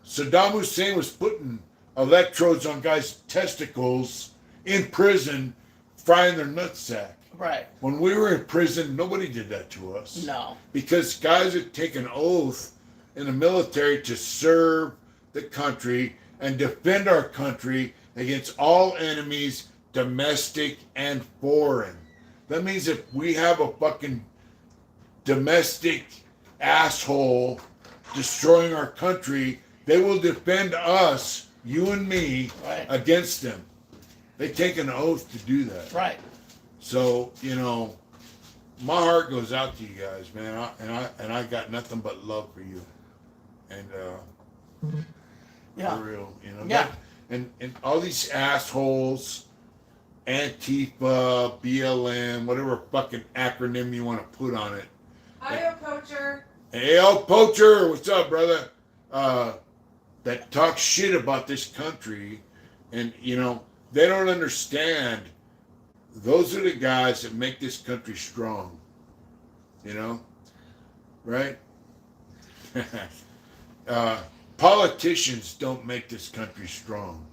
Saddam Hussein was putting electrodes on guys' testicles in prison, frying their nutsack. Right. When we were in prison, nobody did that to us. No. Because guys would take an oath in the military to serve the country and defend our country against all enemies, domestic and foreign. That means if we have a fucking domestic asshole destroying our country, they will defend us, you and me, right, against them. They take an oath to do that. Right. So, my heart goes out to you guys, man. I got nothing but love for you. And yeah, for real, Yeah. And all these assholes, Antifa, BLM, whatever fucking acronym you want to put on it. Hi, Poacher. Hey, Poacher, what's up, brother? That talk shit about this country, and they don't understand. Those are the guys that make this country strong. Right? Politicians don't make this country strong.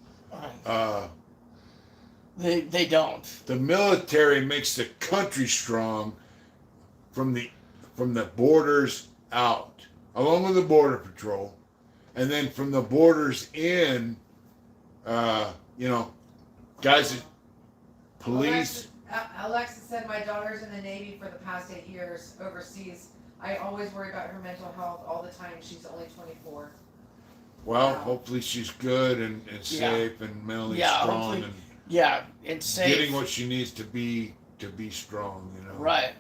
They don't. The military makes the country strong from the borders out, along with the border patrol, and then from the borders in, guys that police. Alexa said my daughter's in the Navy for the past 8 years overseas. I always worry about her mental health all the time. She's only 24. Well, Wow. hopefully she's good and safe and mentally strong and and safe. getting what she needs to be strong. Right.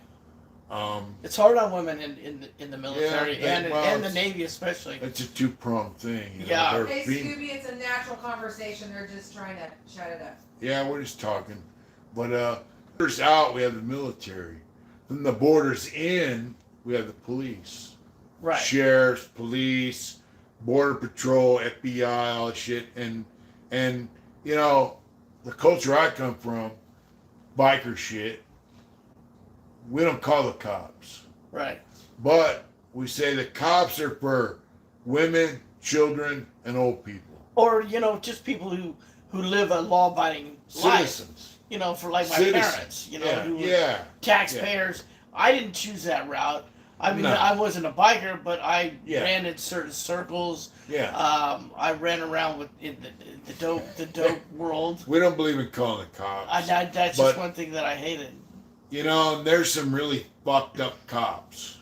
Um, It's hard on women in the military Yeah, and the Navy especially. it's a two-pronged thing. Yeah. They're Hey, being- Scooby, it's a natural conversation. They're just trying to shut it up. Yeah, we're just talking. But borders out, we have the military. From the borders in, we have the police. Right. Sheriffs, police, border patrol, FBI, all that shit. And the culture I come from, biker shit, we don't call the cops. Right. But we say the cops are for women, children, and old people. Or, just people who live a law-abiding life. Citizens. For like my Citizens. parents, Yeah, who were yeah. taxpayers. I didn't choose that route. I mean, No. I wasn't a biker, but I Yeah. ran in certain circles. Yeah. I ran around in the dope world. We don't believe in calling the cops. That's But- just one thing that I hated. There's some really fucked up cops.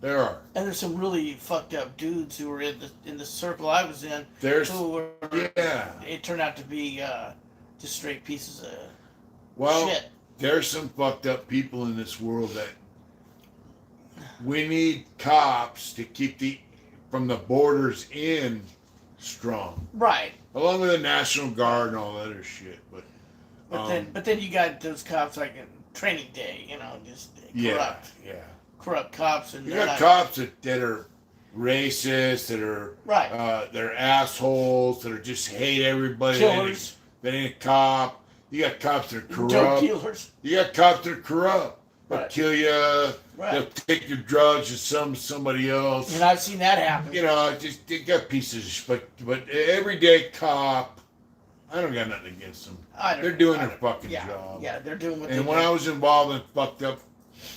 There are. And there's some really fucked up dudes who were in the circle I was in. There's, Who were, yeah. It turned out to be just straight pieces of Well, shit. there's some fucked up people in this world that we need cops to keep from the borders in strong, Right. along with the National Guard and all that other shit. But But then you got those cops like in Training Day, just corrupt cops, and you got cops that are racist, that are right. they're assholes, that are just hate everybody. Killers. That ain't a cop. You got cops that are Dope corrupt. dealers. You got cops that are corrupt. They'll Right. kill you. Right. They'll take your drugs to somebody else. And I've seen that happen. Just they got pieces of shit. But everyday cop, I don't got nothing against them. They're doing their fucking job. Yeah, they're doing what And they when do. I was involved in fucked up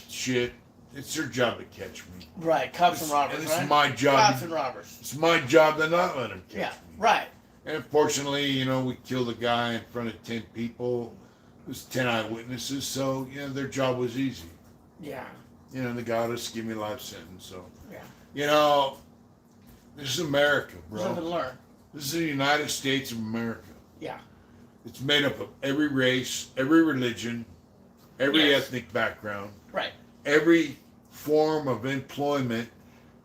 shit, it's their job to catch me. Right, cops and robbers, And it's right? my job. Cops and robbers. It's my job to not let them catch Yeah, me. right. And unfortunately, we killed a guy in front of 10 people. It was 10 eyewitnesses, so their job was easy. Yeah, They got us, give me a life sentence. So, yeah. this is America, Live bro. and learn. This is the United States of America. Yeah. It's made up of every race, every religion, every Yes. ethnic background, Right. every form of employment,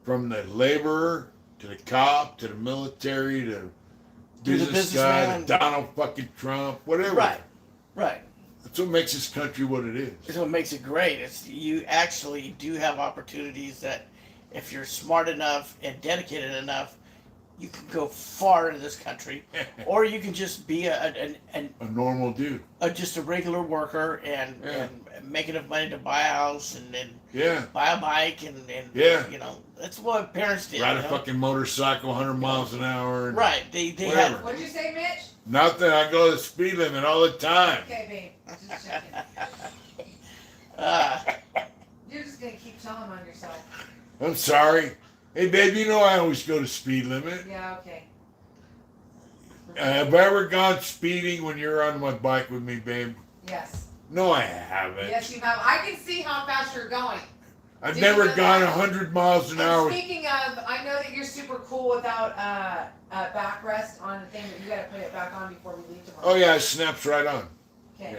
from the laborer to the cop to the military to To the business guy to businessman. Donald fucking Trump, whatever. Right. Right. That's what makes this country what it is. That's what makes it great. You actually do have opportunities that, if you're smart enough and dedicated enough, you can go far in this country, or you can just be A normal dude. just a regular worker and make enough money to buy a house and Yeah. buy a bike and Yeah. that's what parents did. Ride you a know? fucking motorcycle 100 miles an hour. And Right. They whatever. had. What'd you say, Mitch? Nothing. I go the speed limit all the time. Okay, babe. Just checking. Uh, You're just gonna keep telling on yourself. I'm sorry. Hey, babe, I always go the speed limit. Yeah, okay. Have I ever gone speeding when you're on my bike with me, babe? Yes. No, I haven't. Yes, you have. I can see how fast you're going. I've Did never you know gone that? 100 miles an And hour. speaking of, I know that you're super cool without backrest on the thing, but you gotta put it back on before we leave tomorrow. Oh, yeah, it snaps right on. Okay.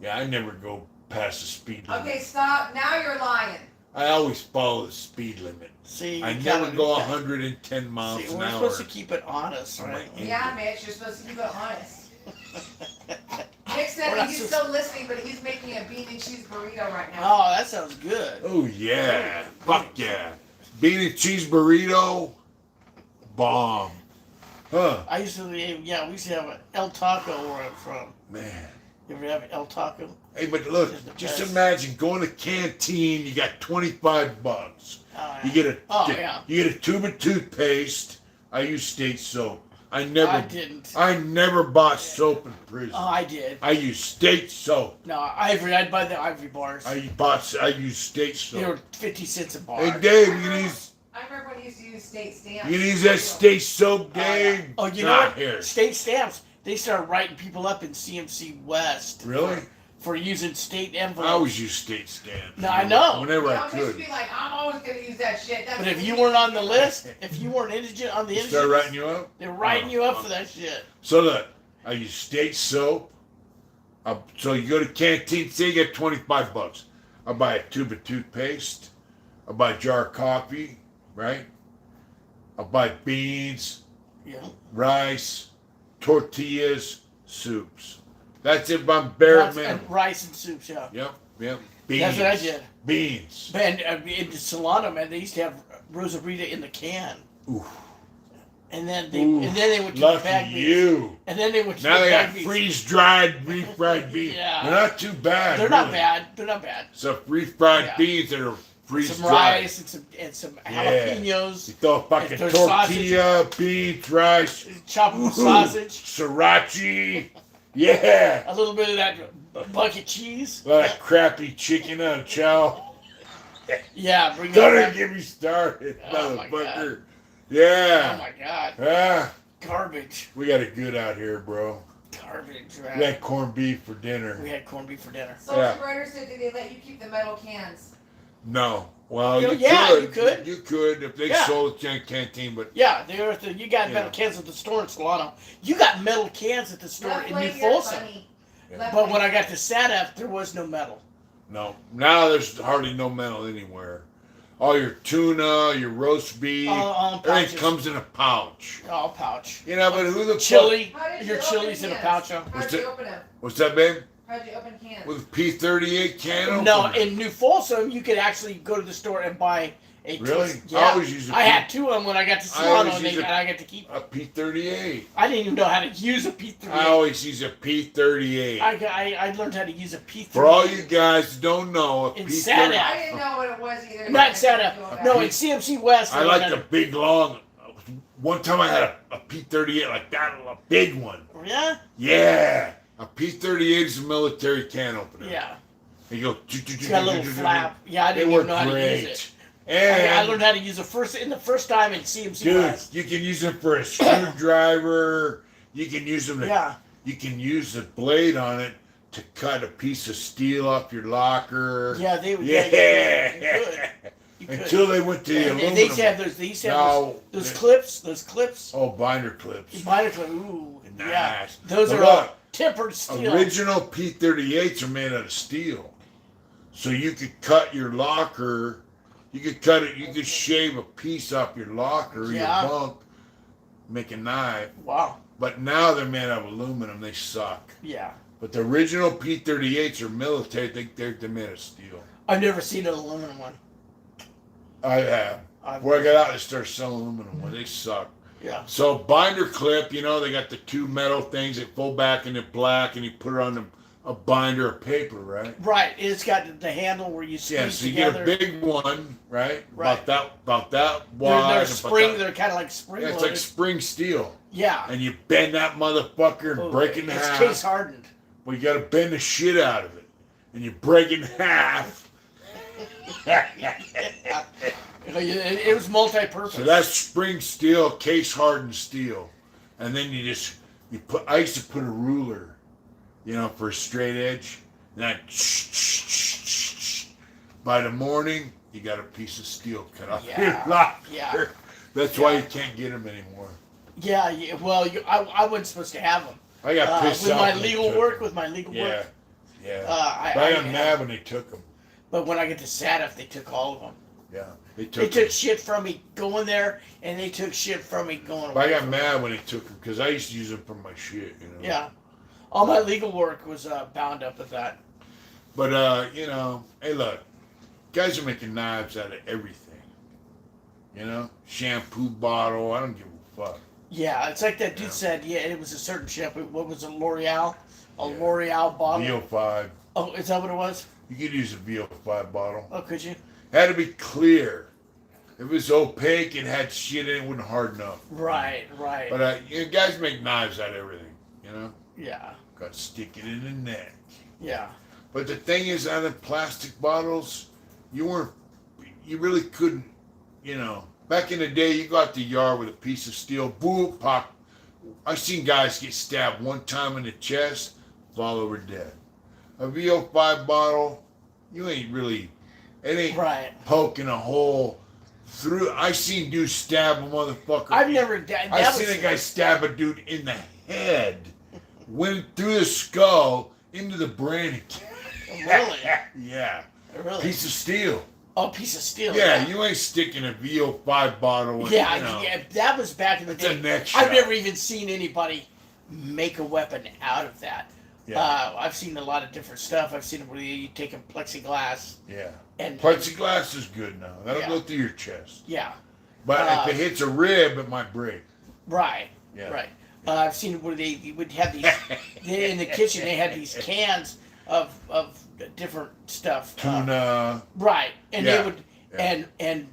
Yeah, I never go past the speed limit. Okay, stop. Now you're lying. I always follow the speed limit. see, I you never gotta- go 110 miles See, an we're hour. supposed to keep it honest, I'm right? like, Yeah, Mitch, you're supposed to keep it honest. Nick said We're that not he's supposed- still listening, but he's making a bean and cheese burrito right now. Oh, that sounds good. Oh, yeah. Fuck yeah. Bean and cheese burrito, bomb. Huh. We used to have an El Taco where I'm from. Man. You ever have El Taco? Hey, but look, It's the just best. imagine going to canteen, you got $25. You get you get a tube of toothpaste. I use state soap. I didn't. never bought soap in prison. Oh, I did. I use state soap. No, Ivory. I'd buy the Ivory bars. I use state They were soap. 50 cents a bar. Hey Dave, you can use I remember when he used to use state stamps. that state soap, Oh, yeah. Dave. Oh, you know Not what? here. State stamps. They started writing people up in CMC West. Really? For using state I envelopes. always use state stamps. No, I know. Whenever You I know, Mitch would could. be like, I'm always gonna use that shit. That's But if you weren't on the list, if you weren't indigent on the They indigent, start writing you up? they're writing Oh, you up oh. for that shit. So look, I use state soap. So you go to canteen, say you get $25. I buy a tube of toothpaste. I buy a jar of coffee, right? I buy beans, You know? rice, tortillas, soups. That's if I'm bare And minimum. rice and soup, yeah. Yep. Beans. That's what I did. Beans. Man, in Solano, man, they used to have Rosarita in the can. Oof. And then they went to the lucky bag beans. you. And then they went to Now the they bag got beans. freeze-dried, refried beans. Yeah. They're not too bad. They're not really. bad. They're not bad. So refried Yeah. beans that are freeze-dried. Some rice and some jalapenos. You throw a fucking And there's tortilla, beans, rice, Chop with sausage. sriracha. Yeah. A little bit of that bucket cheese. A lot of crappy chicken on a chow. Yeah, bring Don't that even get me started, Oh my motherfucker. Oh Yeah. my god. Ah, Garbage. we got it good out here, bro. Garbage, We right? had corned beef for dinner. We had corned beef for dinner. Soldier Yeah. Brothers said, did they let you keep the metal cans? No. Well, You know, you yeah, could. you could. You could if they Yeah. sold it in canteen, but Yeah, you got Yeah. metal cans at the store in Solano. You got metal cans at the store Left in New leg, you're Folsom. funny. Yeah. Left But leg. when I got to SADF, there was no metal. no. Now there's hardly no metal anywhere. All your tuna, your roast beef, All everything pouches. comes in a pouch. All pouch. You know, but who the fuck? Chili. How did Your you chili's open in a cans? pouch. Huh? How'd What's you it? open them? What's that, babe? How'd you open cans? With a P38 can No, opener. in New Folsom, you could actually go to the store and buy a Really? twist. I Yeah. always use a I P- had two of them when I got to I Solano, always use and I got to keep them. a P38. I didn't even know how to use a P38. I always use a P38. I learned how to use a P38. For all you guys who don't know, a In P38. SADF. I didn't know what it was either. Not I couldn't SADF. feel No, that. in CMC West. I learned like how the to- big long. One time I had a P38 like that, a big one. Yeah? Yeah. A P38 is a military can opener. Yeah. And you go. It's got a little flap. Yeah, I They didn't work even know how to use it. great. I And learned how to use it the first time in CMC dude, West. you can use them for a screwdriver. You can use them to, Yeah. you can use the blade on it to cut a piece of steel off your locker. Yeah, they would. Yeah. You could. You could. Until they went to the And aluminum. they used to have those. They used to have No, those they- clips. Those clips. Oh, binder clips. Binder clip. Ooh. Yeah. Nice. Those But are all look, tempered steel. original P38s are made out of steel. So you could cut your locker, you could cut it, you could shave a piece off your locker, Yeah. your bunk, make a knife. Wow. But now they're made out of aluminum, they suck. Yeah. But the original P38s are military, they're made of steel. I've never seen an aluminum one. I have. Before I got out, they started selling aluminum ones, they suck. Yeah. So binder clip, you know, they got the two metal things that fold back and they're black, and you put it on a binder of paper, right? Right. It's got the handle where you squeeze Yeah, so you together. get a big one, right? Right. About that They're, wide. they're about spring. that- They're kind of like spring yeah, it's loaded. like spring steel, Yeah. and you bend that motherfucker and Oh, break it in it's half. case hardened. Well, you got to bend the shit out of it, and you break it in half. It was multi-purpose. So that's spring steel, case hardened steel, and then you put. I used to put a ruler, you know, for a straight edge. And that by the morning, you got a piece of steel cut off Yeah, your locker. yeah. That's why you can't get them anymore. Yeah. Well, I wasn't supposed to have them. I got pissed with off my when they legal took work. 'em. With my legal Yeah, work. yeah. I But I got had mad 'em. when they took them. But when I get to SADF, they took all of them. Yeah, they They took took 'em. shit from me going there, and they took shit from me going But I away. got from mad when they took them because I used to use them for my shit, you know. Yeah. All my legal work was bound up with that. But you know, hey, look, guys are making knives out of everything. You know, shampoo bottle. I don't give a fuck. Yeah, it's like that dude Yeah. said. Yeah, it was a certain shampoo. What was it? L'Oreal. A Yeah. L'Oreal bottle. VO5. Oh, is that what it was? You could use a VO5 bottle. Oh, could you? Had to be clear. If it was opaque and had shit in it, it wouldn't harden up. Right. Right. But you know, guys make knives out of everything. You know, Yeah. got to stick it in the neck. Yeah. But the thing is, out of plastic bottles, you really couldn't, you know. Back in the day, you go out the yard with a piece of steel, boom, pop. I've seen guys get stabbed one time in the chest, fall over dead. A VO5 bottle, you ain't really, it ain't Right. poking a hole through. I've seen dudes stab a motherfucker. I've never. That I've was, seen a guy stab a dude in the head, went through the skull, into the brain. Really? Yeah. Really? Piece of steel. Oh, piece of steel. Yeah, you ain't sticking a VO5 bottle in, Yeah, you know. yeah, that was back in the It's a day. neck shot. I've never even seen anybody make a weapon out of that. Yeah. I've seen a lot of different stuff. I've seen where you take a plexiglass Yeah. and Plexiglass is good now. That'll Yeah. go through your chest. yeah, But if it hits a rib, it might break. Right. Yeah. Right. I've seen where they would have these in the kitchen. They had these cans of different stuff. Tuna. Right, and Yeah. they would and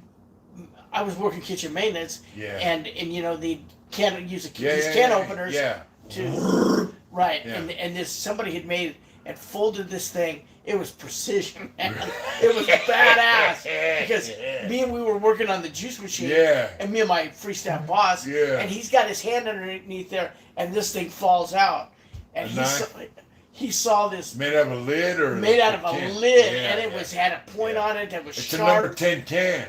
I was working kitchen maintenance. Yeah. And they can use these Yeah. can openers. Yeah. To right, Yeah. and this somebody had made and folded this thing. It was precision, man. It was badass because we were working on the juice machine. Yeah. And me and my free staff boss. Yeah. And he's got his hand underneath there, and this thing falls out, and he saw this Made out of a lid or made out of a can? lid, Yeah, and it had a point on it that was It's a number sharp. 10 can.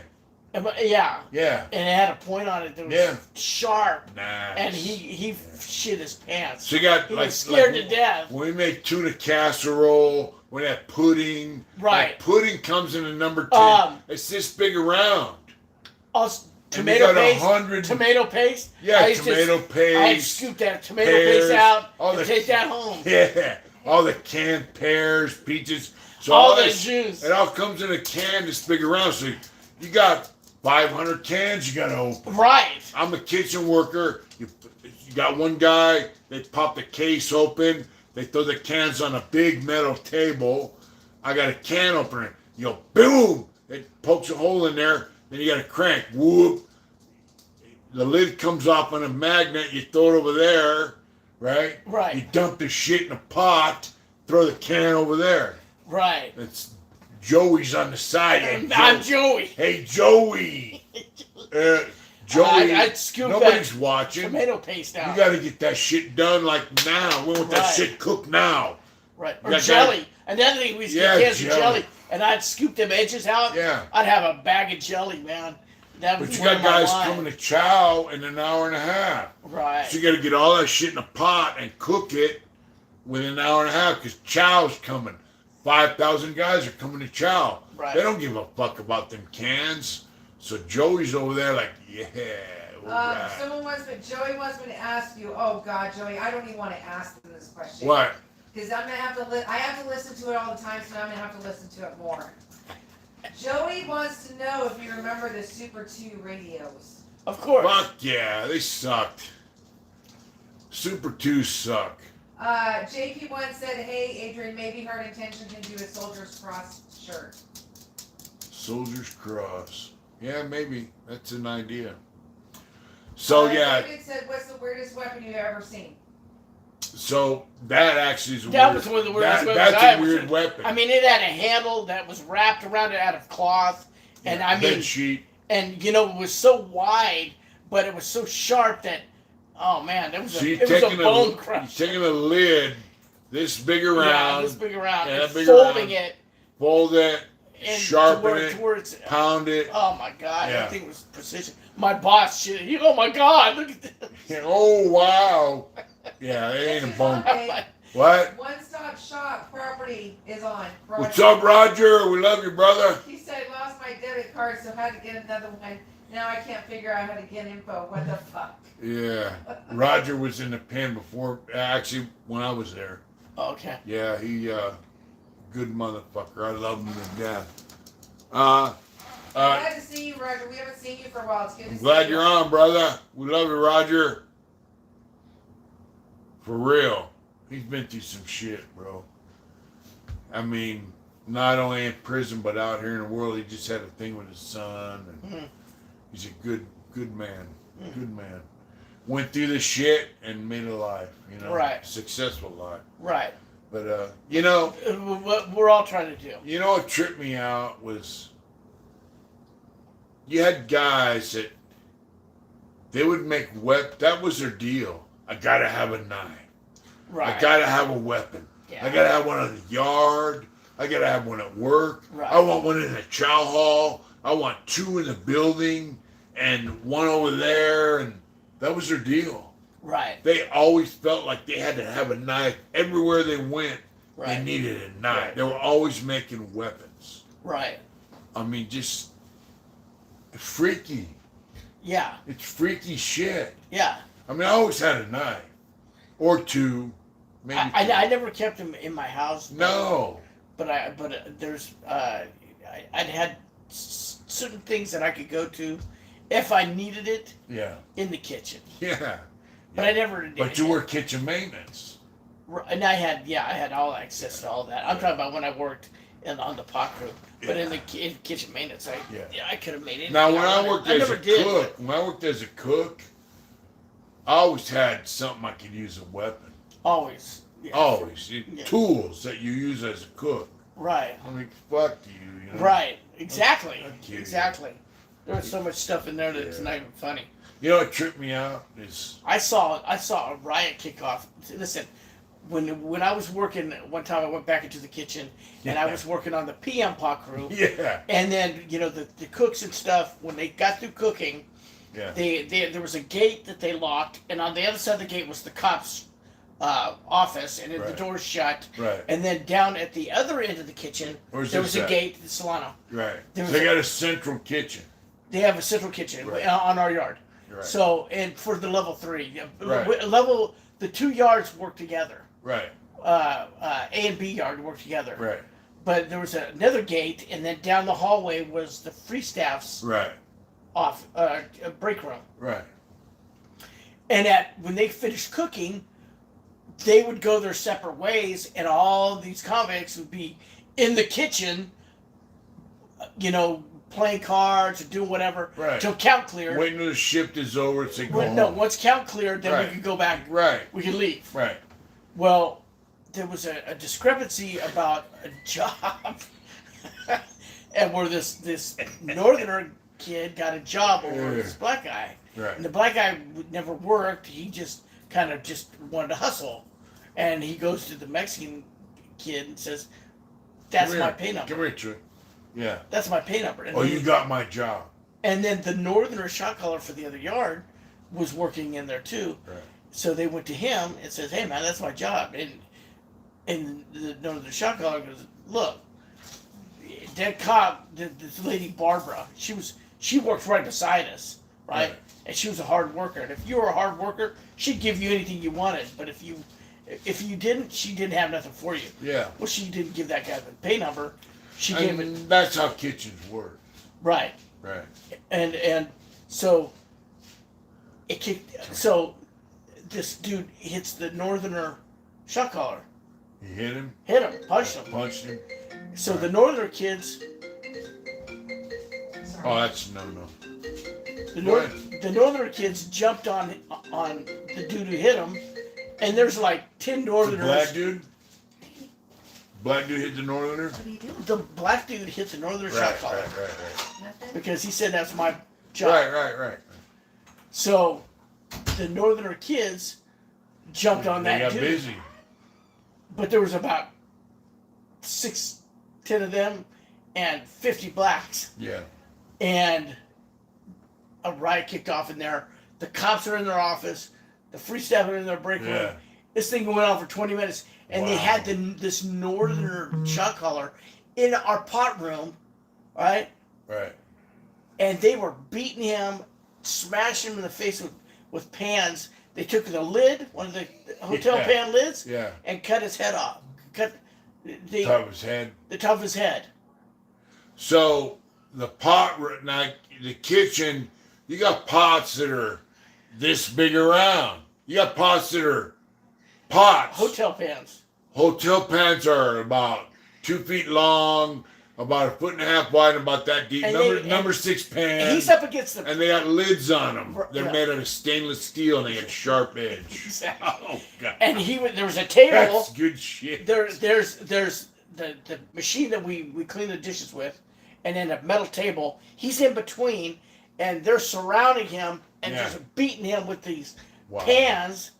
Yeah. Yeah. And it had a point on it that was sharp. Nice. And he shit his pants. So you got He like was scared to death. When we make tuna casserole, when that pudding, Right. That pudding comes in a number 10. It's this big around. Also, And we tomato got paste. 100 Tomato paste. Yeah, tomato paste. I'd scoop that tomato pears, paste out all and the- take that home. Yeah. All the canned pears, peaches. So All the this- juice. It all comes in a can this big around. So you got 500 cans you got to open. Right. I'm a kitchen worker. You got one guy, they pop the case open, they throw the cans on a big metal table. I got a can opener. You go, boom! It pokes a hole in there, then you got a crank. Whoop! The lid comes off on a magnet, you throw it over there, right? Right. You dump the shit in a pot, throw the can over there. Right. It's Joey's on the side. Hey, I'm Joey. Hey, Joey! Joey, I'd scoop nobody's that watching. tomato paste out. You got to get that shit done like now. We want that Right. shit cooked now. Right. Or That jelly. guy- Another thing, we used to Yeah, get cans of jelly. jelly, and I'd scoop them edges out. Yeah. I'd have a bag of jelly, man. That was But you one got of my guys lines. coming to chow in an hour and a half. Right. So you got to get all that shit in a pot and cook it within an hour and a half because chow's coming. 5,000 guys are coming to chow. Right. They don't give a fuck about them cans. So Joey's over there like, yeah. all right. Joey wants me to ask you. Oh God, Joey, I don't even want to ask them this question. What? Because I'm gonna have to. I have to listen to it all the time, so I'm gonna have to listen to it more. Joey wants to know if you remember the Super 2 radios. Of course. Fuck yeah, they sucked. Super 2 suck. JP once said, "Hey, Adrian, maybe Hard Intention can do a Soldier's Cross shirt." Soldier's Cross. Yeah, maybe. That's an idea. So, yeah. David said, "What's the weirdest weapon you've ever seen?" So, that actually is a That weird, was one of the weirdest weapons That's I a ever weird seen. weapon. I mean, it had a handle that was wrapped around it out of cloth, and I mean, bed sheet. and it was so wide, but it was so sharp that, oh man, it was So it was a bone crusher. you're taking a lid this big around, Yeah, this big around, Yeah, and that big folding around. it, fold it, and sharpen it, towards pound it. oh my god, Yeah. that thing was precision. My boss, shit, oh my god, look at this. Oh, wow. Yeah, it ain't a bone. Okay. What? One Stop Shop property is on. What's up, Roger? We love you, brother. He said, "Lost my debit card, so had to get another one. Now I can't figure out how to get info. What the fuck?" Yeah. Roger was in the pen before, actually, when I was there. Okay. Yeah, he, good motherfucker. I love him to death. Glad to see you, Roger. We haven't seen you for a while. It's good to I'm see glad you. you're on, brother. We love you, Roger. For real. He's been through some shit, bro. I mean, not only in prison, but out here in the world. He just had a thing with his son. And he's a good man. Good man. Went through the shit and made a life, Right. Successful life. Right. But, What we're all trying to do. you know what tripped me out was you had guys that they would make that was their deal. I gotta have a knife. Right. I gotta have a weapon. Yeah. I gotta have one in the yard. I gotta have one at work. Right. I want one in the chow hall. I want 2 in the building and 1 over there, and that was their deal. Right. They always felt like they had to have a knife everywhere they went. They Right. needed a knife. Right. They were always making weapons. Right. I mean, just freaky. Yeah. It's freaky shit. Yeah. I mean, I always had a knife or 2, maybe. I 3. never kept them in my house. No. But there's I'd had certain things that I could go to, if I needed it Yeah. in the kitchen. Yeah. But I never did. But you were kitchen maintenance. And I had all access to all that. I'm talking about when I worked on the pot crew. But in kitchen maintenance, I could have made it. Now, when I worked as a cook, when I worked as a cook, I always had something I could use a weapon. Always. Yeah. Always. Tools that you use as a cook. Right. I mean, fuck you, you know? Right. Exactly. Exactly. There was so much stuff in there that's not even funny. You know what tripped me out is I saw a riot kickoff. Listen, when I was working one time, I went back into the kitchen and I was working on the PM pot crew. Yeah. And then the cooks and stuff, when they got through cooking, there was a gate that they locked, and on the other side of the gate was the cops' office, and the door's shut. Right. And then down at the other end of the kitchen, there was a gate, the Solano. Right. So they got a central kitchen. They have a central kitchen on our yard. Right. So, and for the level 3, Right. The 2 yards work together. Right. A and B yard work together. Right. But there was another gate, and then down the hallway was the free staff's break room. Right. And when they finished cooking, they would go their separate ways, and all these convicts would be in the kitchen, playing cards or doing whatever till count cleared. Waiting till the shift is over, so go home. Once count cleared, then we could go back. Right. We could leave. Right. Well, there was a discrepancy about a job, and where this northerner kid got a job over this black guy. Right. And the black guy never worked. He just kind of wanted to hustle. And he goes to the Mexican kid and says, "That's my pay number." Come here, Troy. Yeah. That's my pay number. And you got my job. And then the northerner shot caller for the other yard was working in there too. Right. So they went to him and says, "Hey man, that's my job." And the northerner shot caller goes, "Look, that cop, this lady Barbara, she worked right beside us, right? And she was a hard worker. And if you were a hard worker, she'd give you anything you wanted. But if you didn't, she didn't have nothing for you." Yeah. Well, she didn't give that guy the pay number. She gave it. That's how kitchens work. Right. Right. And so it kicked. So this dude hits the northerner shot caller. He hit him, Punched him. punched him. So the northerner kids. Oh, that's no. The northerner kids jumped on the dude who hit him, and there's like 10 northerners. Black dude. Black dude hit the northerner. What are you doing? The black dude hit the northerner shot caller Nothing? because he said that's my job. Right. So the northerner kids jumped on that They got dude. busy. But there was about 10 of them and 50 blacks. Yeah. And a riot kicked off in there. The cops are in their office. The free staff are in their break room. Yeah. This thing went on for 20 minutes. And they had this northerner shot caller in our pot room, right? Right. And they were beating him, smashing him in the face with pans. They took the lid, one of the hotel pan lids, and cut his head off. Cut the top of his head. The top of his head. So the pot, now the kitchen, you got pots that are this big around. You got pots that are pots. Hotel pans. Hotel pans are about 2 feet long, about 1.5 feet wide, and about that deep. Number 6 pan. And he's up against them. And they got lids on them. They're Yeah. made out of stainless steel, and they got sharp edge. Exactly. Oh God. And there was a table. That's good shit. There's the machine that we clean the dishes with, and then a metal table. He's in between, and they're surrounding him and just beating him with these pans.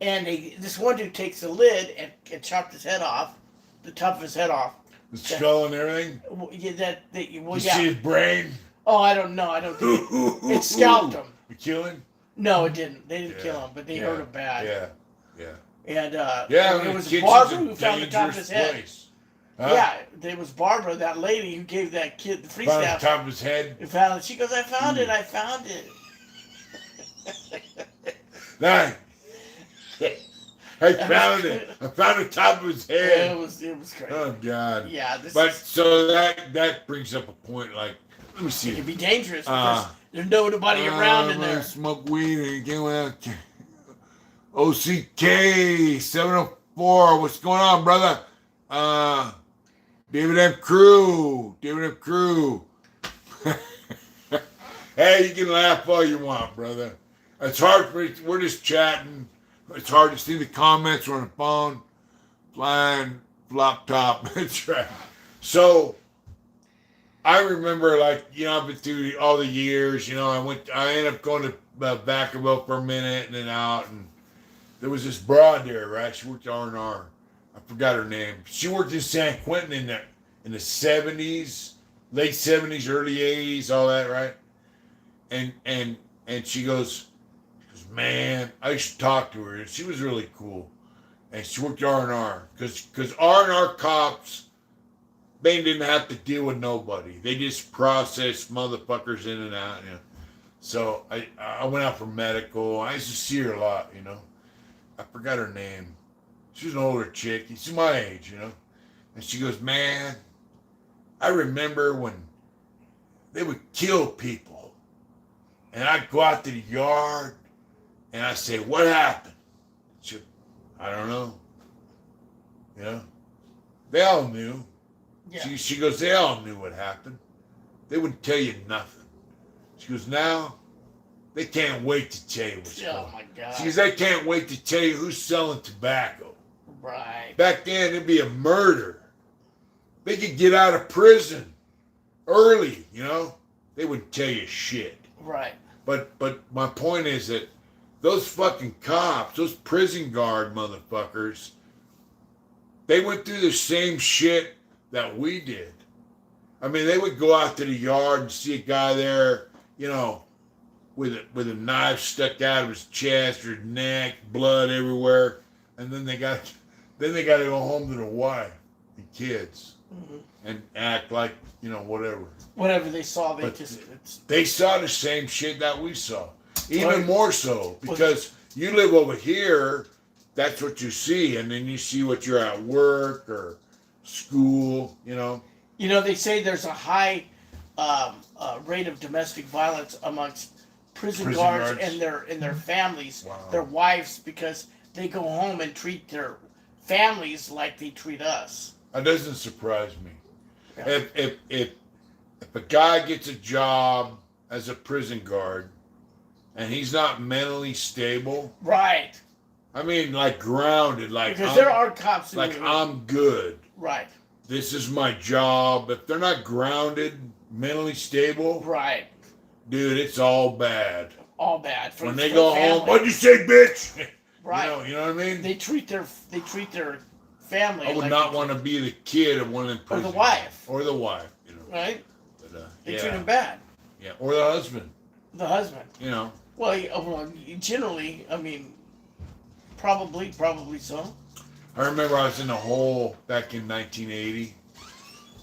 And this one dude takes the lid and chopped his head off, the top of his head off. The skull and everything. Yeah, You see his brain? Oh, I don't know. I don't think it scalped him. You kill him? No, it didn't. They didn't kill him, but they hurt him bad. Yeah. And it was Barbara who found the top of his head. Huh? Yeah, there was Barbara, that lady who gave that kid the free Found staff. the top of his head. Who found it. She goes, I found it. Nice. I found it. I found the top of his head. It was crazy. Oh God. Yeah. So that brings up a point. Like Let me see. It can be dangerous because there's nobody around in there. Smoke weed and get out. OCK 704. What's going on, brother? David M. Crew. Hey, you can laugh all you want, brother. It's hard for me. We're just chatting. It's hard to see the comments. We're on the phone. Flying flop top. That's right. So, I remember, like, you know, I've been through all the years. You know, I ended up going to Vacaville for a minute and then out. And there was this broad there, right? She worked at R&R. I forgot her name. She worked in San Quentin in the 70s, late 70s, early 80s, all that, right? And she goes, man, I used to talk to her, and she was really cool. And she worked R&R, because R&R cops, they didn't have to deal with nobody. They just processed motherfuckers in and out, you know. So I went out for medical. I used to see her a lot, you know. I forgot her name. She was an older chick. She's my age, you know. And she goes, man, I remember when they would kill people. And I'd go out to the yard, and I'd say, what happened? She, I don't know. You know? They all knew. Yeah. She goes, they all knew what happened. They wouldn't tell you nothing. She goes, now, they can't wait to tell you what's going on. Oh, my God. She goes, they can't wait to tell you who's selling tobacco. Right. Back then, it'd be a murder. They could get out of prison early, you know? They wouldn't tell you shit. Right. But my point is that those fucking cops, those prison guard motherfuckers, they went through the same shit that we did. I mean, they would go out to the yard and see a guy there, you know, with a knife stuck out of his chest or neck, blood everywhere, and then they got to go home to the wife and kids and act like, you know, whatever. Whatever they saw, they saw the same shit that we saw, even more so, because you live over here. That's what you see, and then you see what you're at work or school, you know. You know, they say there's a high rate of domestic violence amongst prison guards and their families, their wives, because they go home and treat their families like they treat us. That doesn't surprise me. Yeah. If a guy gets a job as a prison guard and he's not mentally stable, right? I mean, like grounded, like because there are cops who like I'm good, right? This is my job. If they're not grounded, mentally stable, right? Dude, it's all bad. All bad. When they go home, what'd you say, bitch? Right. You know what I mean? They treat their family. I would not want to be the kid of one of them prisons. Or the wife. Or the wife, you know. Right? But, they treat them bad. Yeah, or the husband. The husband. You know. Well, generally, I mean, probably so. I remember I was in a hole back in 1980,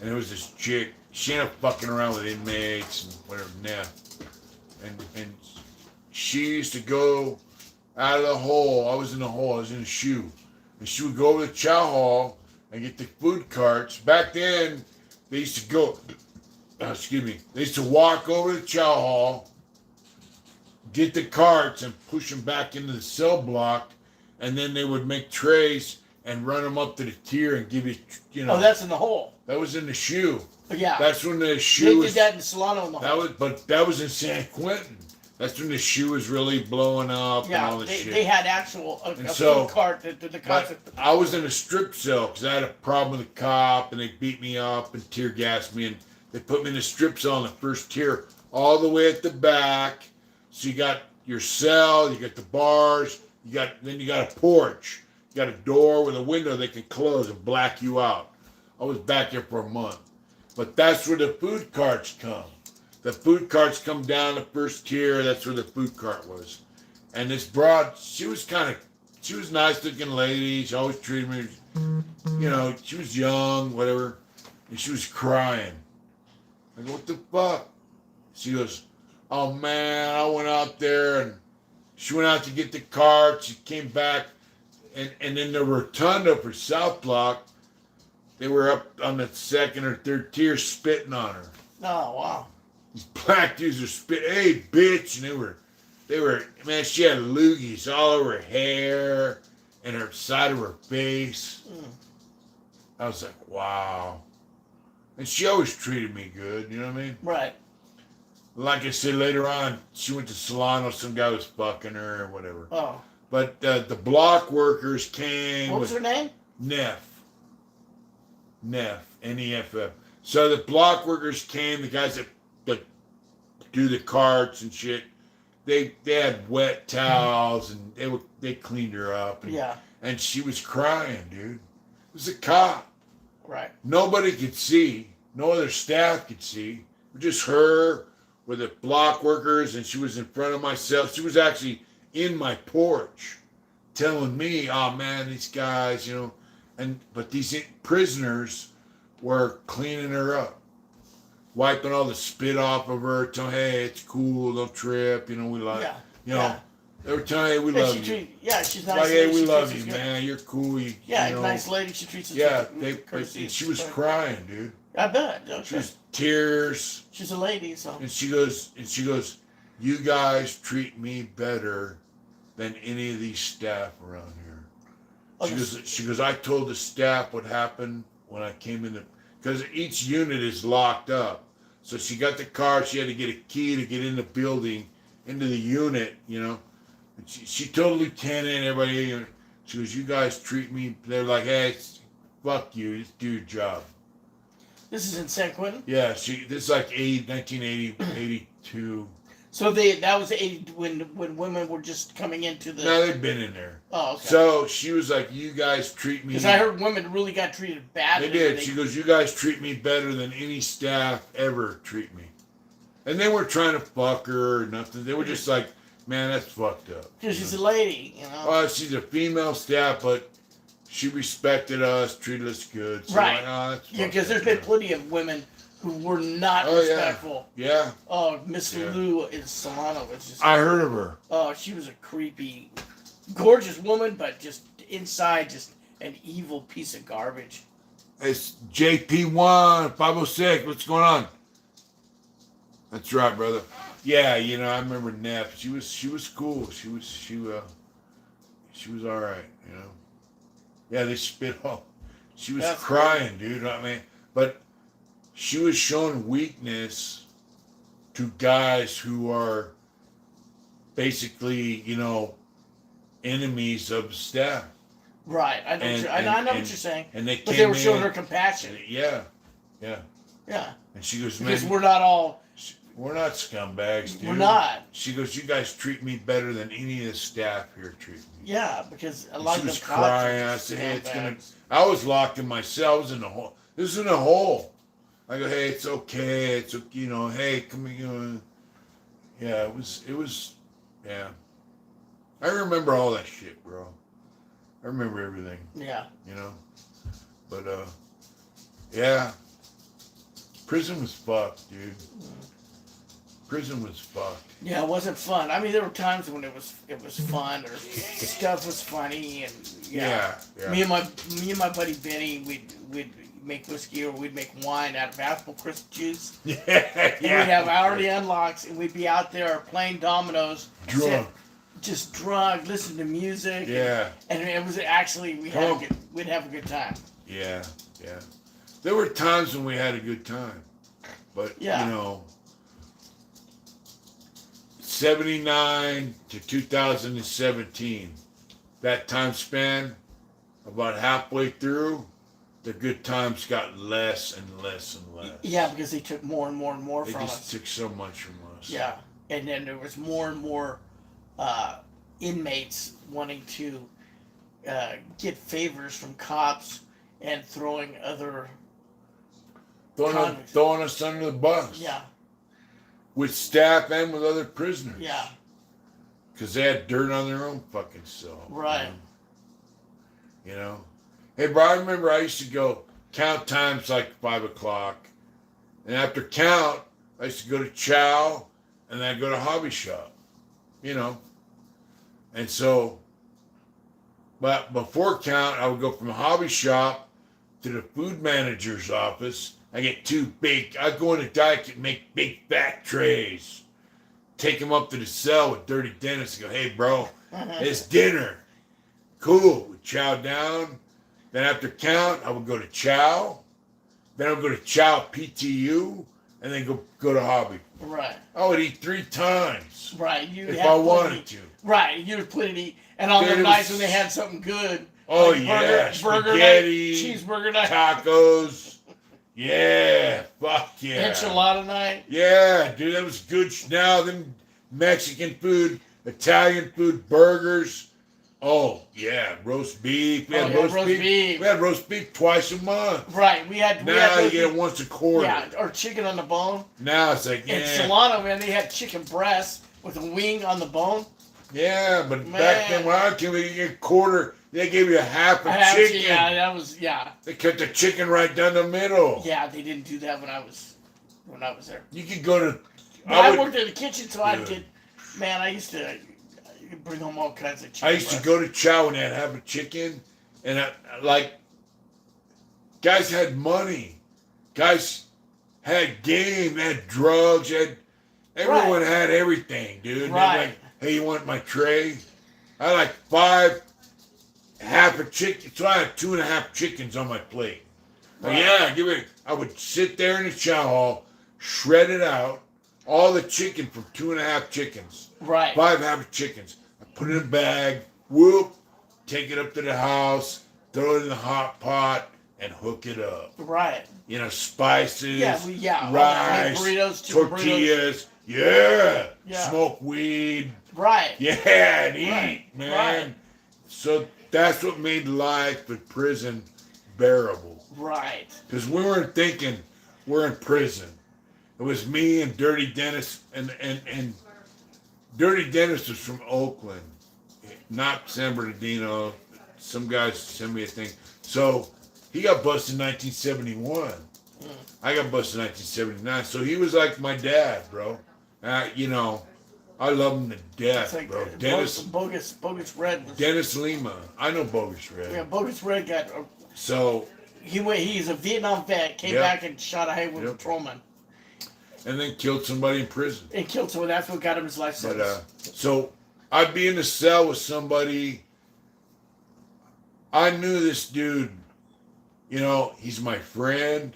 and there was this chick. She ended up fucking around with inmates and whatever. Yeah. And she used to go out of the hole. I was in the hole. I was in a shoe. And she would go over to the chow hall and get the food carts. Back then, they used to go, they used to walk over to the chow hall, get the carts and push them back into the cell block, and then they would make trays and run them up to the tier and give you know. Oh, that's in the hole. That was in the shoe. Yeah. That's when the shoe They did that in Solano in the hole. That was in San Quentin. That's when the shoe was really blowing up and all this shit. They had actual food cart that the concept. I was in a strip cell because I had a problem with a cop and they beat me up and tear gassed me and they put me in a strip cell on the first tier all the way at the back. So you got your cell, you got the bars, then you got a porch, you got a door with a window they can close and black you out. I was back there for a month. But that's where the food carts come. The food carts come down the first tier. That's where the food cart was. And this broad, she was nice looking lady. She always treated me, you know, she was young, whatever. And she was crying. I go, what the fuck? She goes, oh man, I went out there and she went out to get the cart. She came back and in the rotunda for South Block, they were up on the second or third tier spitting on her. Oh, wow. these black dudes were spit, hey, bitch, and they were, man, she had loogies all over her hair and her side of her face. I was like, wow. And she always treated me good, you know what I mean? Right. Like I said, later on, she went to Solano, some guy was fucking her or whatever. Oh. But the block workers came. What was her name? Neff. N-E-F-F. So the block workers came, the guys that do the carts and shit, they had wet towels and they cleaned her up. And, Yeah. And she was crying, dude. It was a cop. Right. Nobody could see. No other staff could see. Just her with the block workers, and she was in front of my cell. She was actually in my porch telling me, oh man, these guys, you know, but these prisoners were cleaning her up, wiping all the spit off of her, telling, hey, it's cool, don't trip, you know, we like, you know, they were telling, hey, we love you. She's nice. Like, hey, we She love treats you, us man, you're cool. You know, nice lady. She treats us Yeah, she was crying, dude. I bet. Don't She was tears. She's a lady, so. And she goes, you guys treat me better than any of these staff around here. She goes, I told the staff what happened when I came in, because each unit is locked up. So she got the card, she had to get a key to get in the building, into the unit, you know. And she told the lieutenant, everybody, she goes, you guys treat me, they're like, hey, fuck you, just do your job. This is in San Quentin? Yeah, this is like 1980, 82. So that was 80 when women were just coming into the. No, they've been in there. Oh, okay. So she was like, "You guys treat me." Because I heard women really got treated badly. They did. She goes, "You guys treat me better than any staff ever treat me," and they weren't trying to fuck her or nothing. They were just like, "Man, that's fucked up." Because she's a lady, you know. She's a female staff, but she respected us, treated us good. So right. Like, yeah, because there's been plenty of women who were not respectful. Yeah. Oh, Miss Lou in Solano was just. I heard of her. Oh, she was a creepy, gorgeous woman, but just inside, just an evil piece of garbage. It's JP1 506. What's going on? That's right, brother. Yeah, you know, I remember Neff. She was cool. She was all right. You know. Yeah, they spit all. She was crying, dude. I mean, but she was showing weakness to guys who are basically, you know, enemies of staff. Right. I know what you're saying. And they but they were showing her compassion. Yeah. And she goes, man, because we're not all. We're not scumbags, dude. We're not. She goes, you guys treat me better than any of the staff here treat me. Yeah, because a lot of them crying. I said, hey, it's gonna. I was locked in my cell. I was in a hole. This is in a hole. I go, hey, it's okay. It's, you know, hey, come here. Yeah, it was, yeah. I remember all that shit, bro. I remember everything. Yeah. You know? But, yeah. Prison was fucked, dude. Prison was fucked. Yeah, it wasn't fun. I mean, there were times when it was fun or stuff was funny and yeah. Me and my buddy Benny, we'd make whiskey or we'd make wine out of apple crisp juice. Yeah. We'd have already unlocks and we'd be out there playing dominoes. Drunk. Just drunk, listen to music. Yeah. And it was actually we'd have a good time. Yeah. There were times when we had a good time, but you know. 79 to 2017, that time span, about halfway through, the good times got less and less and less. Yeah, because they took more and more and more from us. They just took so much from us. Yeah, and then there was more and more inmates wanting to get favors from cops and throwing other... Throwing us under the bus. Yeah. With staff and with other prisoners. Yeah. Because they had dirt on their own fucking cell. Right. You know? Hey, bro, I remember I used to go count times like 5 o'clock. And after count, I used to go to chow and then I'd go to hobby shop. You know? And so, but before count, I would go from the hobby shop to the food manager's office I get 2 big. I go in the diet and make big fat trays. Take them up to the cell with Dirty Dennis and go, hey, bro, it's dinner. Cool. We chow down. Then after count, I would go to chow. Then I would go to chow PTU. And then go to hobby. Right. I would eat 3 times. Right. If I wanted to. Right. You'd plenty to eat. And on the nights when they had something good. Oh, like yeah. burger Spaghetti. Night, cheeseburger night. Tacos. Yeah. Fuck yeah. Enchilada night. Yeah, dude. That was good. Now, them Mexican food, Italian food, burgers. Oh, yeah. Roast beef. We had roast beef. We had roast beef twice a month. Right. We had you get it once a quarter. Yeah, or chicken on the bone. Now it's like, In Solano, man, they had chicken breast with a wing on the bone. Yeah, but back then when I came, you get a quarter. They gave you a half a chicken. Yeah, that was, yeah. They cut the chicken right down the middle. Yeah, they didn't do that when I was there. You could go to... I worked in the kitchen, so I'd get... Man, I used to bring home all kinds of chicken. I used to go to chow and I'd have a chicken, and guys had money. Guys had game, had drugs, everyone had everything, dude. Right. They're like, hey, you want my tray? I had like 5, half a chicken, so I had 2.5 chickens on my plate. Right. Yeah, give it. I would sit there in the chow hall, shred it out, all the chicken from 2.5 chickens. Right. 5 half chickens. I put it in a bag, whoop, take it up to the house, throw it in the hot pot, and hook it up. Right. You know, spices, Burritos, rice, tortillas. Yeah. Smoke weed. Right. Yeah, and eat, man. Right. So that's what made life in prison bearable. Right. Because we weren't thinking we're in prison. It was me and Dirty Dennis, and Dirty Dennis was from Oakland, not San Bernardino. Some guys sent me a thing. So he got busted in 1971. I got busted in 1979. So he was like my dad, bro. You know, I love him to death, like, bro. Bogus Red. Dennis Lima. I know Bogus Red. Yeah, Bogus Red got... So... He's a Vietnam vet. Came back and shot a Haywood patrolman. And then killed somebody in prison. And killed someone. That's what got him his life sentence. So I'd be in the cell with somebody. I knew this dude. You know, he's my friend.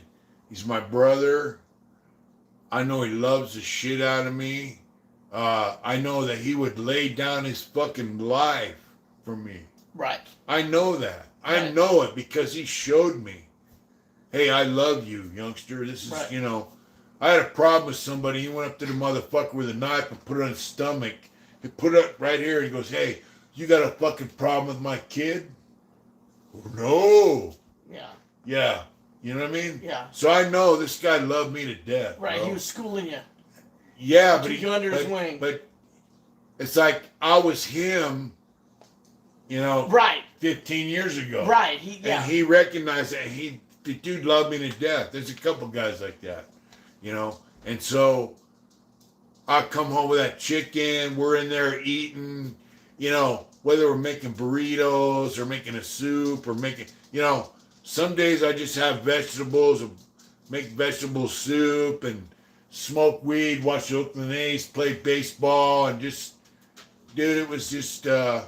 He's my brother. I know he loves the shit out of me. I know that he would lay down his fucking life for me. Right. I know that. I know it because he showed me. Hey, I love you, youngster. This is, you know, I had a problem with somebody. He went up to the motherfucker with a knife and put it on his stomach. He put it up right here. He goes, hey, you got a fucking problem with my kid? Oh, no. Yeah. Yeah. You know what I mean? Yeah. So I know this guy loved me to death. Right. Bro. He was schooling you. Yeah, but you under his wing. But it's like I was him, you know, 15 years ago. Right. And he recognized that the dude loved me to death. There's a couple guys like that, you know. And so I come home with that chicken. We're in there eating, you know, whether we're making burritos or making a soup or making, you know, some days I just have vegetables or make vegetable soup and smoke weed, watch the Oakland A's, play baseball, and just, dude, it was just, it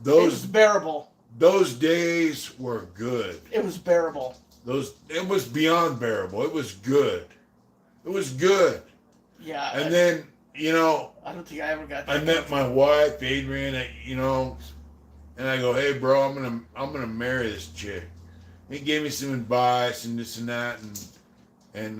was bearable. Those days were good. It was bearable. It was beyond bearable. It was good. It was good. Yeah. And then, you know, I don't think I ever got that. I met my wife, Adrian, you know, and I go, hey, bro, I'm gonna marry this chick. He gave me some advice and this and that, and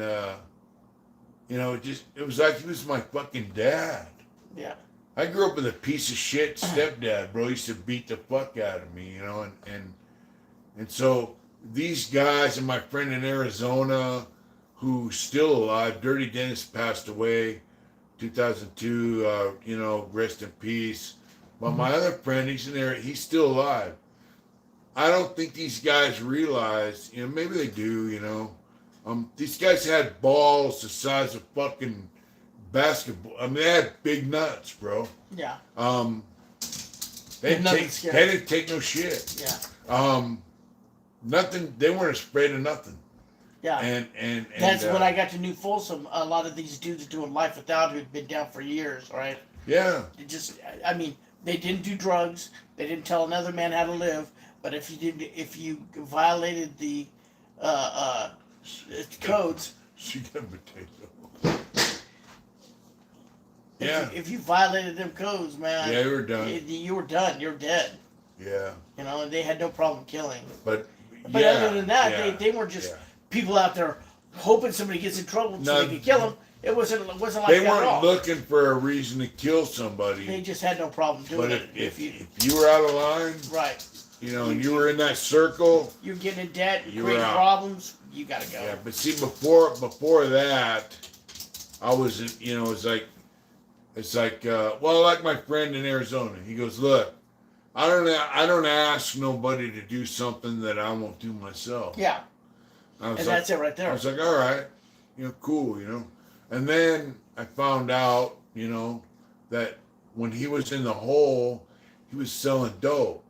you know, it was like he was my fucking dad. Yeah. I grew up with a piece of shit stepdad, bro. He used to beat the fuck out of me, you know, and so these guys and my friend in Arizona, who's still alive, Dirty Dennis passed away, 2002. You know, rest in peace. But my other friend, he's in there. He's still alive. I don't think these guys realize, you know, maybe they do, you know. These guys had balls the size of fucking basketball. I mean, they had big nuts, bro. Yeah. They didn't take no shit. Yeah. Nothing. They weren't afraid of nothing. Yeah. And That's when I got to New Folsom. A lot of these dudes doing life without who'd been down for years, right? yeah. It just, I mean, they didn't do drugs. They didn't tell another man how to live. But if you violated the codes, She got a potato. Yeah. if you violated them codes, man, Yeah, you were done. You were done. You're dead. Yeah. You know, and they had no problem killing. But yeah, other than that, yeah, they weren't just people out there hoping somebody gets in trouble so they could kill them. It wasn't like they that at weren't all. looking for a reason to kill somebody. They just had no problem doing But it. if you were out of line, right, and you were in that circle, you're getting in debt, you creating were out. problems. You gotta go. Yeah, but see, before that, I wasn't. It's like like my friend in Arizona. He goes, look, I don't ask nobody to do something that I won't do myself. Yeah, and that's it right there. I was like, all right, cool, and then I found out, that when he was in the hole, he was selling dope,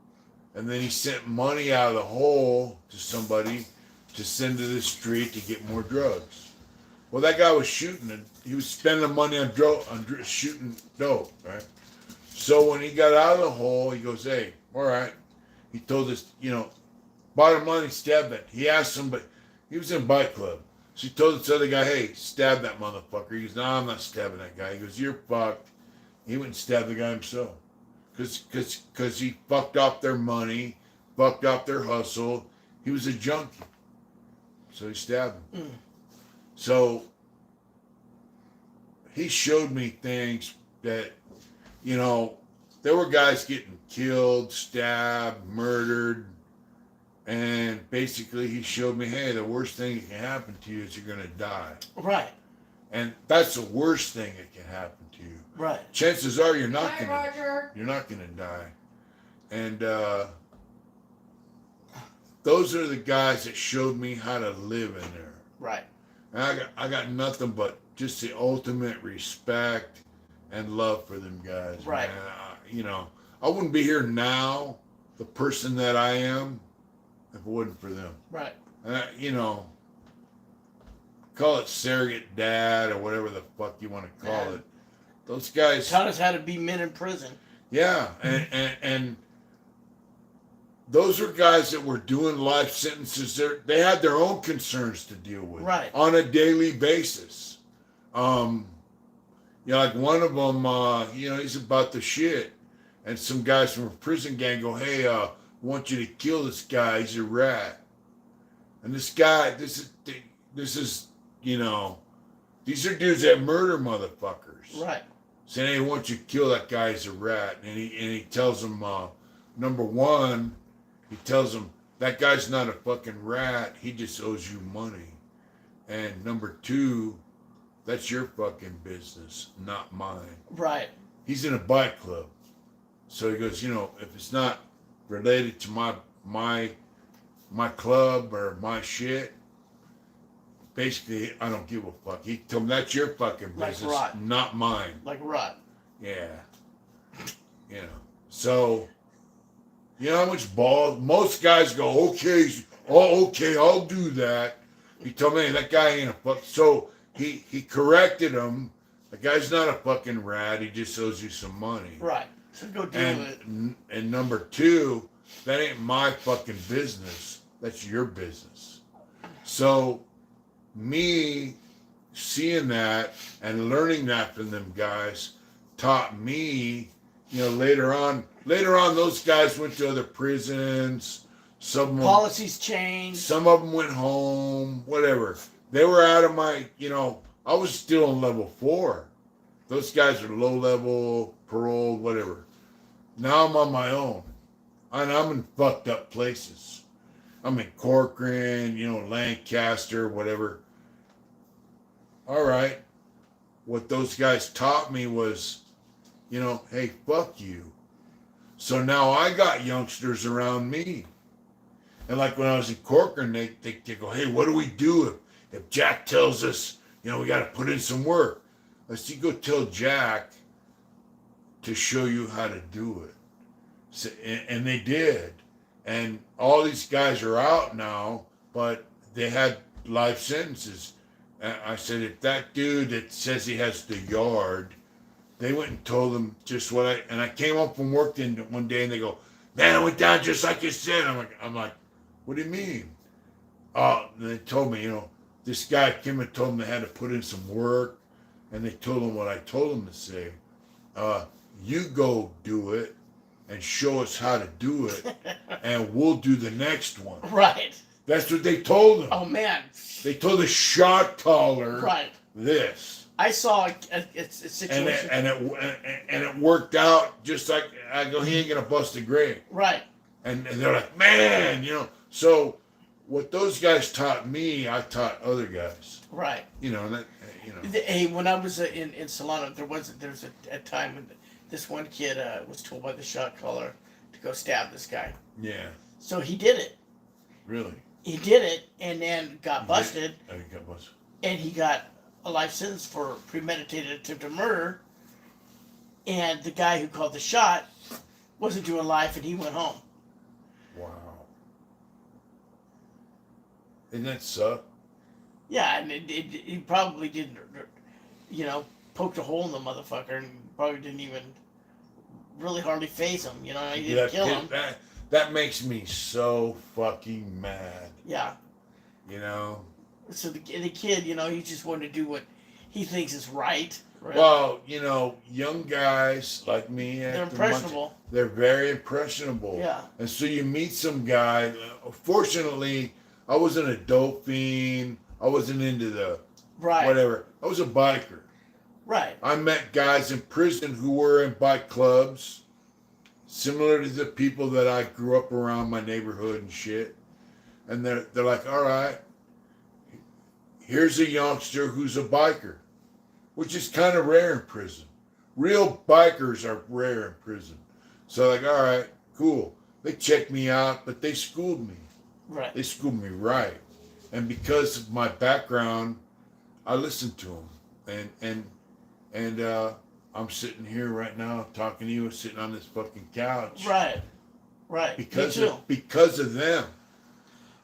and then he sent money out of the hole to somebody to send to the street to get more drugs. Well, that guy was shooting, and he was spending money on shooting dope, right? So when he got out of the hole, he goes, hey, all right. He told us, bottom line, he stabbed that. He asked somebody, he was in a bike club. So he told this other guy, hey, stab that motherfucker. He goes, no, I'm not stabbing that guy. He goes, you're fucked. He went and stabbed the guy himself. Because he fucked off their money, fucked off their hustle. He was a junkie. So he stabbed him. Mm. So he showed me things that, there were guys getting killed, stabbed, murdered, and basically he showed me, hey, the worst thing that can happen to you is you're going to die. Right. And that's the worst thing that can happen to you. Right. Chances are you're not Roger. you're not going to die. And those are the guys that showed me how to live in there. Right. And I got nothing but just the ultimate respect and love for them guys. Right. Man. I wouldn't be here now, the person that I am, if it wasn't for them. Right. Call it surrogate dad or whatever the fuck you want to call it. Those guys taught us how to be men in prison. Yeah, and those are guys that were doing life sentences. They had their own concerns to deal with, right, on a daily basis. Like one of them, he's about the shit, and some guys from a prison gang go, "Hey, I want you to kill this guy. He's a rat." And this guy, this is, these are dudes that murder motherfuckers, right? Saying, "Hey, I want you to kill that guy. He's a rat." And he tells them, number one, he tells them that guy's not a fucking rat. He just owes you money. And number two, that's your fucking business, not mine. Right. He's in a bike club. So he goes, if it's not related to my club or my shit, basically, I don't give a fuck. He told me, that's your fucking business, Rot. not mine. Like rot. Yeah. So, how much balls? Most guys go, okay, I'll do that. He told me, that guy ain't a fuck. So he corrected him. The guy's not a fucking rat. He just owes you some money. Right. So go deal with it. And number two, that ain't my fucking business. That's your business. So me seeing that and learning that from them guys taught me, later on those guys went to other prisons. Some policies changed. Some of them went home, whatever. They were out of my, I was still on level 4. Those guys are low level, paroled, whatever. Now I'm on my own. And I'm in fucked up places. I'm in Corcoran, Lancaster, whatever. All right. What those guys taught me was, hey, fuck you. So now I got youngsters around me. And like when I was in Corcoran, they go, hey, what do we do if Jack tells us, we got to put in some work? I said, you go tell Jack to show you how to do it. So, and they did. And all these guys are out now, but they had life sentences. And I said, if that dude that says he has the yard, they went and told him just what and I came up from work then one day and they go, man, I went down just like you said. I'm like, what do you mean? And they told me, this guy came and told them they had to put in some work, and they told him what I told them to say. You go do it and show us how to do it, and we'll do the next one. Right. That's what they told him. Oh man. They told the shot caller Right. this. I saw a situation. And it worked out just like I go. He ain't gonna bust a grave. Right. And they're like, man, So what those guys taught me, I taught other guys. Right. That. When I was in Solano, there was a time when this one kid was told by the shot caller to go stab this guy. Yeah. So he did it. Really? He did it and then got busted. Oh, he got busted. And he got a life sentence for premeditated attempted murder. And the guy who called the shot wasn't doing life, and he went home. Wow. Isn't that suck? Yeah, and he probably didn't, poked a hole in the motherfucker, and probably didn't even really hardly phase him. He didn't kill him. That makes me so fucking mad. Yeah. So the kid, he just wanted to do what he thinks is right. Well, young guys like me, they're impressionable. They're very impressionable. Yeah. And so you meet some guy. Fortunately, I wasn't a dope fiend. I wasn't into the whatever. I was a biker. Right. I met guys in prison who were in bike clubs, similar to the people that I grew up around my neighborhood and shit. And they're like, all right, here's a youngster who's a biker, which is kind of rare in prison. Real bikers are rare in prison. So like, all right, cool. They checked me out, but they schooled me. Right. They schooled me right. And because of my background, I listened to them. And I'm sitting here right now talking to you, sitting on this fucking couch. Right. Right. Because me too. because of them.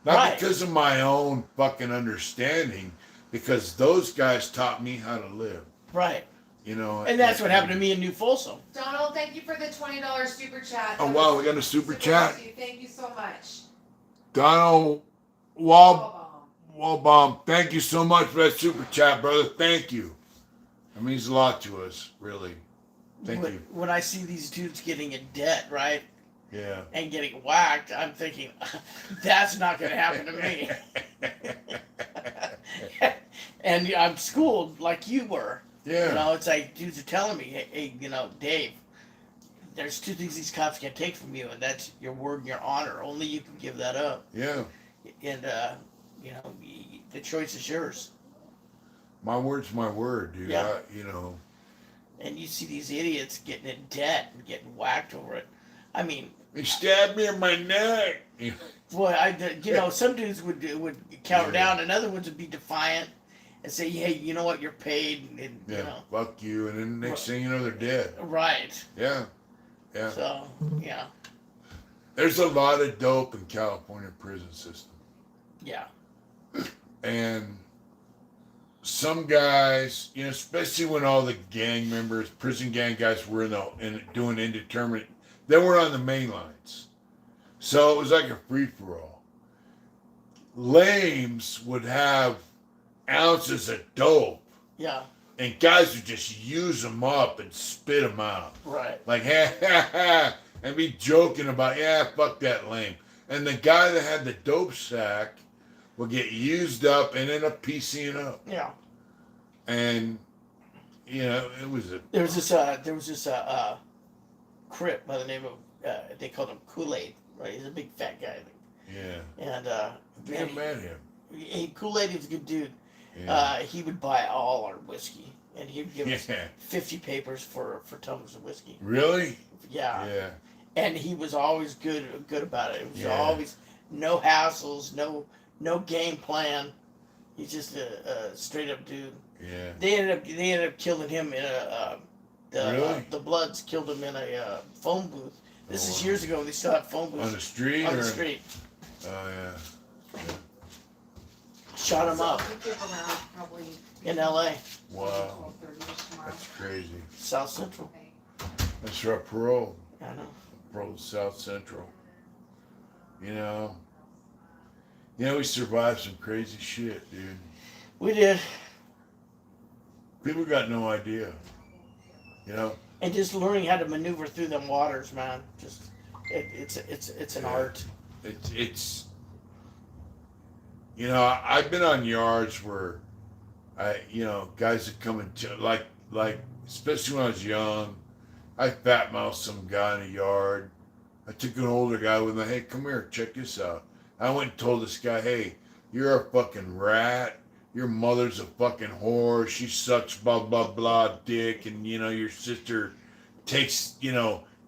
Not Right. because of my own fucking understanding, because those guys taught me how to live. Right. And that's what happened to me in New Folsom. Donald, thank you for the $20 super chat. Oh wow, we got a super chat. Thank you so much. Donald Wallbaum, thank you so much for that super chat, brother. Thank you. That means a lot to us, really. Thank you. When I see these dudes getting in debt, right? Yeah. And getting whacked, I'm thinking, that's not going to happen to me. And I'm schooled like you were. Yeah. It's like dudes are telling me, hey, Dave, there's two things these cops can't take from you, and that's your word and your honor. Only you can give that up. Yeah. And, the choice is yours. My word's my word, dude. Yeah. And you see these idiots getting in debt and getting whacked over it. I mean, he stabbed me in my neck. Boy, some dudes would counter down, and other ones would be defiant and say, "Hey, you know what? You're paid." And, fuck you. And then next thing you know, they're dead. Right. Yeah. Yeah. So, yeah. There's a lot of dope in California prison system. Yeah. And some guys, especially when all the gang members, prison gang guys were doing indeterminate, they were on the main lines. So it was like a free-for-all. Lames would have ounces of dope. Yeah. And guys would just use them up and spit them out. Right. Like, ha, ha, ha, and be joking about, fuck that lame. And the guy that had the dope sack would get used up and end up piecing up. Yeah. And, it was a... There was this Crip by the name of, they called him Kool-Aid, right? He's a big fat guy. Yeah. And, I met him. Kool-Aid was a good dude. Yeah. He would buy all our whiskey, and he'd give us Yeah. 50 papers for tumblers of whiskey. Really? Yeah. Yeah. And he was always good about it. It was Yeah. always no hassles, no game plan. He's just a straight up dude. Yeah. They ended up killing him in Really? The Bloods killed him in a phone booth. This is wow. years ago. They still have phone booths On the street? on the street. Oh, yeah. shot him up We get around probably in L.A. Wow. 12:30 tomorrow. That's crazy. South Central. That's right, parole. I know. Parole South Central. You know, we survived some crazy shit, dude. We did. People got no idea. You know, And just learning how to maneuver through them waters, man. Just it's an Yeah. art. it's I've been on yards where guys that come and like especially when I was young, I fat mouthed some guy in a yard. I took an older guy with me. Hey, come here, check this out. I went and told this guy, hey, you're a fucking rat. Your mother's a fucking whore. She sucks blah blah blah dick, and your sister takes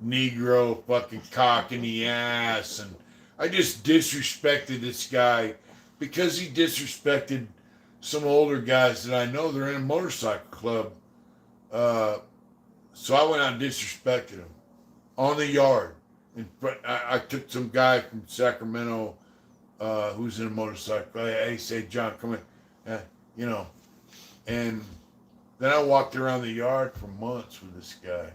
Negro fucking cock in the ass, and I just disrespected this guy because he disrespected some older guys that I know. They're in a motorcycle club. So I went out and disrespected him on the yard. I took some guy from Sacramento who's in a motorcycle. Hey, say, John, come in. And then I walked around the yard for months with this guy.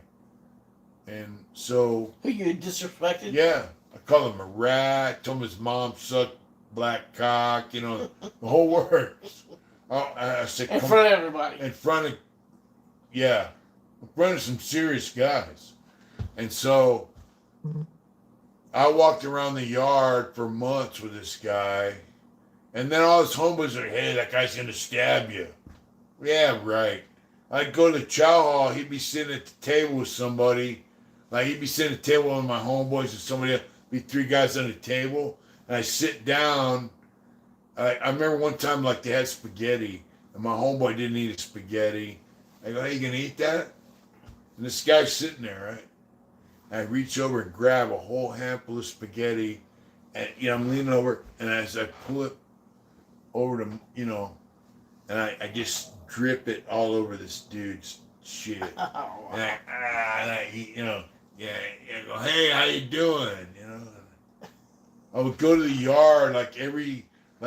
And so... Who you disrespected? Yeah. I called him a rat, told him his mom sucked black cock, the whole works. I said, In front of everybody. in front of some serious guys. And so I walked around the yard for months with this guy, and then all his homeboys are, hey, that guy's gonna stab you. Yeah, right. I'd go to the chow hall, he'd be sitting at the table with somebody, like he'd be sitting at the table with my homeboys and somebody else, be three guys on the table, and I sit down. I remember one time, like, they had spaghetti, and my homeboy didn't eat his spaghetti. I go, hey, you gonna eat that? And this guy's sitting there, right? And I reach over and grab a whole handful of spaghetti, and, I'm leaning over, and as I pull it over to, and I just drip it all over this dude's shit. Oh, And I eat, I go, hey, how you doing? I would go to the yard like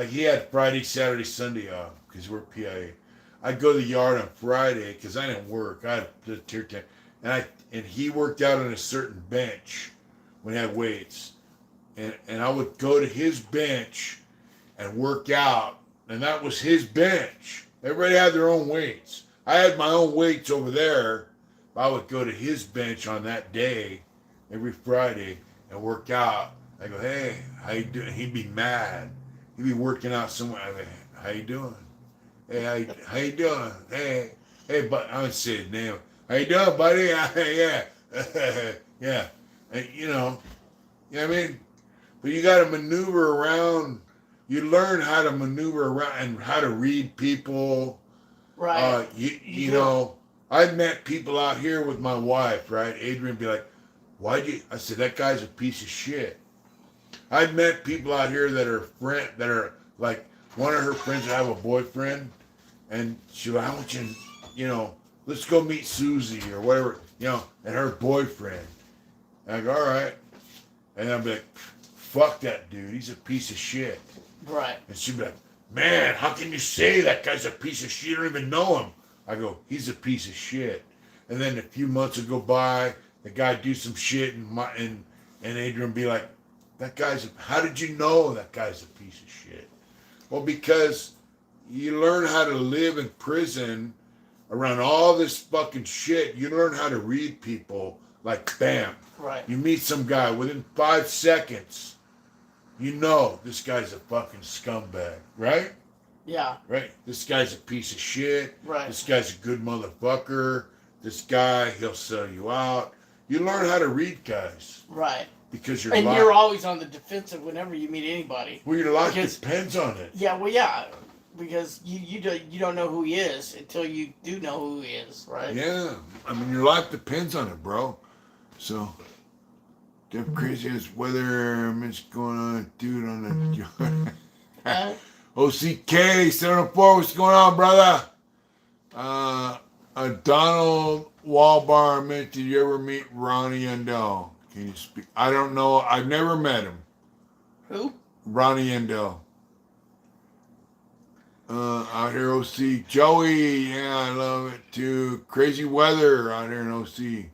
he had Friday, Saturday, Sunday off because we're PIA. I'd go to the yard on Friday because I didn't work. I had the tier 10. And he worked out on a certain bench when he had weights. And I would go to his bench and work out. And that was his bench. Everybody had their own weights. I had my own weights over there. I would go to his bench on that day, every Friday, and work out. I go, hey, how you doing? He'd be mad. He'd be working out somewhere. I go, how you doing? Hey, how you doing? Hey, but I would say his name. How you doing, buddy? Yeah. Yeah. And, you know what I mean? But you got to maneuver around. You learn how to maneuver around and how to read people. right. You know, I've met people out here with my wife, right? Adrian be like, I said, that guy's a piece of shit. I've met people out here that are like, one of her friends that have a boyfriend, and she like, I want you, let's go meet Susie or whatever, and her boyfriend. And I go, all right. And I'll be like, fuck that dude. He's a piece of shit. Right. And she'd be like, man, how can you say that guy's a piece of shit? You don't even know him. I go, he's a piece of shit. And then a few months would go by, the guy do some shit, and Adrian be like, how did you know that guy's a piece of shit? Well, because you learn how to live in prison around all this fucking shit. You learn how to read people like, bam. Right. You meet some guy, within 5 seconds, you know this guy's a fucking scumbag, right? Yeah. Right? This guy's a piece of shit. Right. This guy's a good motherfucker. This guy, he'll sell you out. You learn how to read guys. Right. Because your And life, you're always on the defensive whenever you meet anybody. well, your life because- depends on it. Yeah, well, yeah, because you don't know who he is until you do know who he is, right? Yeah. I mean, your life depends on it, bro. So, damn crazy ass weather. What's going on, dude, on the yard? OCK 704, what's going on, brother? Donald Walbar, did you ever meet Ronnie Yandel? Can you speak? I don't know. I've never met him. Who? Ronnie Yandel. Out here, OC. Joey, yeah, I love it too. Crazy weather out here in OC.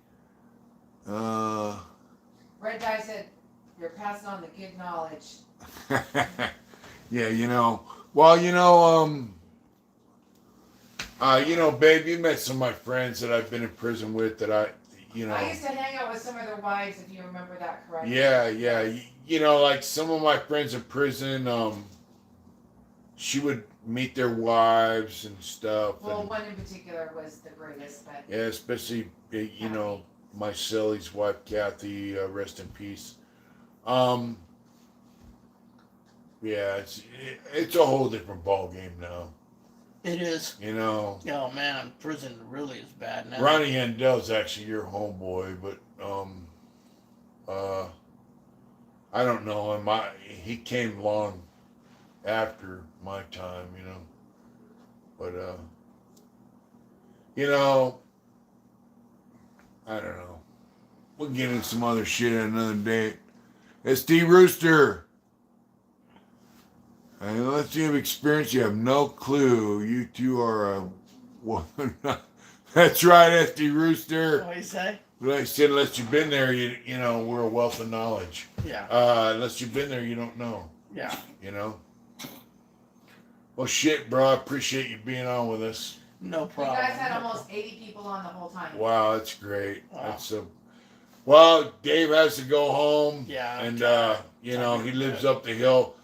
Red Dye said, you're passing on the good knowledge. Yeah, you know. Well, babe, you met some of my friends that I've been in prison with that I used to hang out with some of their wives, if you remember that correctly. Yeah. Like some of my friends in prison, she would meet their wives and stuff. Well, and, one in particular was the greatest, but yeah, especially, my Sally's wife, Kathy, rest in peace. Yeah, it's a whole different ball game now. It is. Oh man, prison really is bad now. Ronnie Yandel's actually your homeboy, but I don't know him. He came long after my time, But I don't know. We'll get into some other shit another day. SD Rooster. Unless you have experience, you have no clue. You two are a woman. That's right, SD Rooster. What do you say? Like I said, unless you've been there, we're a wealth of knowledge. Yeah. Unless you've been there, you don't know. Yeah. Well, shit, bro. I appreciate you being on with us. No problem. You guys had almost 80 people on the whole time. Wow, that's great. Wow. Well, Dave has to go home. Yeah. And he lives up the hill.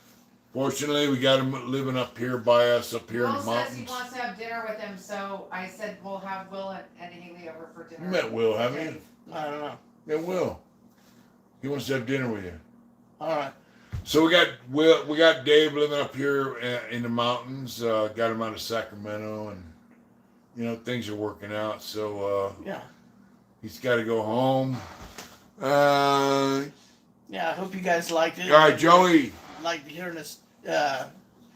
Fortunately, we got him living up here by us, up here in the Will mountains. says he wants to have dinner with him, so I said we'll have Will and Haley over for dinner. You met Will, haven't you? I don't know. Yeah, Will. He wants to have dinner with you. All right. So we got Dave living up here in the mountains. Got him out of Sacramento, and things are working out. So yeah, he's got to go home. Yeah, I hope you guys liked it. All right, Joey. Liked hearing us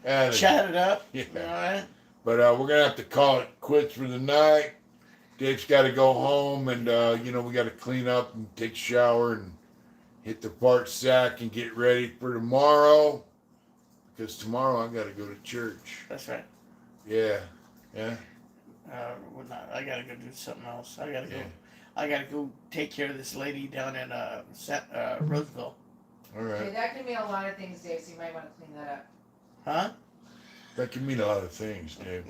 Added. chat it up. Yeah. All right. But we're gonna have to call it quits for the night. Dave's got to go home, and we got to clean up and take a shower and hit the fart sack and get ready for tomorrow. Because tomorrow I got to go to church. That's right. Yeah. I gotta go do something else. I gotta go take care of this lady down in Roseville. All right. Okay, that can mean a lot of things, Dave, so you might want to clean that up. Huh? That can mean a lot of things, Dave.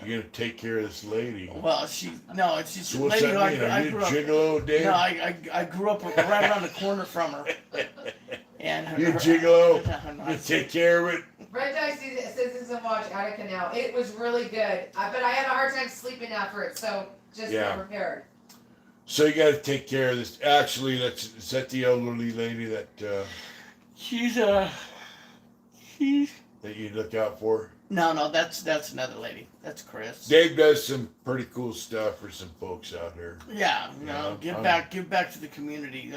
You're gonna take care of this lady. Well, it's just So a what's lady who that mean? I Are you a grew up. gigolo, Dave? No, I grew up right around the corner from her. And You a gigolo? No, You take care of it? Red Dye Citizen Watch out of Canal. It was really good, but I had a hard time sleeping after it, so just be prepared. So you got to take care of this. Actually, is that the elderly lady that she's that you look out for? No, that's another lady. That's Chris. Dave does some pretty cool stuff for some folks out here. Yeah, give back to the community.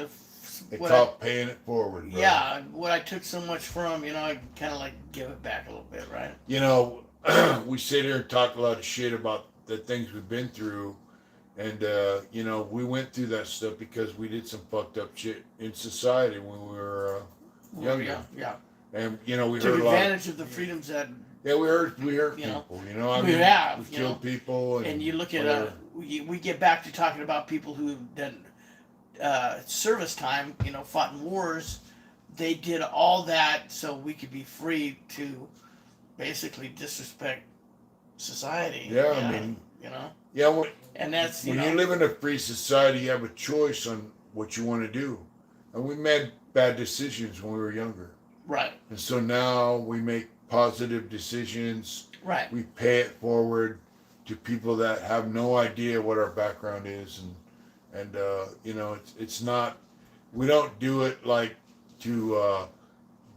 They call it paying it forward, bro. Yeah, what I took so much from, I kind of give it back a little bit, right? We sit here and talk a lot of shit about the things we've been through. And, we went through that stuff because we did some fucked up shit in society when we were younger. Yeah. And, we Took heard a lot. advantage of the freedoms that... Yeah, we hurt people, we killed people. And you look at, we get back to talking about people who done service time, fought in wars. They did all that so we could be free to basically disrespect society. Yeah, Yeah, and that's when you live in a free society, you have a choice on what you want to do. And we made bad decisions when we were younger. Right. And so now we make positive decisions. Right. We pay it forward to people that have no idea what our background is, and it's not. We don't do it like to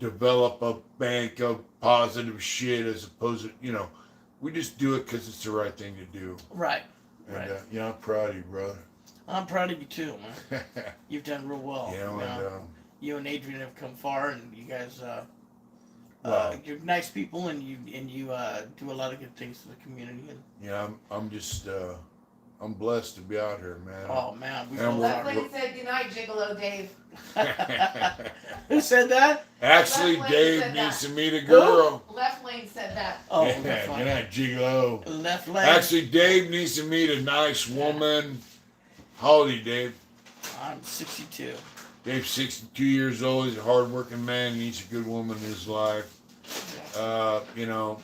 develop a bank of positive shit as opposed to we just do it because it's the right thing to do. Right. And, right. I'm proud of you, brother. I'm proud of you too, man. You've done real well. You and Adrian have come far, and you guys, you're nice people, and you do a lot of good things to the community. And I'm just, I'm blessed to be out here, man. Oh man, Leflane said goodnight, Gigolo Dave. Who said that? Actually, Leflane Dave said needs that. to meet a girl. Leflane Lane said that. Oh, Yeah, that's good fine. night, Gigolo. Left leg. Actually, Dave needs to meet a nice woman. How old are you, Dave? I'm 62. Dave's 62 years old. He's a hard-working man. He needs a good woman in his life. You know,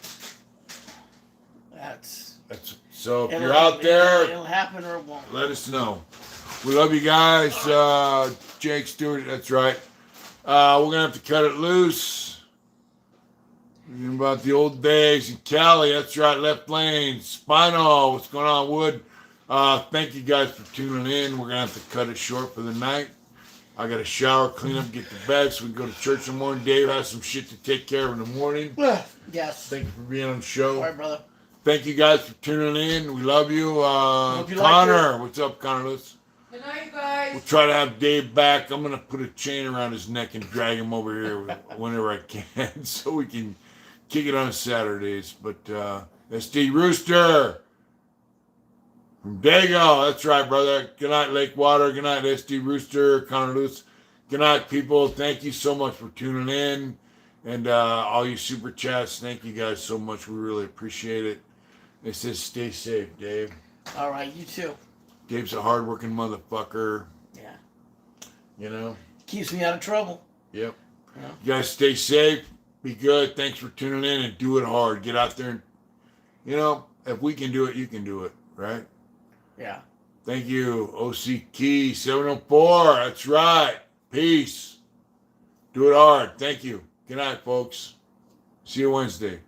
That's. so if you're out there, it'll happen or it won't. let us know. We love you guys. Jake Stewart, that's right. We're going to have to cut it loose. Thinking about the old days in Cali, that's right, Left Lane, Spinal, what's going on, Wood? Thank you guys for tuning in. We're going to have to cut it short for the night. I got to shower, clean up, get to bed so we can go to church in the morning. Dave has some shit to take care of in the morning. Yes. Thank you for being on the show. All right, brother. Thank you guys for tuning in. We love you. Hope you Connor, liked what's up, Connor? Good night, you guys. We'll try to have Dave back. I'm going to put a chain around his neck and drag him over here whenever I can so we can kick it on Saturdays. But SD Rooster from Dago. That's right, brother. Good night, Lakewater. Good night, SD Rooster. Connor Lewis. Good night, people. Thank you so much for tuning in. And all you super chats, thank you guys so much. We really appreciate it. It says stay safe, Dave. All right, you too. Dave's a hardworking motherfucker. Yeah. You know? Keeps me out of trouble. Yep. You know? You guys stay safe. Be good. Thanks for tuning in and do it hard. Get out there and, you know, if we can do it, you can do it, right? Yeah. Thank you. OC Key 704. That's right. Peace. Do it hard. Thank you. Good night, folks. See you Wednesday.